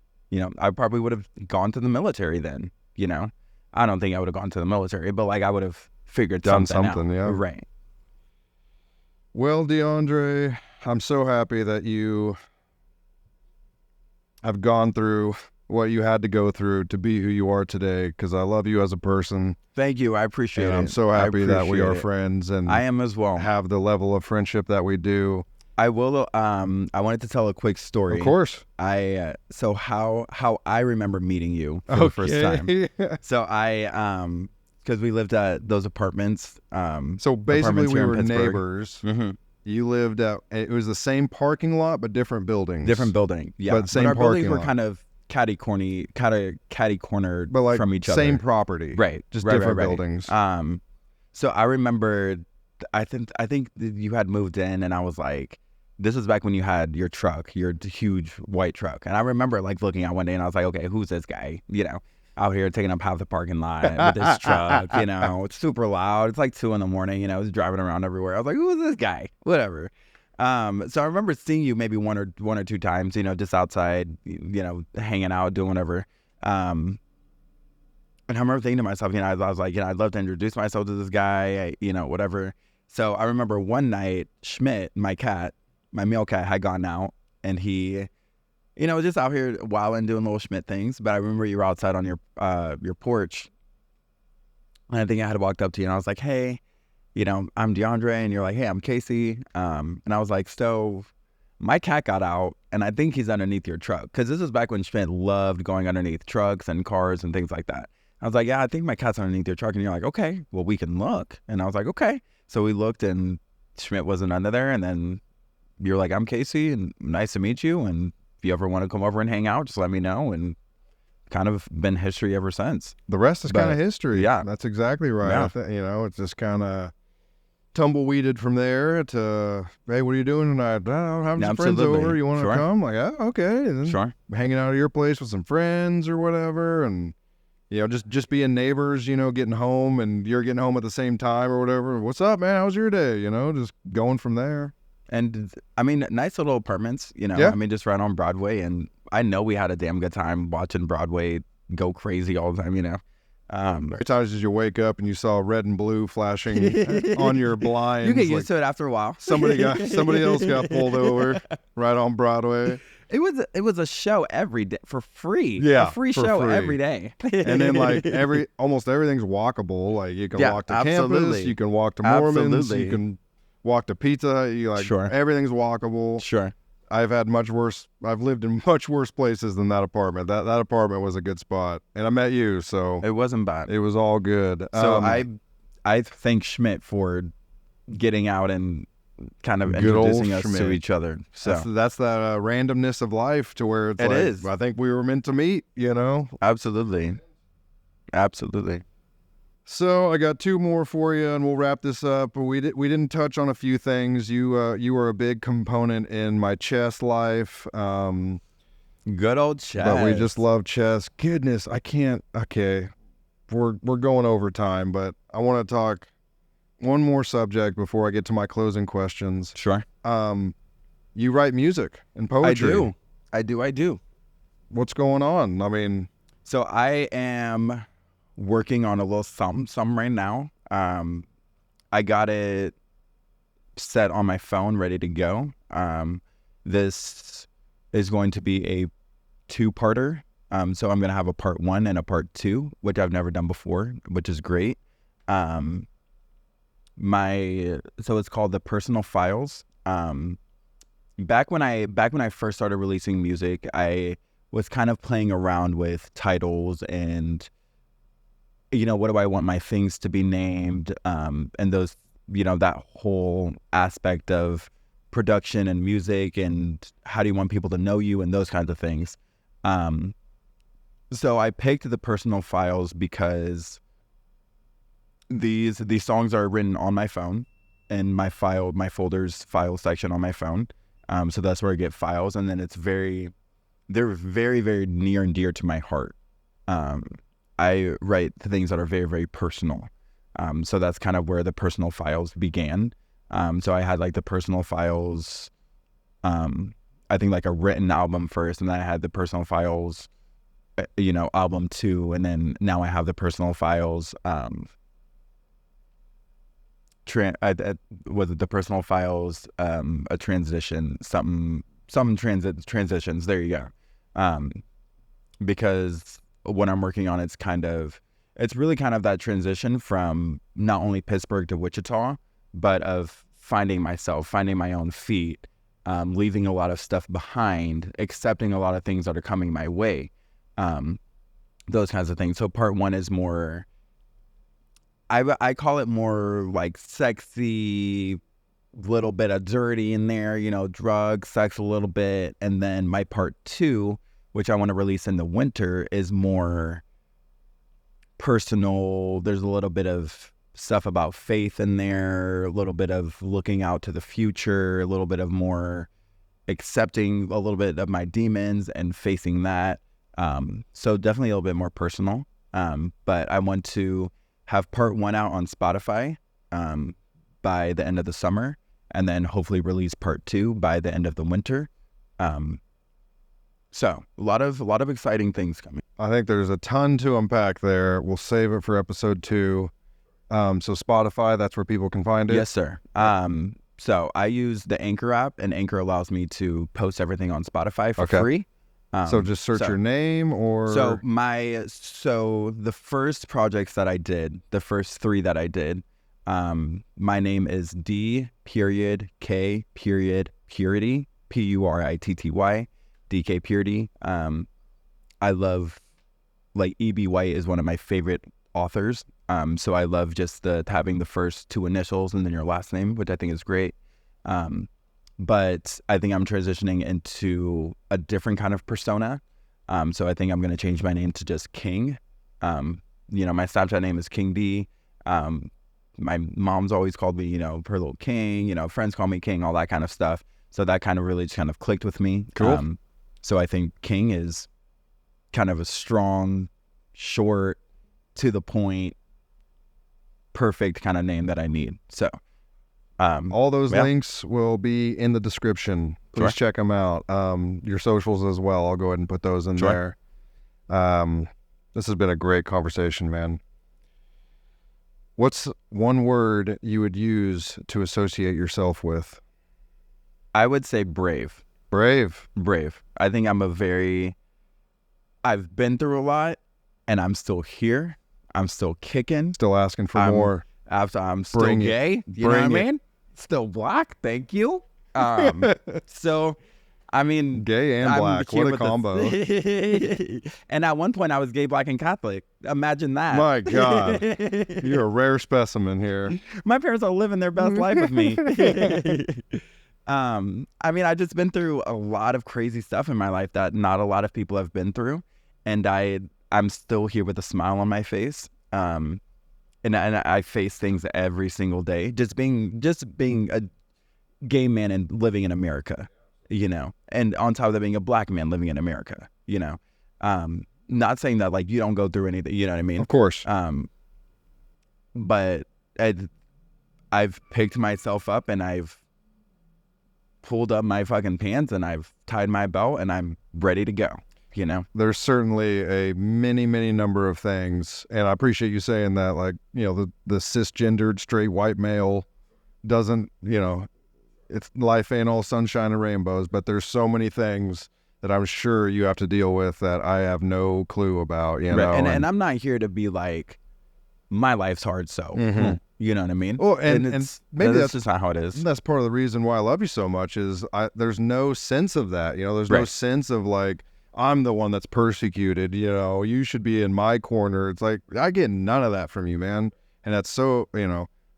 I probably would have gone to the military then, I don't think I would have gone to the military, but like I would have figured something out. Yeah. Right. Well, DeAundre, I'm so happy that you have gone through what you had to go through to be who you are today, because I love you as a person. Thank you. I appreciate it. I'm so happy that we are friends, and I am as well. Have the level of friendship that we do. I will. I wanted to tell a quick story. Of course. So how I remember meeting you for the first time. So because we lived at those apartments. So basically, we were Pittsburgh. neighbors. Mm-hmm. You lived it was the same parking lot, but different buildings. Different building, yeah. But same our parking buildings lot. were kind of catty-cornered but like from each other. Same property. Right. Just right, different right. buildings. So I remember, I think you had moved in, and I was like, this is back when you had your truck, your huge white truck. And I remember like looking out one day and I was like, okay, who's this guy? Out here taking up half the parking lot with this truck, it's super loud. It's like 2 a.m, it's driving around everywhere. I was like, who is this guy? Whatever. So I remember seeing you maybe one or two times, just outside, hanging out, doing whatever. And I remember thinking to myself, I was like, I'd love to introduce myself to this guy, whatever. So I remember one night, Schmidt, my male cat, had gone out, and he, was just out here wilding, doing little Schmidt things. But I remember you were outside on your porch, and I think I had walked up to you, and I was like, hey, I'm DeAundre, and you're like, hey, I'm Casey. And I was like, so my cat got out, and I think he's underneath your truck, because this was back when Schmidt loved going underneath trucks and cars and things like that. I was like, yeah, I think my cat's underneath your truck. And you're like, okay, well, we can look. And I was like, okay. So we looked, and Schmidt wasn't under there. And then you're like, I'm Casey, and nice to meet you. And if you ever want to come over and hang out, just let me know. And kind of been history ever since. The rest is kind of history. Yeah. That's exactly right. Yeah. It's just kind of tumbleweeded from there to, hey, what are you doing tonight? I don't know, having some friends over. You want to come? Like, oh, okay. And then hanging out at your place with some friends or whatever. And, just being neighbors, getting home, and you're getting home at the same time or whatever. What's up, man? How's your day? Just going from there. And I mean, nice little apartments, I mean, just right on Broadway. And I know we had a damn good time watching Broadway go crazy all the time, How many times did you wake up and you saw red and blue flashing on your blinds? You get used to it after a while. Somebody else got pulled over right on Broadway. It was a show every day for free. Yeah, a free show every day. And then like almost everything's walkable. Like you can walk to campus, you can walk to Mormons, you can walk to Pizza. Everything's walkable. Sure. I've lived in much worse places than that apartment. That apartment was a good spot. And I met you, so it wasn't bad. It was all good. So I thank Schmidt for getting out and kind of introducing us to each other. So that's the randomness of life, to where it is. I think we were meant to meet, Absolutely. So I got 2 more for you, and we'll wrap this up. We didn't touch on a few things. You were a big component in my chess life. Good old chess. But we just love chess. Goodness, I can't. Okay, we're going over time, but I want to talk one more subject before I get to my closing questions. Sure. You write music and poetry. I do. What's going on? I mean, so I am working on a little something right now. I got it set on my phone, ready to go. This is going to be a 2-parter. So I'm going to have a part 1 and a part 2, which I've never done before, which is great. So it's called the Personal Files. Back when I first started releasing music, I was kind of playing around with titles and, what do I want my things to be named, and those, that whole aspect of production and music and how do you want people to know you and those kinds of things. So I picked the Personal Files because these songs are written on my phone in my folders file section on my phone. So that's where I get files, and then they're very, very near and dear to my heart. I write things that are very, very personal. So that's kind of where the Personal Files began. So I had like the Personal Files, I think like a written album first, and then I had the Personal Files, album 2, and then now I have the Personal Files, was it the Personal Files, a transition, some transitions. There you go. Because what I'm working on, it's really kind of that transition from not only Pittsburg to Wichita, but of finding myself, finding my own feet, leaving a lot of stuff behind, accepting a lot of things that are coming my way, those kinds of things. So part 1 is more, I call it more like sexy, little bit of dirty in there, drugs, sex a little bit. And then my part 2, which I want to release in the winter, is more personal. There's a little bit of stuff about faith in there, a little bit of looking out to the future, a little bit of more accepting a little bit of my demons and facing that. So definitely a little bit more personal. But I want to have part 1 out on Spotify by the end of the summer, and then hopefully release part 2 by the end of the winter. So a lot of exciting things coming. I think there's a ton to unpack there. We'll save it for episode 2. So Spotify, that's where people can find it? Yes, sir. So I use the Anchor app, and Anchor allows me to post everything on Spotify for free. So just search your name, or? So the first projects that I did, the first 3 that I did, my name is D.K. Puritty, Puritty, DK Puritty. I love, like, E.B. White is one of my favorite authors. So I love just having the first 2 initials and then your last name, which I think is great. But I think I'm transitioning into a different kind of persona. So I think I'm going to change my name to just King. My Snapchat name is King D. My mom's always called me, her little King, friends call me King, all that kind of stuff. So that kind of really just kind of clicked with me. Cool. So I think King is kind of a strong, short, to the point, perfect kind of name that I need. So all those links will be in the description. Please check them out. Your socials as well. I'll go ahead and put those in there. This has been a great conversation, man. What's one word you would use to associate yourself with? I would say brave. Brave. I think I've been through a lot, and I'm still here. I'm still kicking. Still asking for more. I'm still gay. You know what I mean? Still black. Thank you. So, I mean, gay and black. What a combo. And at one point, I was gay, black, and Catholic. Imagine that. My God. You're a rare specimen here. My parents are living their best life with me. I mean, I've just been through a lot of crazy stuff in my life that not a lot of people have been through. And I'm still here with a smile on my face. And I face things every single day. Just being a gay man and living in America, and on top of that, being a black man living in America, not saying that like you don't go through anything, you know what I mean? Of course. But I've picked myself up and I've pulled up my fucking pants and I've tied my belt and I'm ready to go. There's certainly a many number of things, and I appreciate you saying that. Like, the cisgendered straight white male doesn't, it's life ain't all sunshine and rainbows, but there's so many things that I'm sure you have to deal with that I have no clue about, Right. And I'm not here to be like, my life's hard, so You know what I mean? Well, and maybe that's just not how it is. That's part of the reason why I love you so much is there's no sense of that. There's no sense of like, I'm the one that's persecuted. You should be in my corner. It's like, I get none of that from you, man. And that's so,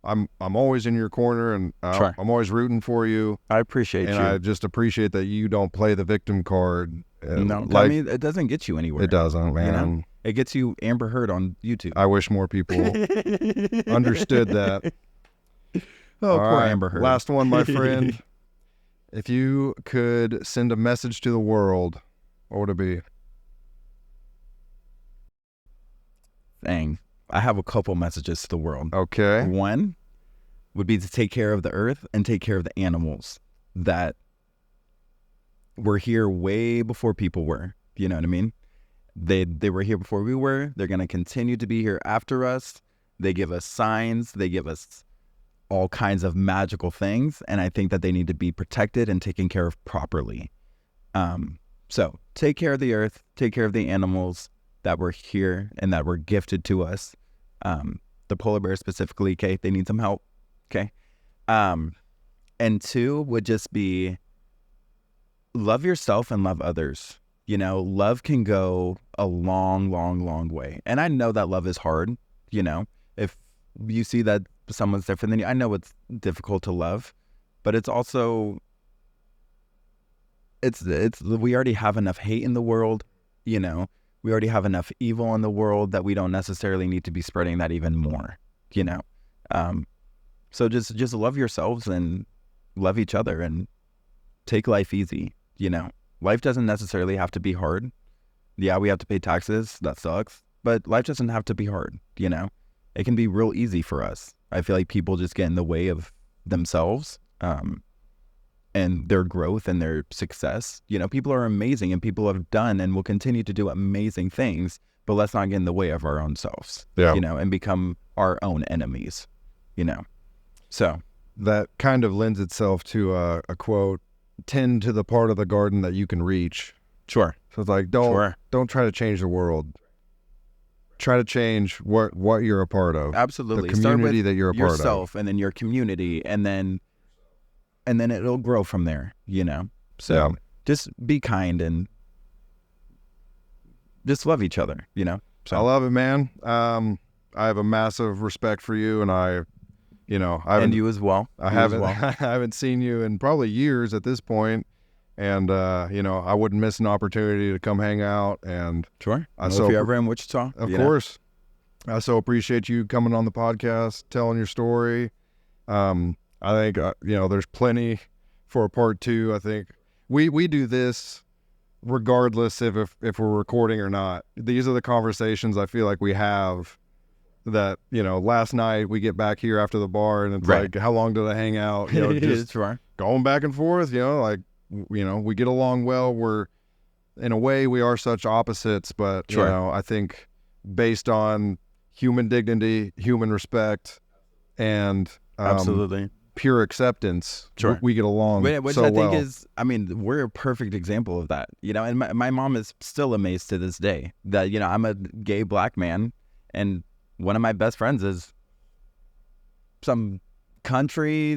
I'm always in your corner, and I'm always rooting for you. I appreciate you. And I just appreciate that you don't play the victim card. No, I mean, it doesn't get you anywhere. It doesn't, man. It gets you Amber Heard on YouTube. I wish more people understood that. Oh, poor Amber Heard. Last one, my friend. If you could send a message to the world, what would it be? Dang. I have a couple messages to the world. Okay. One would be to take care of the earth and take care of the animals that were here way before people were. You know what I mean? They were here before we were. They're going to continue to be here after us. They give us signs. They give us all kinds of magical things. And I think that they need to be protected and taken care of properly. So take care of the earth, take care of the animals that were here and that were gifted to us. The polar bears specifically, okay, they need some help. Okay. And two would just be love yourself and love others. Love can go a long, long, long way. And I know that love is hard. If you see that someone's different than you, I know it's difficult to love, but it's also, we already have enough hate in the world. We already have enough evil in the world that we don't necessarily need to be spreading that even more, So just love yourselves and love each other and take life easy, Life doesn't necessarily have to be hard. Yeah, we have to pay taxes. That sucks. But life doesn't have to be hard, It can be real easy for us. I feel like people just get in the way of themselves and their growth and their success. People are amazing and people have done and will continue to do amazing things, but let's not get in the way of our own selves, and become our own enemies, So that kind of lends itself to a quote, tend to the part of the garden that you can reach. Sure. So it's like, don't try to change the world. Try to change what you're a part of. Absolutely. The community that you're a part of. Yourself, and then your community, and then it'll grow from there, So just be kind and just love each other, So I love it, man. I have a massive respect for you, and and you as well. I haven't seen you in probably years at this point. And, I wouldn't miss an opportunity to come hang out. And sure. If you're ever in Wichita. Of course. I so appreciate you coming on the podcast, telling your story. I think, there's plenty for a part two. I think we do this regardless if we're recording or not. These are the conversations I feel like we have that, last night we get back here after the bar and it's like, how long did I hang out? Just going back and forth, we get along well. We're, in a way, we are such opposites, but, I think based on human dignity, human respect, and absolutely pure acceptance, we get along which so I think well. is, we're a perfect example of that, and my mom is still amazed to this day that, I'm a gay black man, and one of my best friends is some country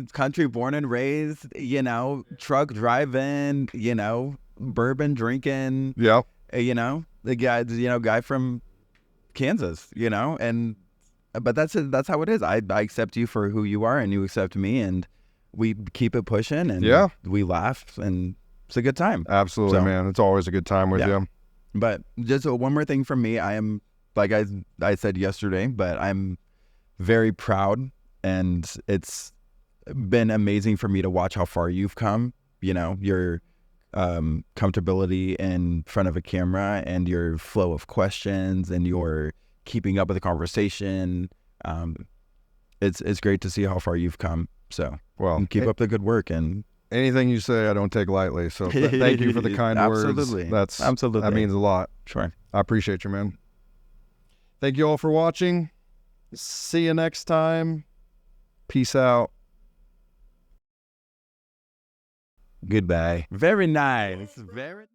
born and raised, truck driving, bourbon drinking, the guy from Kansas, but that's how it is. I accept you for who you are and you accept me, and we keep it pushing and we laugh and it's a good time. Absolutely, man. It's always a good time with you. But just one more thing from me. I am, like I said yesterday, but I'm very proud, and it's been amazing for me to watch how far you've come. Your comfortability in front of a camera and your flow of questions and your keeping up with the conversation. It's great to see how far you've come. So keep up the good work, and anything you say I don't take lightly. So thank you for the kind Absolutely. words. Absolutely. That means a lot. Sure. I appreciate you, man. Thank you all for watching. See you next time. Peace out. Goodbye. Very nice. Very